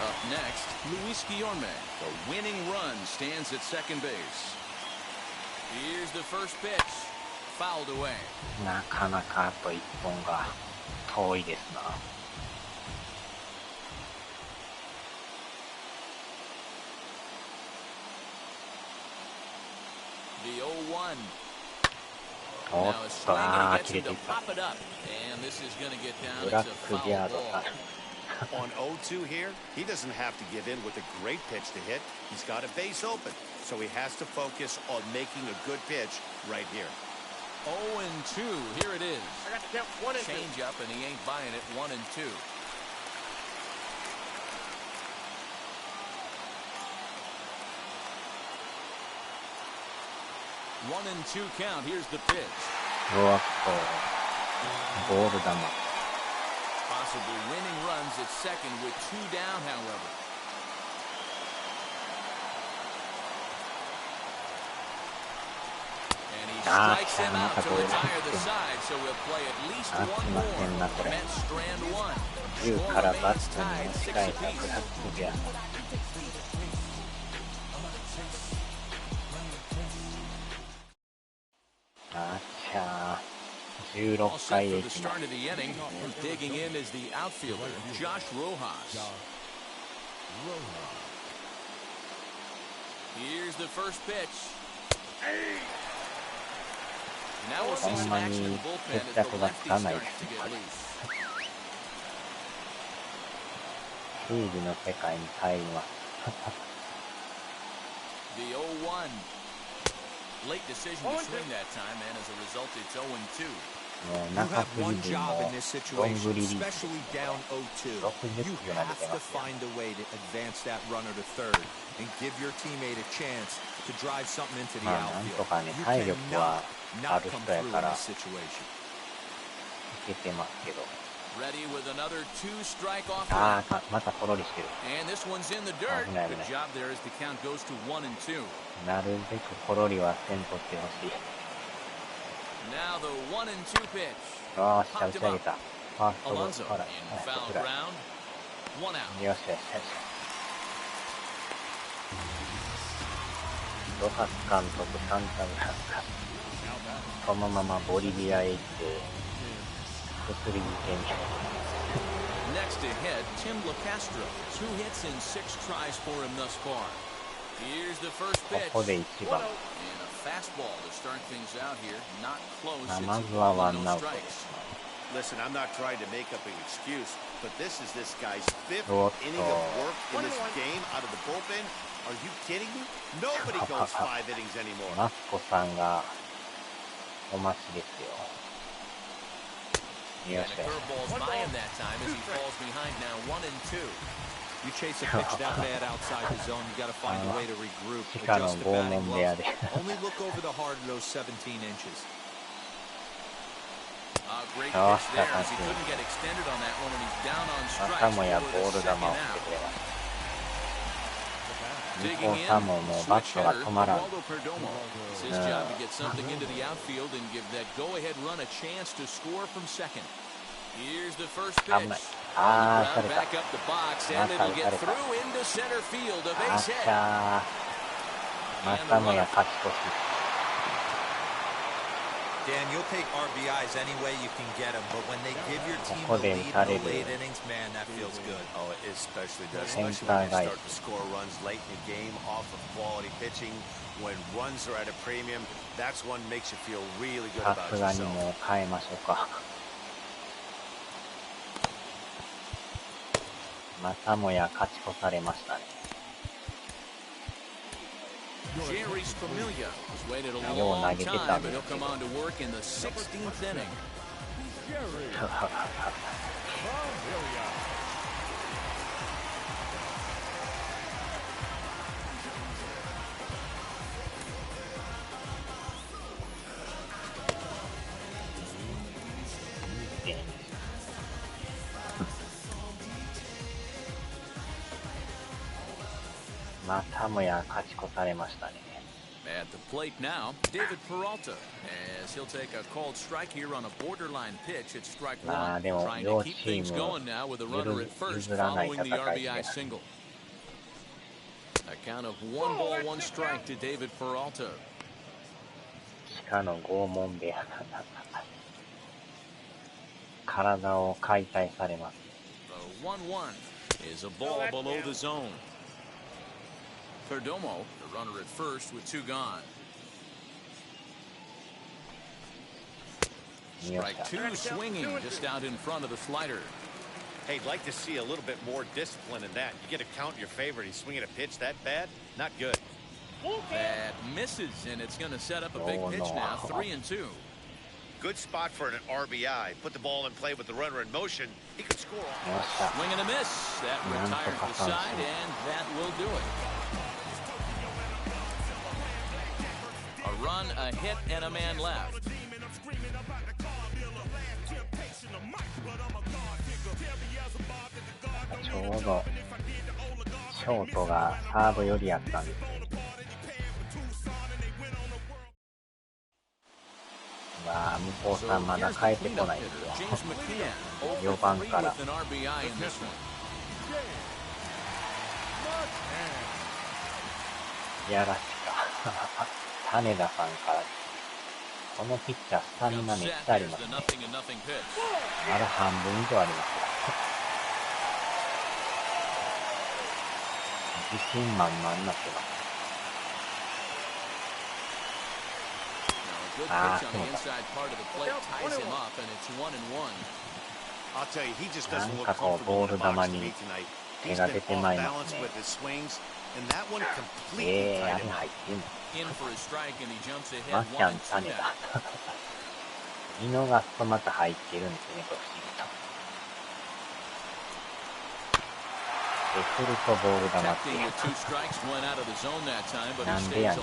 Up next, Luis Guillorme. The winning run stands at second base. Here's the first pitch. Fouled away. なかなかあと1本が遠いですな。The 0-1. おっと、あー切れていった。 Pop it up, and this is going to get down. ブラックギャードか。 On 0-2 here, he doesn't have to give in with a great pitch to hit. He's got a base open, so he has to focus on making a good pitch right here. 0-2, here it is. I got the count 1-2. Change up, and he ain't buying it. 1-2. One and two count. Here's the pitch. うわっとボール球。 Possibly winning runs at second with 2 down, however. And he strikes him out to retire the side, so we'll play at least one more. Mets strand 1. 10からバットに持ち替えたブラックギャー。あっちゃー、16回できます。 Digging in is the outfielder, Josh Rojas. Here's the first pitch. Now we'll see some action in the bullpen as the lefty starts to get loose. シーズの世界に入ります。 The 0-1. Late decision to swing that time, and as a result, it's 0-2. You have one job in this situation, especially down 0-2. You have to find a way to advance that runner to third and give your teammate a chance to drive something into the outfield. You cannot not come through in this situation. いけてますけど。 Ready with another 2-strike offer. ああ、またポロリしてる。 And this one's in the dirt. Good job there as the count goes to 1-2. なるべくポロリは点取ってほしい。 Now the 1-2 pitch. ああ、下打ち上げた。ファーストゴロ Alonso から。 in foul ground. 1 out. よしよしよし。ロハス監督、サンタムランがそのままボリビアへ行って。 Next to hit, Tim LaCastro. 2 hits in 6 tries for him thus far. Here's the first pitch. ここで1番。 And a fastball to start things out here. Not close. まずはワンアウト。 Listen, I'm not trying to make up an excuse, but this is this guy's 5th inning of work in this game out of the bullpen. Are you kidding me? Nobody goes 5 innings anymore. マスコさんがお待ちですよ。 And a curveball's by him that time as he falls behind now 1-2. You chase a pitch that bad outside the zone, you got to find a way to regroup, adjust the batting gloves. Only look over the heart of those 17 inches. Great pitch there as he couldn't get extended on that one when he's down on strikes. For the second out. Digging in, switch hitter, Geraldo Perdomo. It's his job to get something into the outfield and give that go-ahead run a chance to score from second. Here's the first pitch. Back up the box, and it'll get through into center field. A base hit. Dan, you'll take RBIs any way you can get them, but when they give your team the lead in the late innings, man, that feels good. Oh, it especially does. Especially when you start to score runs late in the game off of quality pitching. When runs are at a premium, that's one makes you feel really good about さすがにもう変えましょうか。またもや勝ち越されましたね。Jerry's Familia has waited a long time, but he'll come on to work in the 16th inning. またもや勝ち越されましたね。At the plate now, David Peralta, as he'll take a called strike here on a borderline pitch at strike one, trying to keep things going now with a runner at first following the RBI single. A count of 1 ball, 1 strike to David Peralta. 地下の拷問部屋体を解体されます。The 1-1 is a ball below the zone. Perdomo, the runner at first with 2 gone. Strike 2 swinging just out in front of the slider. Hey, I'd like to see a little bit more discipline in that. You get a count in your favor and he's swinging a pitch that bad? Not good. That misses, and it's going to set up a big pitch now, 3-2. Good spot for an RBI. Put the ball in play with the runner in motion. He could score. Swing and a miss. That retires the side, and that will do it. A run, a hit, and a man left. ちょうどショートがサード寄りやったんですけど、わあ向こうさんまだ帰ってこないですよ。4番からいやらしか種田さんからこのピッチャースタミナめっちゃありますね。まだ半分以上ありますよ。自信満々になってます。ああ、そうだ。なんかこうボール球に手が出てまいりますね。あれ入ってんの。マキャン種だ。見逃すとまた入ってるんですね、これ不思議と。で、フルとボール球っていう。なんでやねん、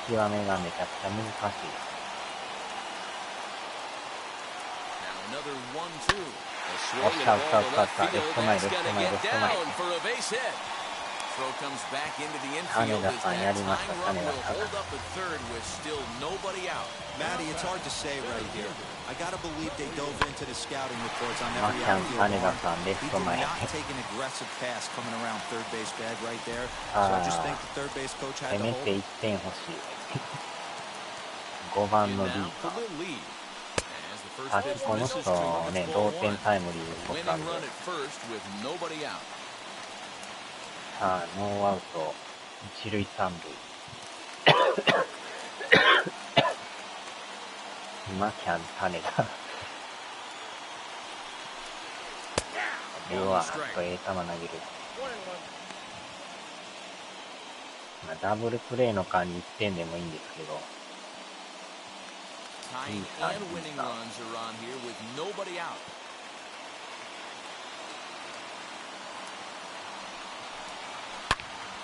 見極めがめちゃくちゃ難しい。おっしゃ、レフト前、レフト前、レフト前。種田さんやりました、種田さん。Maddie, it's hard to say right here. I gotta believe they dove into the scouting reports on マ every キャン、 outfield. 種田さん、レフ He ト did 前。 not take an aggressive pass coming around third base bag right there. So I just think the third base coach had せ to め hold. て1点欲しい。5番のリーダー。さっきこの人ね、同点タイムリーを取ったんで。さあ、ノーアウト、一塁三塁。マキャン、種田。うわ、と球投げる。まあ、ダブルプレーの間に1点でもいいんですけど。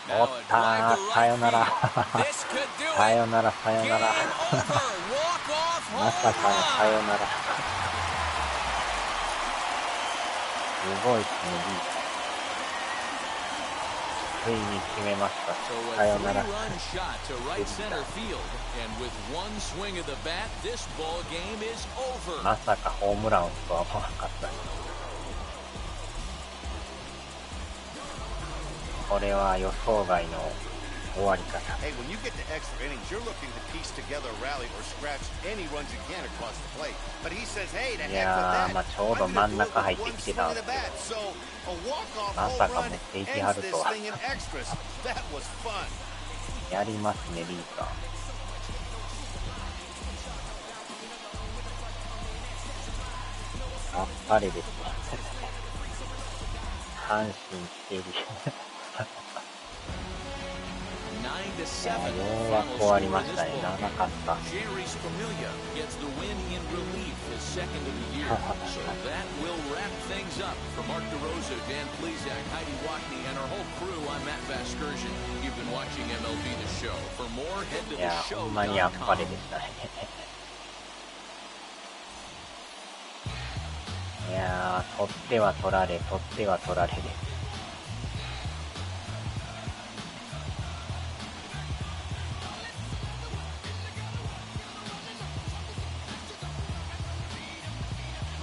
おったー、さよなら。さよなら、さよなら。まさかのさよなら。すごいですね、ついに決めました。さよなら。まさかホームランを打つとは思わなかったです。これは予想外の終わり方。Hey, when you get to extra innings, you're looking to piece together a rally or scratch any runs you can across the plate. But he says, hey, to heck with that. いやー、まあちょうど真ん中入ってきてたんですけど、まさか持っていきはるとは。やりますね、リーさん。あっぱれですね。阪神来てる。ようやく終わりましたね。長かった。いや、ほんまにあっぱれでしたね。いやー、取っては取られ、取っては取られです。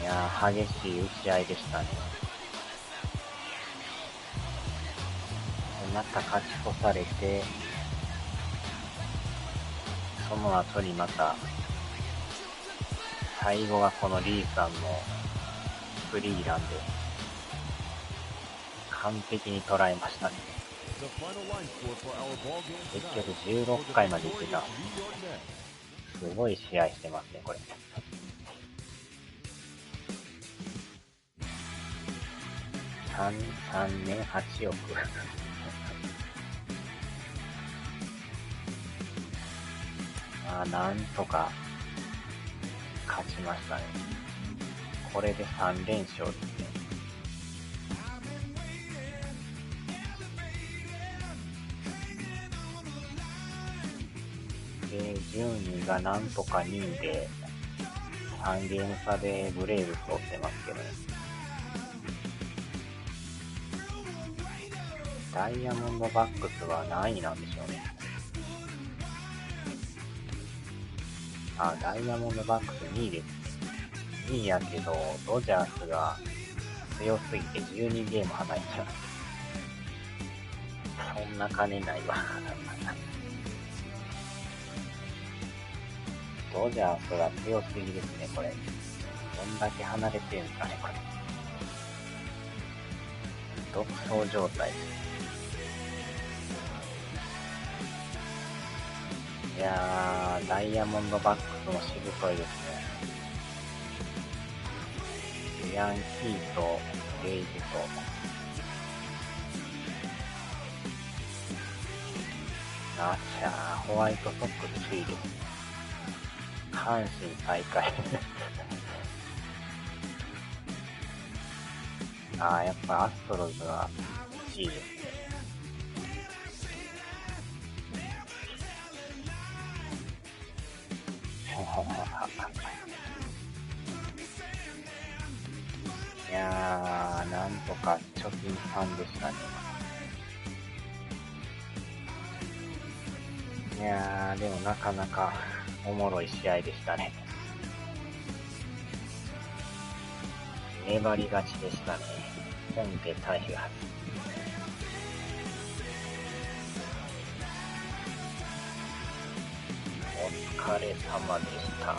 いやー、激しい打ち合いでしたね。また勝ち越されて、その後にまた、最後はこのリーさんのフリーランで、完璧に捉えましたね。結局16回まで行ってた。すごい試合してますね、これ。3年8億。まあ、なんとか勝ちましたね。これで3連勝ですね。で、順位がなんとか2位で、3ゲーム差でブレーブスを追ってますけどね。ダイヤモンドバックスは何位なんでしょうね。あ、ダイヤモンドバックス2位です。2位やけど、ドジャースが強すぎて12ゲーム離れちゃう。そんな金ないわ。ドジャースが強すぎですね、これ。どんだけ離れてるんですかね、これ。独走状態です。いやー、ダイヤモンドバックスもしぶといですね。ヤンキーとレイズと、ナシャー、ホワイトソックス首位です。阪神最下位。あー、やっぱアストロズが1位ですね。いやー、なんとか貯金3でしたね。いやー、でもなかなかおもろい試合でしたね。粘り勝ちでしたね。本家タイガース。お疲れ様でした。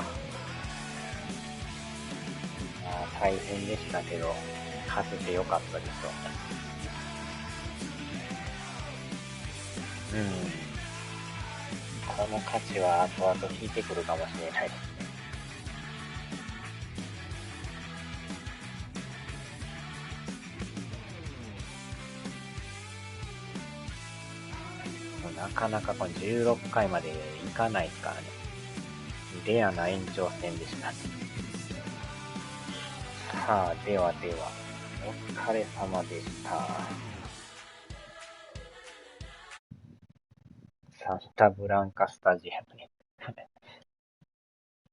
大変でしたけど、勝ててよかったですよね。この価値は後々効いてくるかもしれないですね。なかなかこの16回までいかないですからね。レアな延長戦でしたね。さあ、ではでは、お疲れ様でした。サンタブランカスタジアムに